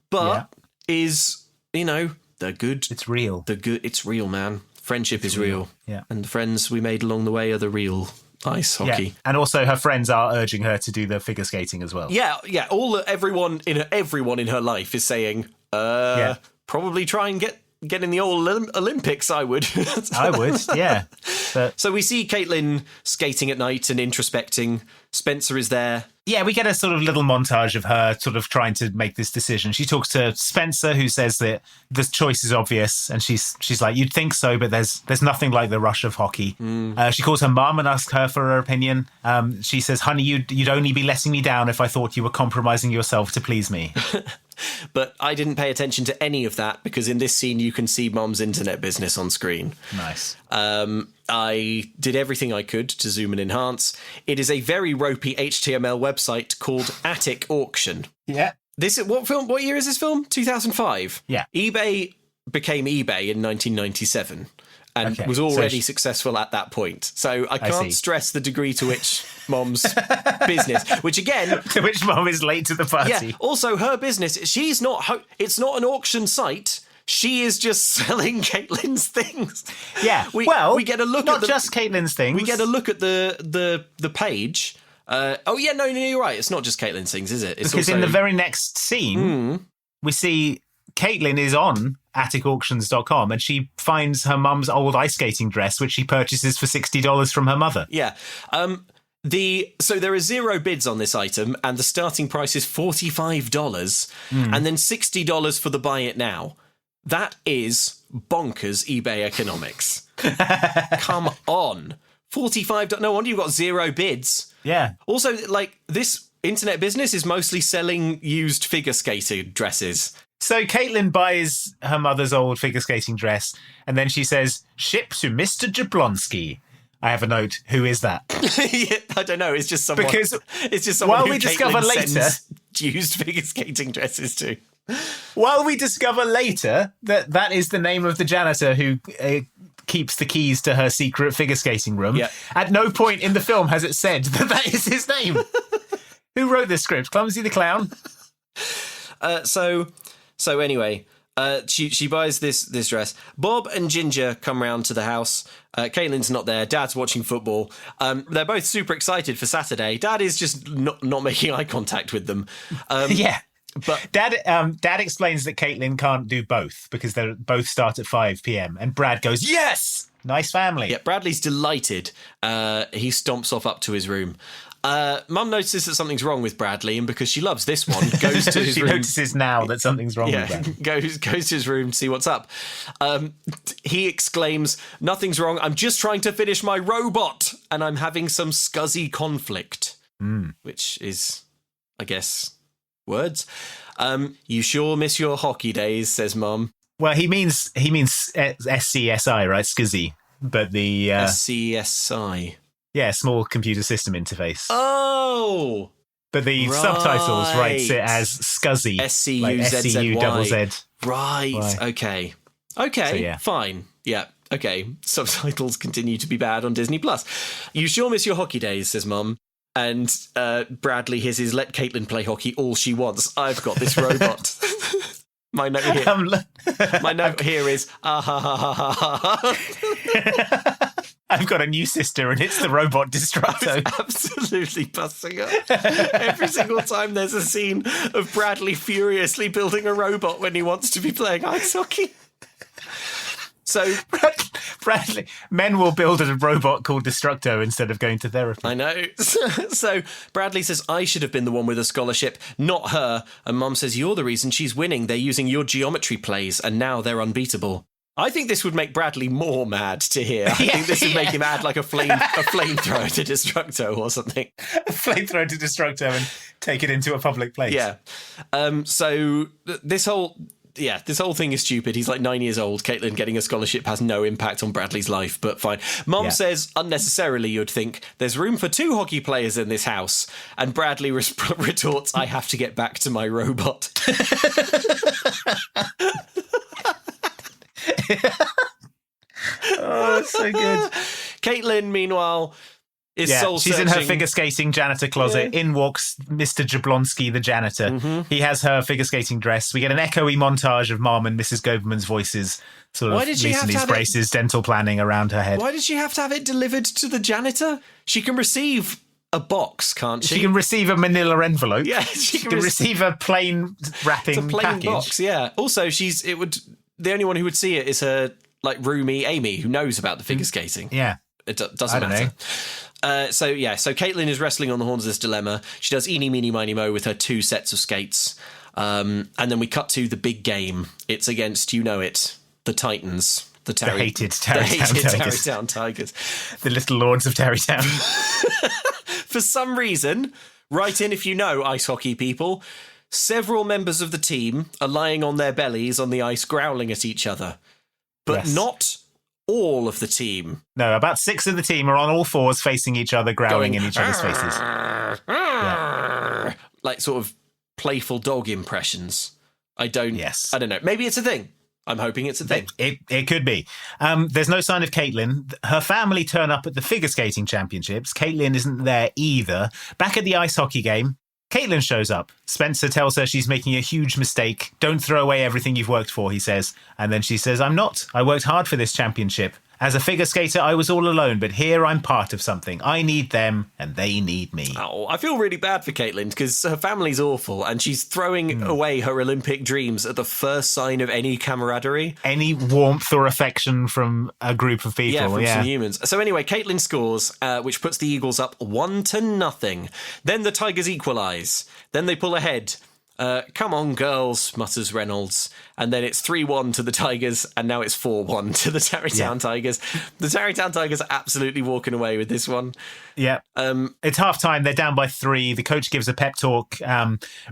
but is, the good.
It's real.
It's real, man. Friendship is real.
Yeah.
And the friends we made along the way are the real ice hockey.
Yeah. And also her friends are urging her to do the figure skating as well.
Yeah. Everyone in her life is saying, probably try and get in the old Olympics, I would.
I would, yeah. But
so we see Caitlyn skating at night and introspecting. Spencer is there.
Yeah, we get a sort of little montage of her sort of trying to make this decision. She talks to Spencer, who says that the choice is obvious, and she's like, you'd think so, but there's nothing like the rush of hockey. She calls her mum and asks her for her opinion. She says, honey, you'd only be letting me down if I thought you were compromising yourself to please me.
But I didn't pay attention to any of that because in this scene you can see Mum's internet business on screen.
Nice.
I did everything I could to zoom and enhance. It is a very ropey HTML website called Attic Auction.
Yeah.
This is what year is this film? 2005.
Yeah.
eBay became eBay in 1997 and was already successful at that point. So I can't stress the degree to which Mom's business, which again...
to which Mom is late to the party.
Yeah, also her business, she's not... it's not an auction site. She is just selling Caitlyn's things.
Yeah,
we get a look
not
at the,
just Caitlyn's things.
We get a look at the page. No, you're right. It's not just Caitlyn's things, is it? It's
because
also...
in the very next scene, we see Caitlyn is on atticauctions.com and she finds her mum's old ice skating dress, which she purchases for $60 from her mother.
Yeah. So there are 0 bids on this item, and the starting price is $45, and then $60 for the buy it now. That is bonkers eBay economics. Come on. $45. No wonder you've got 0 bids.
Yeah.
Also, like, this internet business is mostly selling used figure skater dresses.
So Caitlyn buys her mother's old figure skating dress, and then she says, ship to Mr. Jablonski. I have a note. Who is that?
I don't know. It's just someone.
Because
it's just someone
while
who
we
Caitlyn
discover later,
sends used figure skating dresses to.
While we discover later that is the name of the janitor who keeps the keys to her secret figure skating room.
Yeah.
At no point in the film has it said that is his name. Who wrote this script? Clumsy the Clown?
So anyway, she buys this dress. Bob and Ginger come round to the house. Caitlyn's not there. Dad's watching football. They're both super excited for Saturday. Dad is just not making eye contact with them.
Yeah.
But
Dad explains that Caitlyn can't do both because they both start at 5 p.m. And Brad goes, yes! Nice family.
Yeah, Bradley's delighted. He stomps off up to his room. Mum notices that something's wrong with Bradley, and because she loves this one, goes to his room.
She notices now that something's wrong with Bradley.
Goes to his room to see what's up. He exclaims, nothing's wrong, I'm just trying to finish my robot, and I'm having some scuzzy conflict. Which is, I guess, words. You sure miss your hockey days, says Mum.
Well, he means SCSI, right? Scuzzy. But the...
SCSI.
Yeah, small computer system interface.
Oh!
But the subtitles writes it as Scuzzy.
SCUZZY. Right,
Y.
okay. Okay,
So,
fine. Yeah, okay. Subtitles continue to be bad on Disney+. You sure miss your hockey days, says Mum. And Bradley hisses, let Caitlyn play hockey all she wants. I've got this robot. My note here is, ah ha ha ha ha ha.
I've got a new sister and it's the robot Destructo.
Absolutely busting up. Every single time there's a scene of Bradley furiously building a robot when he wants to be playing ice hockey. So
Bradley, men will build a robot called Destructo instead of going to therapy.
I know. So Bradley says, I should have been the one with a scholarship, not her. And Mum says, you're the reason she's winning. They're using your geometry plays and now they're unbeatable. I think this would make Bradley more mad to hear. I think this would make him add like a flamethrower to Destructo or something.
A flamethrower to Destructo and take it into a public place.
Yeah. So this whole thing is stupid. He's like 9 years old. Caitlin getting a scholarship has no impact on Bradley's life, but fine. Mom says, unnecessarily, you'd think, there's room for 2 hockey players in this house. And Bradley retorts, I have to get back to my robot.
Oh, so good.
Caitlin, meanwhile, is soul
she's
searching.
in her figure skating janitor closet. In walks Mr. Jablonski, the janitor.
Mm-hmm.
He has her figure skating dress. We get an echoey montage of Mom and Mrs. Goberman's voices sort of loosening these braces, dental planning around her head.
Why did she have to have it delivered to the janitor? She can receive a box, can't she?
She can receive a manila envelope.
Yeah,
she can receive a plain wrapping
it's a plain
package.
Box, yeah. Also, the only one who would see it is her like roomie Amy, who knows about the figure skating.
Yeah.
It doesn't matter. So Caitlin is wrestling on the horns of this dilemma. She does eeny, meeny, miny, mo with her 2 sets of skates. And then we cut to the big game. It's against, the Titans. The
hated Tarrytown
Tigers.
The little lords of Tarrytown.
For some reason, write in if you know, ice hockey people, several members of the team are lying on their bellies on the ice growling at each other. But not all of the team.
No, about 6 of the team are on all fours facing each other, growling in each other's faces.
Like sort of playful dog impressions. I don't know. Maybe it's a thing. I'm hoping it's a thing.
It could be. There's no sign of Caitlin. Her family turn up at the figure skating championships. Caitlin isn't there either. Back at the ice hockey game, Caitlin shows up. Spencer tells her she's making a huge mistake. Don't throw away everything you've worked for, he says. And then she says, I'm not. I worked hard for this championship. As a figure skater, I was all alone, but here I'm part of something. I need them, and they need me.
Oh, I feel really bad for Caitlin, because her family's awful, and she's throwing away her Olympic dreams at the first sign of any camaraderie.
Any warmth or affection from a group of people.
Yeah, from some humans. So anyway, Caitlin scores, which puts the Eagles up 1-0. Then the Tigers equalise. Then they pull ahead. Come on, girls, mutters Reynolds. And then it's 3-1 to the Tigers, and now it's 4-1 to the Tarrytown Tigers. The Tarrytown Tigers are absolutely walking away with this one.
Yeah. It's half-time. They're down by 3. The coach gives a pep talk.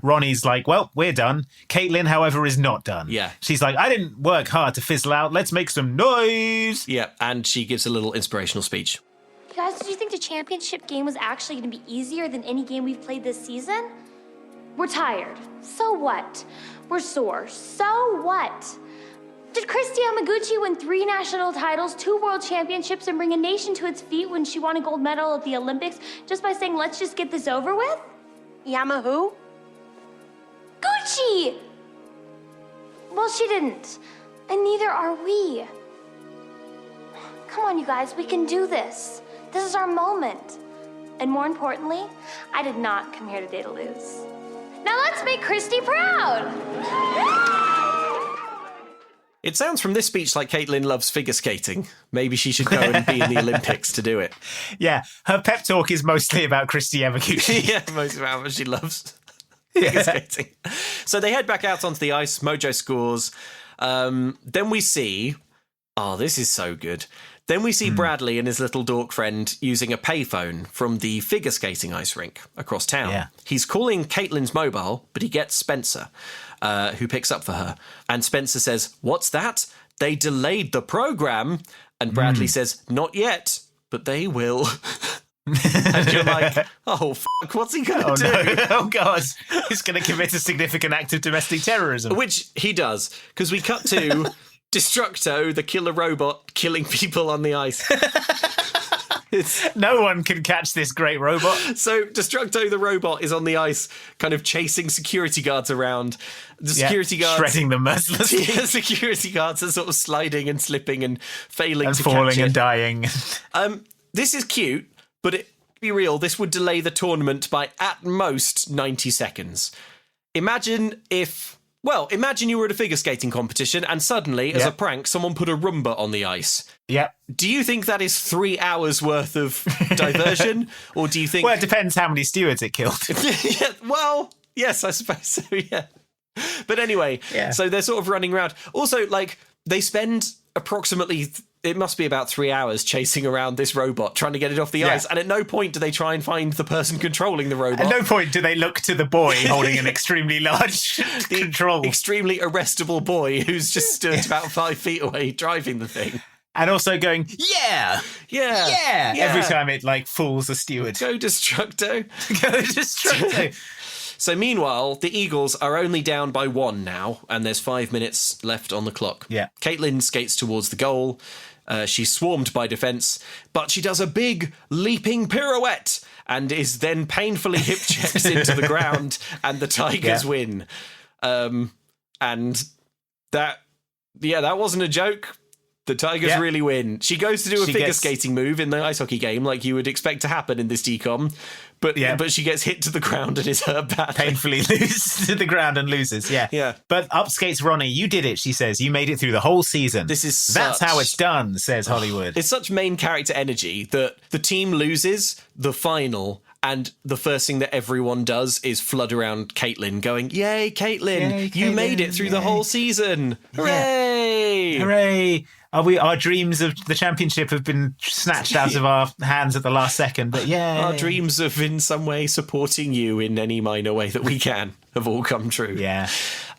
Ronnie's like, well, we're done. Caitlin, however, is not done.
Yeah.
She's like, I didn't work hard to fizzle out. Let's make some noise.
Yeah, and she gives a little inspirational speech.
You guys, did you think the championship game was actually going to be easier than any game we've played this season? We're tired. So what? We're sore. So what? Did Christy Yamaguchi win 3 national titles, 2 world championships, and bring a nation to its feet when she won a gold medal at the Olympics just by saying, let's just get this over with?
Yamahu?
Gucci! Well, she didn't. And neither are we. Come on, you guys, we can do this. This is our moment. And more importantly, I did not come here today to lose. Now let's make Christy proud!
It sounds from this speech like Caitlin loves figure skating. Maybe she should go and be in the Olympics to do it.
Yeah, her pep talk is mostly about Christy Yamaguchi.
Yeah, mostly about how much she loves figure skating. So they head back out onto the ice. Mojo scores. Then we see... Oh, this is so good. Then we see Bradley and his little dork friend using a payphone from the figure skating ice rink across town.
Yeah.
He's calling Caitlin's mobile, but he gets Spencer, who picks up for her. And Spencer says, what's that? They delayed the program. And Bradley says, not yet, but they will. And you're like, oh, fuck, what's he going to do?
No. Oh, God. He's going to commit a significant act of domestic terrorism.
Which he does, because we cut to... Destructo, the killer robot, killing people on the ice.
No one can catch this great robot.
So Destructo the robot is on the ice, kind of chasing security guards around. The security guards
shredding them mercilessly.
Yeah, security guards are sort of sliding and slipping and failing
and
to
falling
catch it.
and dying.
This is cute, but it be real, this would delay the tournament by at most 90 seconds. Imagine you were at a figure skating competition and suddenly, as a prank, someone put a Roomba on the ice.
Yeah.
Do you think that is 3 hours worth of diversion? Or do you think...
Well, it depends how many stewards it killed.
Yeah, well, yes, I suppose so, yeah. But anyway, so they're sort of running around. Also, like, they spend approximately... It must be about 3 hours chasing around this robot, trying to get it off the ice. And at no point do they try and find the person controlling the robot.
At no point do they look to the boy holding an extremely large control.
Extremely arrestable boy who's just stood about 5 feet away driving the thing.
And also going, yeah, every time it, like, fools a steward.
Go Destructo.
Go Destructo.
So meanwhile, the Eagles are only down by 1 now, and there's 5 minutes left on the clock.
Yeah.
Caitlin skates towards the goal. She's swarmed by defence, but she does a big leaping pirouette and is then painfully hip checked into the ground, and the Tigers win. And that wasn't a joke. The Tigers really win. She goes to do a figure skating move in the ice hockey game, like you would expect to happen in this DCOM, but she gets hit to the ground and is hurt badly.
Painfully loses to the ground and loses, yeah. But up skates Ronnie. You did it, she says. You made it through the whole season. That's how it's done, says Hollywood.
It's such main character energy that the team loses the final, and the first thing that everyone does is flood around Caitlin, going, "Yay, Caitlin! You made it through the whole season! Hooray!
Hooray!" Our dreams of the championship have been snatched out of our hands at the last second, but
our dreams of in some way supporting you in any minor way that we can have all come true.
Yeah.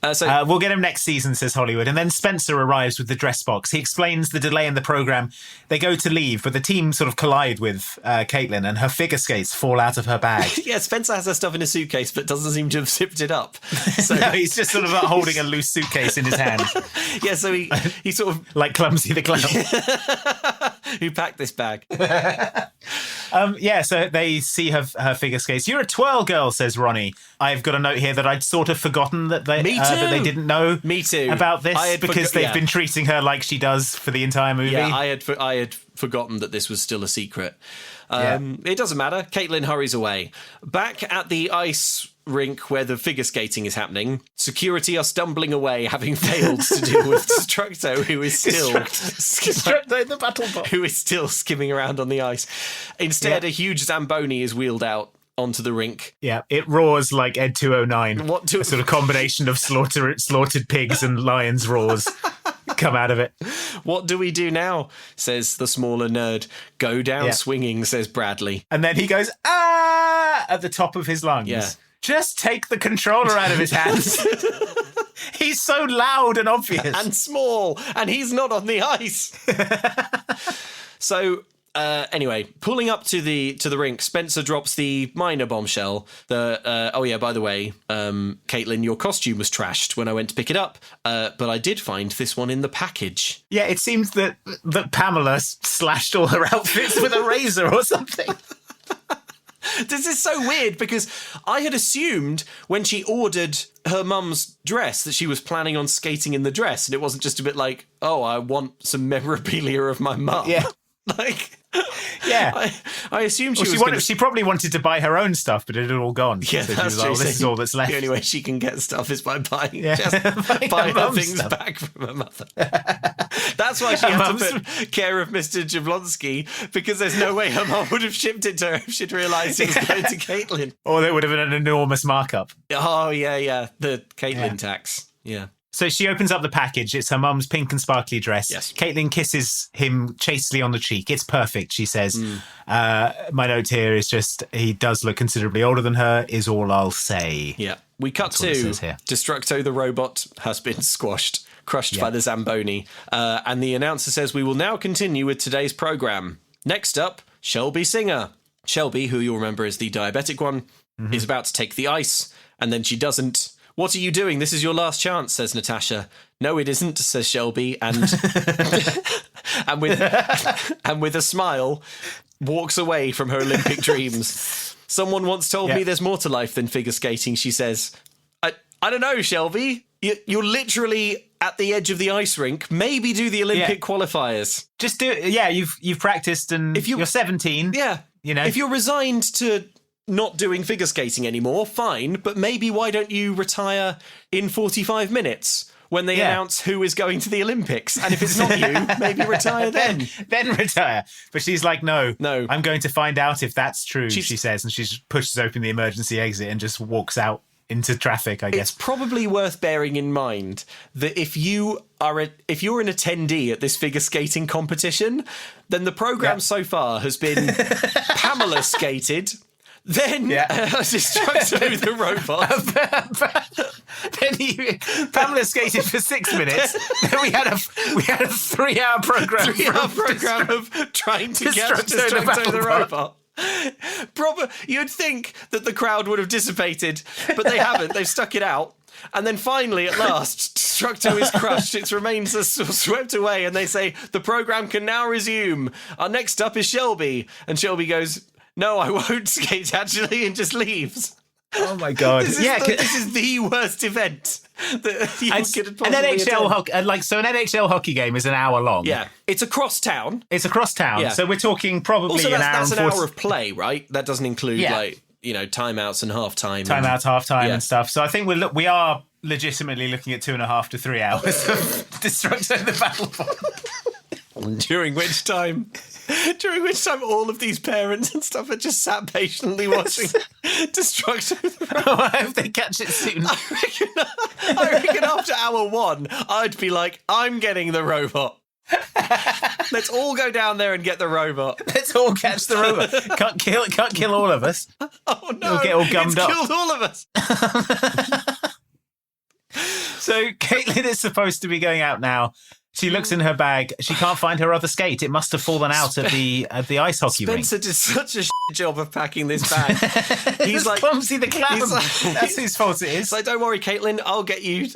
We'll get him next season, says Hollywood. And then Spencer arrives with the dress box. He explains the delay in the programme. They go to leave, but the team sort of collide with Caitlin, and her figure skates fall out of her bag.
Yeah, Spencer has her stuff in a suitcase, but doesn't seem to have zipped it up. So
no, he's just sort of holding a loose suitcase in his hand.
Yeah, so he sort of...
like Clumsy the Clown.
Who packed this bag?
So they see her figure skates. You're a twirl girl, says Ronnie. I've got a note here that I'd sort of forgotten that they didn't know about this because they've been treating her like she does for the entire movie.
Yeah, I had forgotten that this was still a secret. It doesn't matter. Caitlin hurries away. Back at the ice rink where the figure skating is happening, security are stumbling away, having failed to deal with Destructo, who is still
Destructo the battle bot,
who is still skimming around on the ice. Instead, a huge Zamboni is wheeled out onto the rink.
Yeah, it roars like Ed 209. A sort of combination of slaughtered pigs and lions roars come out of it.
What do we do now, says the smaller nerd. Go down swinging, says Bradley.
And then he goes, ah, at the top of his lungs. Yeah. Just take the controller out of his hands. He's so loud and obvious.
And small, and he's not on the ice. So... anyway, pulling up to the rink, Spencer drops the minor bombshell. By the way, Caitlin, your costume was trashed when I went to pick it up, but I did find this one in the package.
Yeah, it seems that Pamela slashed all her outfits with a razor or something.
This is so weird because I had assumed when she ordered her mum's dress that she was planning on skating in the dress, and it wasn't just a bit like, oh, I want some memorabilia of my mum.
Yeah.
I assumed
she probably wanted to buy her own stuff, but it had all gone.
Yeah,
so
that's
true. This is all that's left.
The only way she can get stuff is by buying her things back from her mother. That's why she had to put care of Mr. Jablonski, because there's no way her mum would have shipped it to her if she'd realised it was going to Caitlin.
Or there would have been an enormous markup.
Oh, yeah. The Caitlin tax. Yeah.
So she opens up the package. It's her mum's pink and sparkly dress.
Yes.
Caitlin kisses him chastely on the cheek. It's perfect, she says. My note here is just, he does look considerably older than her, is all I'll say.
Yeah. We cut to Destructo the robot has been crushed by the Zamboni. And the announcer says, we will now continue with today's programme. Next up, Shelby Singer. Shelby, who you'll remember is the diabetic one, is about to take the ice, and then she doesn't, What are you doing? This is your last chance, says Natasha. No, it isn't, says Shelby, and and with a smile, walks away from her Olympic dreams. Someone once told me there's more to life than figure skating, she says. I don't know, Shelby. You're literally at the edge of the ice rink. Maybe do the Olympic qualifiers.
Just do it. Yeah, you've practiced, and if you're 17.
Yeah.
You know,
if you're resigned to not doing figure skating anymore, fine. But maybe why don't you retire in 45 minutes when they announce who is going to the Olympics? And if it's not you, maybe retire then.
Then retire. But she's like, no, I'm going to find out if that's true, she says. And she pushes open the emergency exit and just walks out into traffic, I guess.
It's probably worth bearing in mind that if you're an attendee at this figure skating competition, then the programme so far has been Pamela skated, then Destructo the robot.
Then Pamela skated for 6 minutes. Then we had a 3-hour program.
3-hour program of trying to get Destructo the robot. You'd think that the crowd would have dissipated, but they haven't. They've stuck it out. And then finally, at last, Destructo is crushed. Its remains are swept away, and they say, the programme can now resume. Our next up is Shelby. And Shelby goes, no, I won't skate, actually, and just leaves.
Oh, my God.
This is the worst event that you could possibly
an NHL hockey game is an hour long.
Yeah. It's across town.
Yeah. So we're talking probably
also,
an hour and 40.
That's an hour of play, right? That doesn't include, timeouts and half-time.
Timeouts, half-time and stuff. So I think we are legitimately looking at 2.5 to 3 hours of Destructo the Battlebot.
During which time all of these parents and stuff are just sat patiently watching Destructo the Robot.
I hope they catch it soon.
I reckon after hour 1, I'd be like, I'm getting the robot. Let's all go down there and get the robot.
Let's all catch the robot. Can't kill all of us.
Oh no!
We'll get all gummed up.
Killed all of us.
So Caitlin is supposed to be going out now. She looks in her bag. She can't find her other skate. It must have fallen out at the ice hockey rink.
Spencer did such a job of packing this bag.
He's like clumsy the clown. That's whose fault it is.
It's like, don't worry, Caitlin. I'll get you.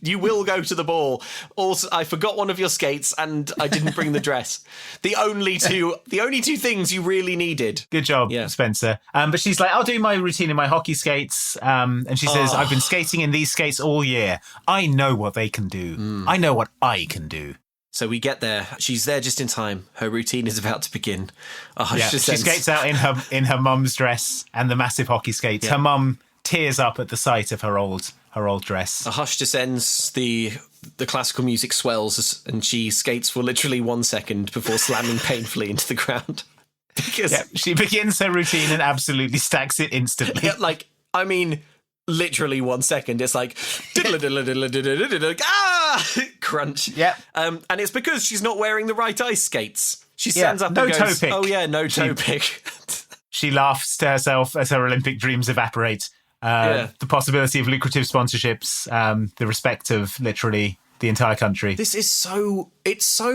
You will go to the ball. Also, I forgot one of your skates, and I didn't bring the dress. The only two things you really needed.
Good job, Spencer. But she's like, I'll do my routine in my hockey skates. And she says, I've been skating in these skates all year. I know what they can do. I know what I can do.
So we get there. She's there just in time. Her routine is about to begin.
She skates out in her mum's dress and the massive hockey skates. Her mum tears up at the sight of her old dress.
A hush descends. The classical music swells, and she skates for literally 1 second before slamming painfully into the ground. Because
she begins her routine and absolutely stacks it instantly.
Literally 1 second. It's like crunch.
Yeah.
And it's because she's not wearing the right ice skates. She stands up and goes,
toe pick.
Oh yeah, no toe pick.
She laughs to herself as her Olympic dreams evaporate. The possibility of lucrative sponsorships, the respect of literally the entire country.
It's so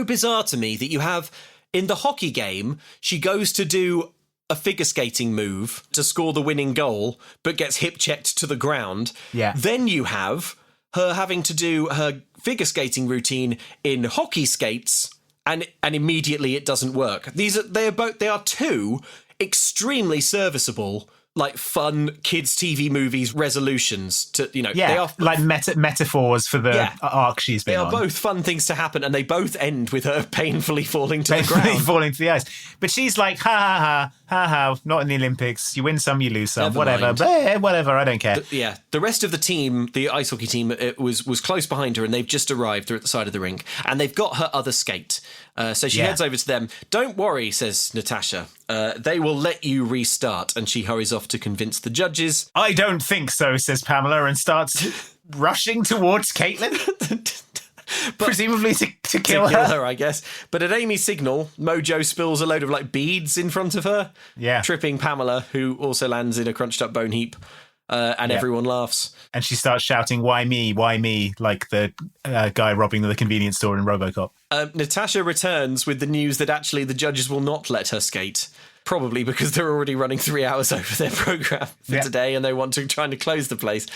bizarre to me that you have in the hockey game, she goes to do a figure skating move to score the winning goal, but gets hip checked to the ground.
Yeah.
Then you have her having to do her figure skating routine in hockey skates, and immediately it doesn't work. They are two extremely serviceable, like fun kids' TV movies resolutions to, they are
like metaphors for the arc she's been on.
They are both fun things to happen, and they both end with her painfully falling to the ground.
Falling to the ice. But she's like, ha, not in the Olympics. You win some, you lose some, whatever. Whatever, I don't care.
The rest of the team, the ice hockey team, it was close behind her, and they've just arrived. They're at the side of the rink, and they've got her other skate. So she heads over to them. Don't worry, says Natasha. They will let you restart. And she hurries off to convince the judges.
I don't think so, says Pamela, and starts rushing towards Caitlin. Presumably to kill her,
I guess. But at Amy's signal, Mojo spills a load of beads in front of her, tripping Pamela, who also lands in a crunched up bone heap. And everyone laughs.
And she starts shouting, why me, like the guy robbing the convenience store in RoboCop.
Natasha returns with the news that actually the judges will not let her skate. Probably because they're already running 3 hours over their programme for today and they want to try to close the place.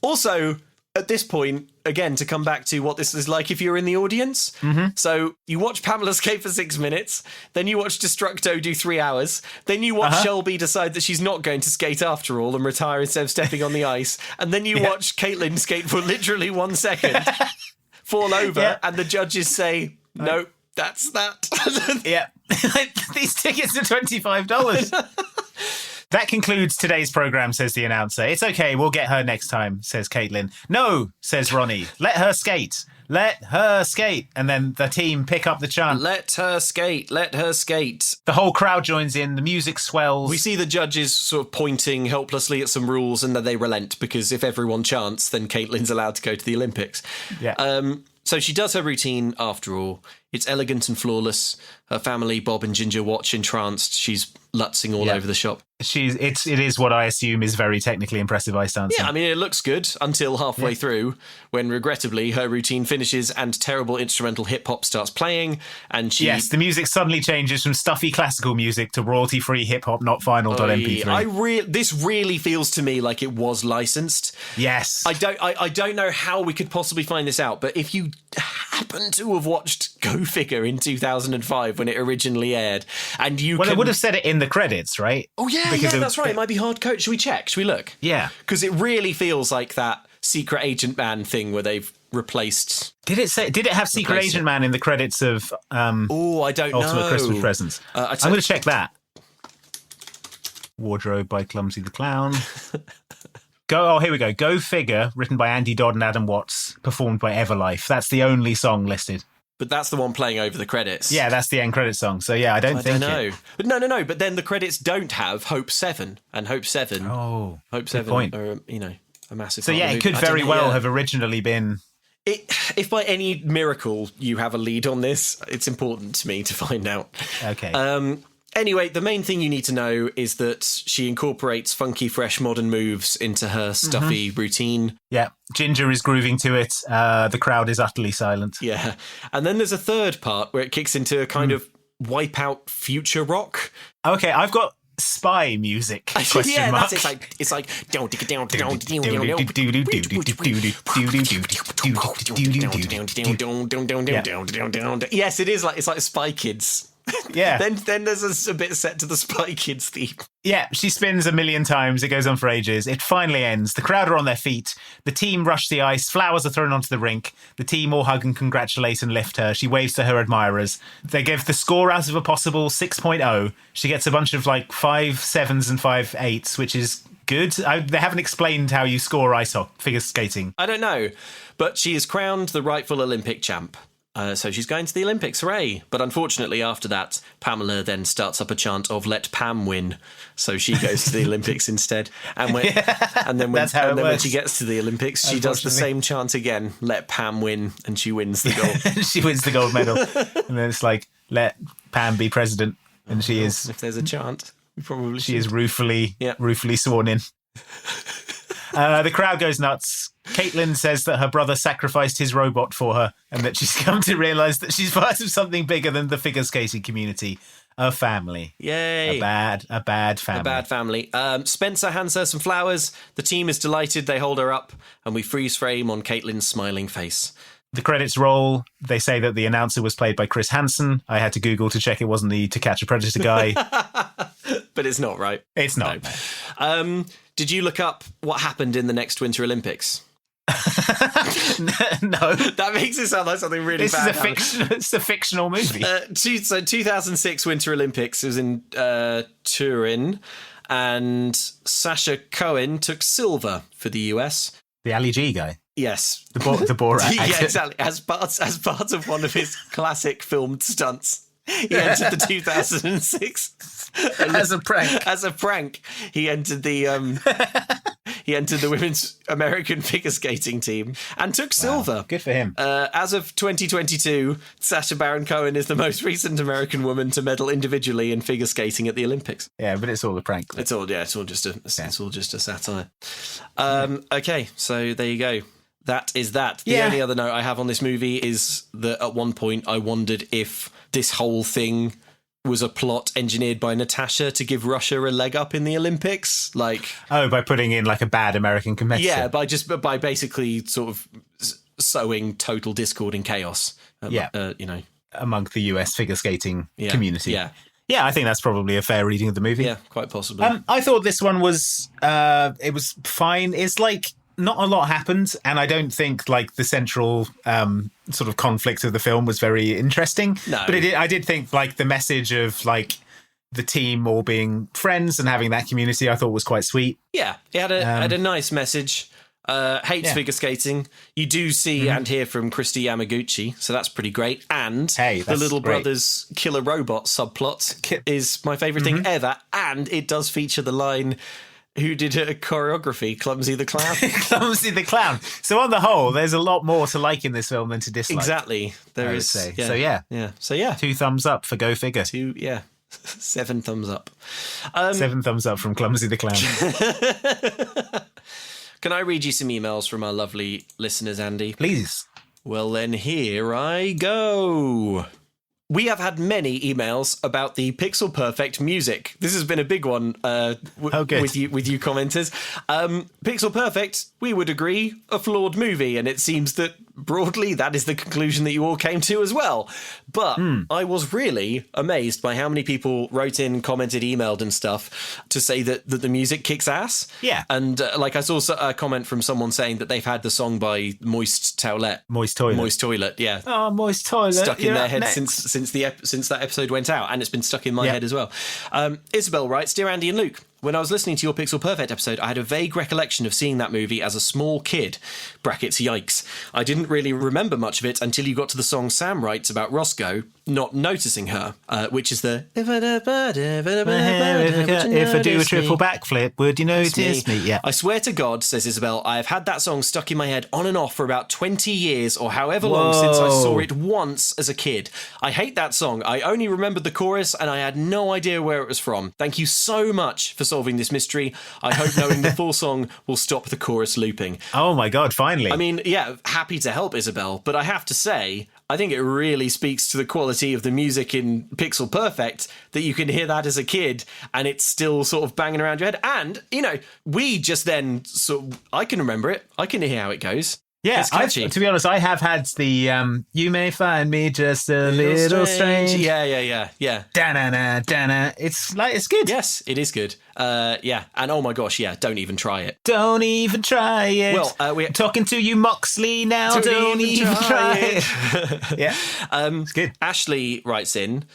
Also, at this point, again, to come back to what this is like if you're in the audience. So you watch Pamela skate for 6 minutes, then you watch Destructo do 3 hours, then you watch Shelby decide that she's not going to skate after all and retire instead of stepping on the ice, and then you watch Caitlin skate for literally 1 second, fall over, and the judges say, no, that's that.
These tickets are $25. That concludes today's programme, says the announcer. It's okay, we'll get her next time, says Caitlin. No, says Ronnie. Let her skate. Let her skate. And then the team pick up the chant.
Let her skate. Let her skate.
The whole crowd joins in. The music swells.
We see the judges sort of pointing helplessly at some rules, and then they relent because if everyone chants, then Caitlin's allowed to go to the Olympics. So she does her routine after all. It's elegant and flawless. Her family, Bob and Ginger, watch entranced. She's lutzing all over the shop.
It is what I assume is very technically impressive ice dancing.
Yeah, I mean, it looks good until halfway through, when regrettably her routine finishes and terrible instrumental hip-hop starts playing, and she...
Yes, the music suddenly changes from stuffy classical music to royalty-free hip-hop not final.mp3.
This really feels to me like it was licensed.
Yes.
I don't know how we could possibly find this out, but if you happen to have watched Go Figure in 2005 when it originally aired, and you
it would have said it in the credits, right?
Oh, yeah, that's right. It might be hard code. Should we check? Should we look?
Yeah.
Because it really feels like that Secret Agent Man thing where they've replaced...
Did it have Secret Agent Man in the credits of
I don't
Ultimate
know.
Christmas Presents? I'm going to check that. Wardrobe by Clumsy the Clown. Here we go. Go Figure, written by Andy Dodd and Adam Watts, performed by Everlife. That's the only song listed.
But that's the one playing over the credits.
Yeah, that's the end credit song. So yeah, I don't know.
But no. But then the credits don't have Hope 7, and Hope 7.
Oh,
Hope 7
point.
are a massive.
So yeah, it could very well have originally been.
If by any miracle you have a lead on this, it's important to me to find out.
Okay.
Anyway, the main thing you need to know is that she incorporates funky, fresh, modern moves into her stuffy routine.
Yeah, Ginger is grooving to it. The crowd is utterly silent.
Yeah. And then there's a third part where it kicks into a kind of wipeout future rock.
Okay, I've got spy music.
Yeah, that's it. It's like don't dig it down. Yes, it is like it's like Spy Kids.
Yeah.
Then there's a bit set to the Spy Kids theme.
Yeah, she spins a million times. It goes on for ages. It finally ends. The crowd are on their feet. The team rush the ice. Flowers are thrown onto the rink. The team all hug and congratulate and lift her. She waves to her admirers. They give the score out of a possible 6.0. She gets a bunch of 5 7s and 5 8s, which is good. They haven't explained how you score ice hockey, figure skating.
I don't know. But she is crowned the rightful Olympic champ. So she's going to the Olympics, hooray! But unfortunately, after that, Pamela then starts up a chant of "Let Pam win," so she goes to the Olympics instead. And when she gets to the Olympics, she does the same chant again: "Let Pam win," and she wins the gold.
She wins the gold medal, and then it's like, "Let Pam be president," and she is.
If there's a chant, probably
she is ruefully sworn in. The crowd goes nuts. Caitlin says that her brother sacrificed his robot for her and that she's come to realise that she's part of something bigger than the figure skating community. A family.
Yay.
A bad family.
A bad family. Spencer hands her some flowers. The team is delighted. They hold her up and we freeze frame on Caitlin's smiling face.
The credits roll. They say that the announcer was played by Chris Hansen. I had to Google to check it wasn't the To Catch a Predator guy.
But it's not, right?
It's not.
No. Did you look up what happened in the next Winter Olympics?
No.
That makes it sound like something really bad.
It's a fictional movie.
So 2006 Winter Olympics, it was in Turin, and Sacha Cohen took silver for the US.
The Ali G guy.
Yes.
The Borat
Yeah, exactly. As part of one of his classic filmed stunts. He entered the 2006
as a prank.
As a prank, he entered the women's American figure skating team and took silver.
Good for him.
As of 2022, Sacha Baron Cohen is the most recent American woman to medal individually in figure skating at the Olympics.
Yeah, but it's all a prank.
It's all just a satire. Okay, so there you go. That is that. The only other note I have on this movie is that at one point I wondered if this whole thing was a plot engineered by Natasha to give Russia a leg up in the Olympics. Like,
by putting in like a bad American competitor.
Yeah, by basically sort of sowing total discord and chaos.
Among the US figure skating community.
Yeah.
Yeah, I think that's probably a fair reading of the movie.
Yeah, quite possibly.
I thought this one was it was fine. It's like not a lot happened, and I don't think like the central sort of conflict of the film was very interesting.
No.
But I did think like the message of like the team all being friends and having that community, I thought was quite sweet.
Yeah, it had a nice message. Hates figure skating. You do see and hear from Christy Yamaguchi, so that's pretty great. And the Little Brothers killer robot subplot is my favourite thing ever. And it does feature the line, "Who did a choreography? Clumsy the Clown."
Clumsy the Clown. So on the whole, there's a lot more to like in this film than to dislike.
Exactly. There is.
Say.
Yeah. So yeah.
2 thumbs up for Go Figure.
7 thumbs up.
7 thumbs up from Clumsy the Clown.
Can I read you some emails from our lovely listeners, Andy?
Please.
Well, then here I go. We have had many emails about the Pixel Perfect music. This has been a big one with you commenters. Pixel Perfect, we would agree, a flawed movie, and it seems that broadly that is the conclusion that you all came to as well. But I was really amazed by how many people wrote in, commented, emailed and stuff to say that the music kicks ass.
Yeah.
And I saw a comment from someone saying that they've had the song by Moist Toilet.
Moist Toilet,
yeah.
Oh, Moist Toilet.
Stuck in their head since that episode went out, and it's been stuck in my head as well. Isabel writes, "Dear Andy and Luke, when I was listening to your Pixel Perfect episode, I had a vague recollection of seeing that movie as a small kid. Brackets, yikes. I didn't really remember much of it until you got to the song Sam writes about Roscoe not noticing her, which is the... If
I do a triple backflip, would you notice me? Yeah.
I swear to God, says Isabel, I have had that song stuck in my head on and off for about 20 years or however long since I saw it once as a kid. I hate that song. I only remembered the chorus and I had no idea where it was from. Thank you so much for solving this mystery. I hope knowing the full song will stop the chorus looping."
Oh my God, finally.
I mean, yeah, happy to help, Isabel, but I have to say, I think it really speaks to the quality of the music in Pixel Perfect that you can hear that as a kid and it's still sort of banging around your head. And, we just then I can remember it. I can hear how it goes.
Yeah,
it's catchy.
To be honest, I have had the "You may find me just a little strange."
Yeah.
Da-na-na, da-na. It's good.
Yes, it is good. And oh my gosh, yeah, don't even try it.
Don't even try it.
Well, we're
talking to you, Moxley, now. Don't even try it. Yeah, it's good.
Ashley writes in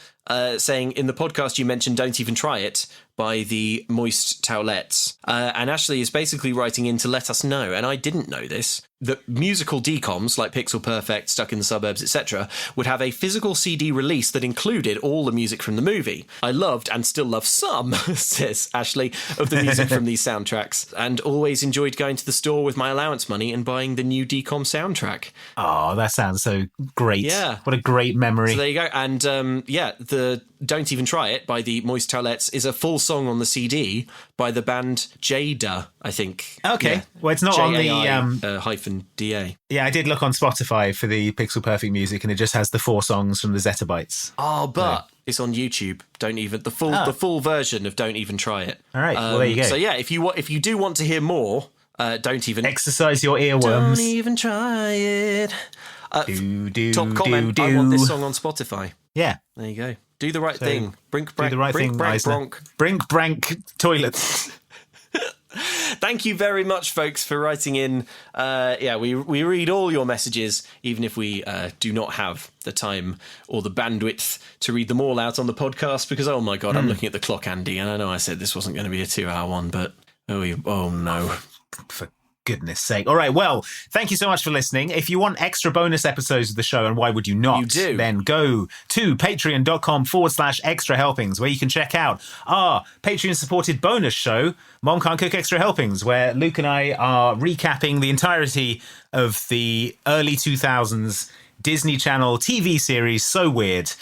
saying, in the podcast you mentioned "Don't Even Try It" by the Moist Towelettes. And Ashley is basically writing in to let us know, and I didn't know this, that musical DCOMs like Pixel Perfect, Stuck in the Suburbs, etc. would have a physical CD release that included all the music from the movie. I loved and still love some, says Ashley, of the music from these soundtracks, and always enjoyed going to the store with my allowance money and buying the new DCOM soundtrack.
Oh, that sounds so great.
Yeah.
What a great memory.
So there you go. And the "Don't Even Try It" by the Moist Towelettes is a full song on the CD by the band Jada, I think.
Okay.
Yeah.
Well, it's not
J-A-I,
on the...
hyphen D-A.
Yeah, I did look on Spotify for the Pixel Perfect music, and it just has the 4 songs from the Zettabytes.
Oh, but it's on YouTube. Don't even... The full version of "Don't Even Try It."
All right, well, there you go.
So yeah, if you do want to hear more, don't even...
Exercise your earworms.
Don't even try it. Top comment, I want this song on Spotify.
Yeah.
There you go. Do the right thing.
Do the right thing,
bronk.
Brink, brank, toilets.
Thank you very much, folks, for writing in. We read all your messages, even if we do not have the time or the bandwidth to read them all out on the podcast, because, oh my God, I'm looking at the clock, Andy, and I know I said this wasn't going to be a 2-hour one, but oh no.
For goodness sake. All right, well, thank you so much for listening. If you want extra bonus episodes of the show, and why would you not?
You do.
Then go to patreon.com/extra helpings, where you can check out our Patreon-supported bonus show, Mom Can't Cook Extra Helpings, where Luke and I are recapping the entirety of the early 2000s Disney Channel TV series, So Weird.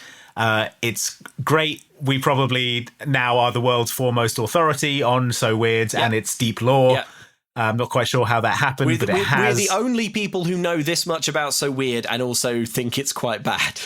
It's great. We probably now are the world's foremost authority on So Weird and its deep lore.
Yeah.
I'm not quite sure how that happened, but it has.
We're the only people who know this much about So Weird and also think it's quite bad.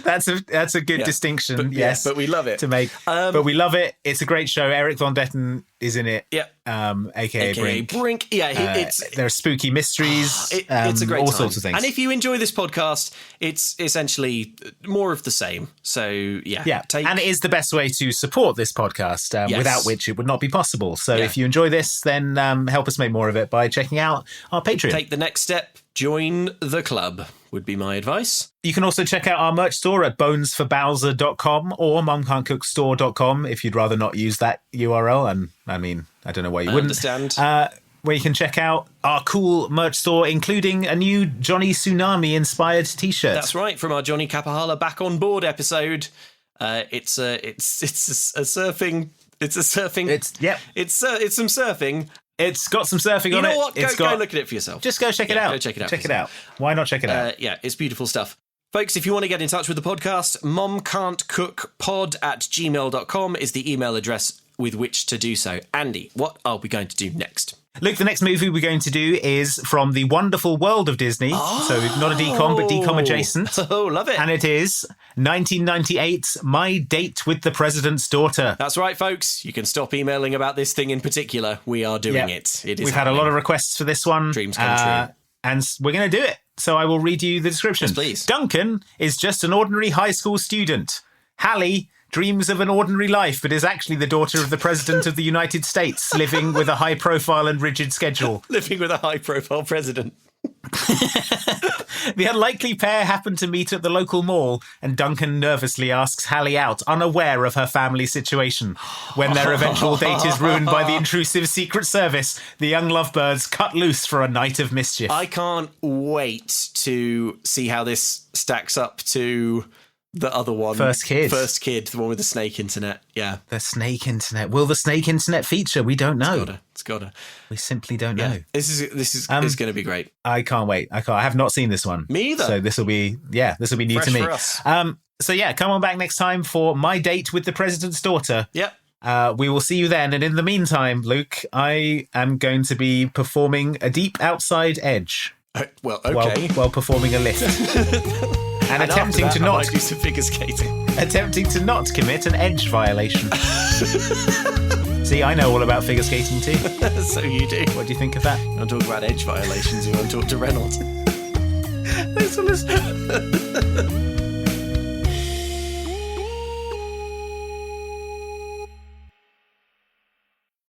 That's a good distinction.
But,
yes,
but we love it
to make. But we love it. It's a great show. Eric Von Detten is in it.
Yeah.
AKA Brink.
Yeah,
there are spooky mysteries.
It's a great
all
time.
sorts of things.
And if you enjoy this podcast, it's essentially more of the same. So yeah.
And it is the best way to support this podcast, without which it would not be possible. So if you enjoy this, then help us make more of it by checking out our Patreon.
Take the next step. Join the club would be my advice.
You can also check out our merch store at bonesforbowser.com or mumcan'tcookstore.com if you'd rather not use that URL. And I mean, I don't know why you wouldn't.
Understand.
Where you can check out our cool merch store, including a new Johnny Tsunami inspired t-shirt.
That's right, from our Johnny Capahala Back on Board episode. It's some surfing. It's some surfing.
It's got some surfing on it.
You know what? Go look at it for yourself.
Just go check it out.
Go check it out.
Check it out. Why not check it out?
Yeah, it's beautiful stuff. Folks, if you want to get in touch with the podcast, momcan'tcookpod@gmail.com is the email address with which to do so. Andy, what are we going to do next?
Luke, the next movie we're going to do is from the wonderful world of Disney. So not a DCOM, but DCOM adjacent.
Oh, love it.
And it is 1998's My Date with the President's Daughter.
That's right, folks. You can stop emailing about this thing in particular. We are doing it. It is
We've had a lot of requests for this one.
Dreams come true.
And we're going to do it. So I will read you the description.
Yes, please.
Duncan is just an ordinary high school student. Hallie dreams of an ordinary life, but is actually the daughter of the President of the United States, living with a high-profile and rigid schedule.
Living with a high-profile president.
The unlikely pair happen to meet at the local mall, and Duncan nervously asks Hallie out, unaware of her family situation. When their eventual date is ruined by the intrusive Secret Service, the young lovebirds cut loose for a night of mischief.
I can't wait to see how this stacks up to the other one.
First Kid,
the one with the snake internet. Yeah.
The snake internet. Will the snake internet feature? We don't know.
It's gotta.
We simply don't know.
This is going to be great.
I can't wait. I have not seen this one.
Me either.
So this will be new
Fresh
to me.
For us.
So yeah, come on back next time for My Date with the President's Daughter.
Yep.
We will see you then. And in the meantime, Luke, I am going to be performing a deep outside edge.
Well, okay.
While performing a lift. And attempting to not
do some figure skating.
Attempting to not commit an edge violation. See, I know all about figure skating too.
So you do.
What do you think of that?
You want to talk about edge violations? You want to talk to Reynolds?
Thanks for listening.